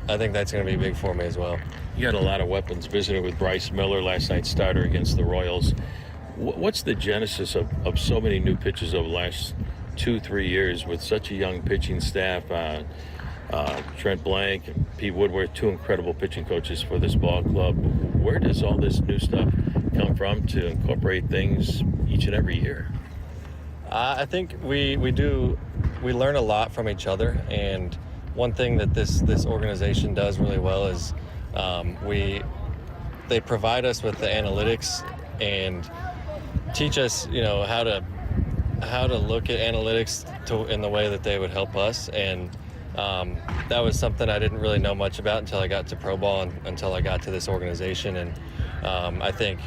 I think that's going to be big for me as well. You got a lot of weapons. Visited with Bryce Miller, last night's starter against the Royals. What's the genesis of so many new pitchers over the last 2-3 years with such a young pitching staff? Trent Blank and Pete Woodworth, 2 incredible pitching coaches for this ball club. Where does all this new stuff come from to incorporate things each and every year? I think we learn a lot from each other, and one thing that this organization does really well is they provide us with the analytics and teach us how to look at analytics in the way that they would help us. And that was something I didn't really know much about until I got to pro ball and until I got to this organization. And I think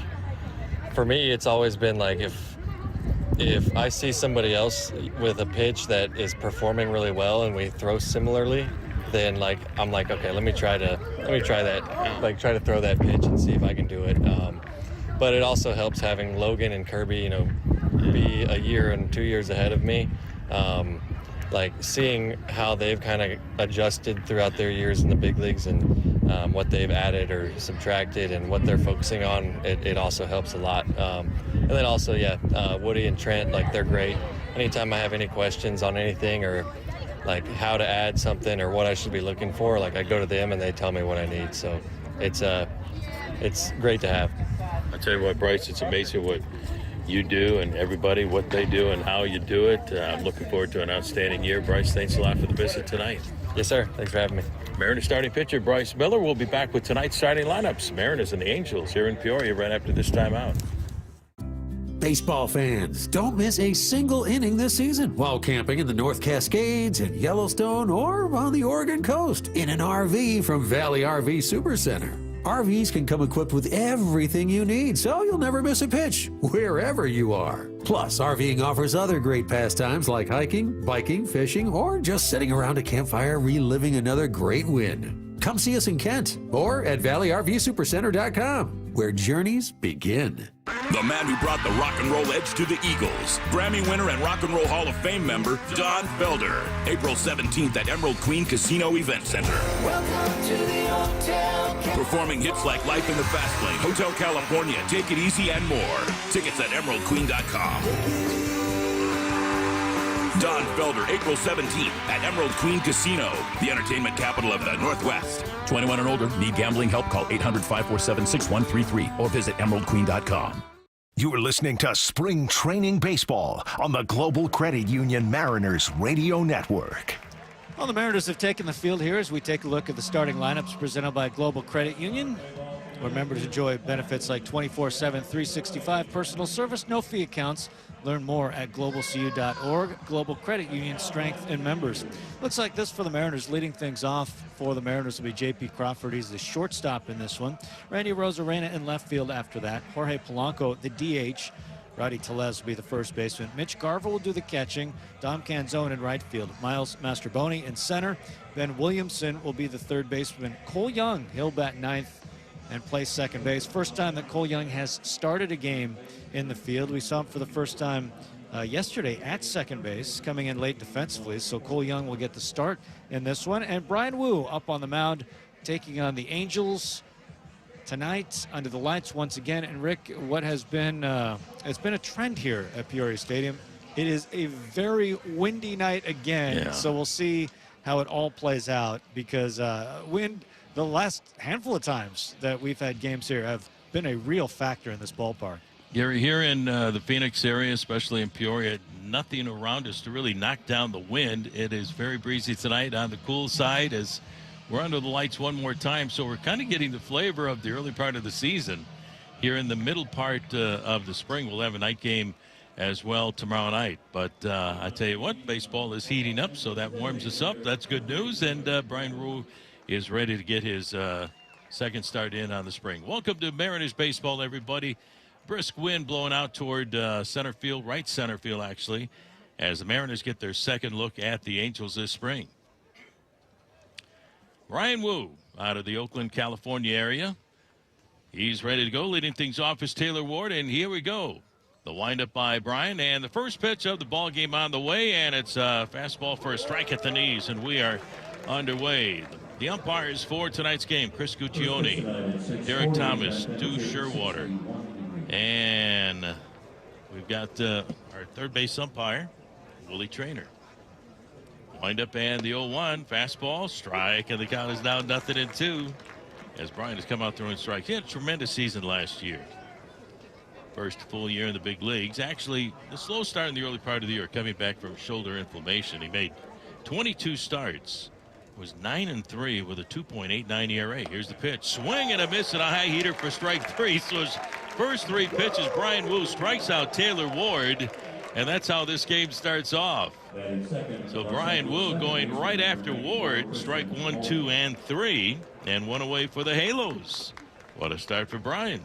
for me, it's always been like if I see somebody else with a pitch that is performing really well and we throw similarly, then I'm like, okay, let me try that, try to throw that pitch and see if I can do it. But it also helps having Logan and Kirby, be a year and 2 years ahead of me. Seeing how they've kind of adjusted throughout their years in the big leagues and what they've added or subtracted and what they're focusing on, it also helps a lot. And then also, Woody and Trent, they're great. Anytime I have any questions on anything or how to add something or what I should be looking for, I go to them and they tell me what I need. So it's great to have. I tell you what, Bryce, it's amazing what you do and everybody, what they do and how you do it. I'm looking forward to an outstanding year. Bryce, thanks a lot for the visit tonight. Yes, sir. Thanks for having me. Mariners starting pitcher Bryce Miller will be back with tonight's starting lineups. Mariners and the Angels here in Peoria right after this timeout. Baseball fans, don't miss a single inning this season while camping in the North Cascades, in Yellowstone, or on the Oregon coast in an RV from Valley RV Supercenter. RVs can come equipped with everything you need, so you'll never miss a pitch, wherever you are. Plus, RVing offers other great pastimes like hiking, biking, fishing, or just sitting around a campfire reliving another great win. Come see us in Kent or at ValleyRVSupercenter.com, where journeys begin. The man who brought the rock and roll edge to the Eagles, Grammy winner and Rock and Roll Hall of Fame member, Don Felder. April 17th at Emerald Queen Casino Event Center. Welcome to the Hotel. Performing hits like Life in the Fast Lane, Hotel California, Take It Easy, and more. Tickets at emeraldqueen.com. Don Felder, April 17th at Emerald Queen Casino, the entertainment capital of the Northwest. 21 and older. Need gambling help? Call 800-547-6133 or visit emeraldqueen.com. You're listening to Spring Training Baseball on the Global Credit Union Mariners Radio Network. Well, the Mariners have taken the field here as we take a look at the starting lineups presented by Global Credit Union, where members enjoy benefits like 24/7, 365 personal service, no fee accounts. Learn more at globalcu.org. Global Credit Union, strength in members. Looks like this for the Mariners. Leading things off for the Mariners will be J.P. Crawford. He's the shortstop in this one. Randy Rosarena in left field after that. Jorge Polanco, the DH. Rowdy Tellez will be the first baseman. Mitch Garver will do the catching. Dom Canzone in right field. Miles Mastrobuoni in center. Ben Williamson will be the third baseman. Cole Young, he'll bat ninth and play second base. First time that Cole Young has started a game in the field. We saw him for the first time yesterday at second base, coming in late defensively. So Cole Young will get the start in this one. And Brian Wu up on the mound, taking on the Angels tonight under the lights once again. And Rick, what has been it's been a trend here at Peoria Stadium. It is a very windy night again. Yeah. So we'll see how it all plays out, because wind, the last handful of times that we've had games here, have been a real factor in this ballpark. Gary, here in the Phoenix area, especially in Peoria, nothing around us to really knock down the wind. It is very breezy tonight on the cool side as we're under the lights one more time. So we're kind of getting the flavor of the early part of the season. Here in the middle part of the spring, we'll have a night game as well tomorrow night. But I tell you what, baseball is heating up, so that warms us up. That's good news. And Brian Rue is ready to get his second start in on the spring. Welcome to Mariners baseball, everybody. Brisk wind blowing out toward center field, right center field actually, as the Mariners get their second look at the Angels this spring. Brian Wu out of the Oakland, California area. He's ready to go. Leading things off is Taylor Ward, and here we go. The windup by Brian, and the first pitch of the ball game on the way, and it's a fastball for a strike at the knees, and we are underway. The umpires for tonight's game: Chris Guccione, Derek Thomas, Stu Sherwater. And we've got our third base umpire, Willie Traynor. Wind up and the 0-1, fastball, strike, and the count is now 0-2 as Brian has come out throwing strikes. He had a tremendous season last year. First full year in the big leagues. Actually, a slow start in the early part of the year, coming back from shoulder inflammation. He made 22 starts, was 9-3 with a 2.89 ERA. Here's the pitch, swing and a miss and a high heater for strike three. So his first three pitches, Brian Wu strikes out Taylor Ward, and that's how this game starts off. So Brian Wu going right after Ward, strike 1, 2, and 3, and one away for the Halos. What a start for Brian.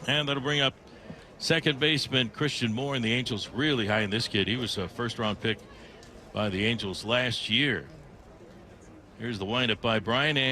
And that'll bring up second baseman Christian Moore, and the Angels really high in this kid. He was a first-round pick by the Angels last year. Here's the windup by Brian, and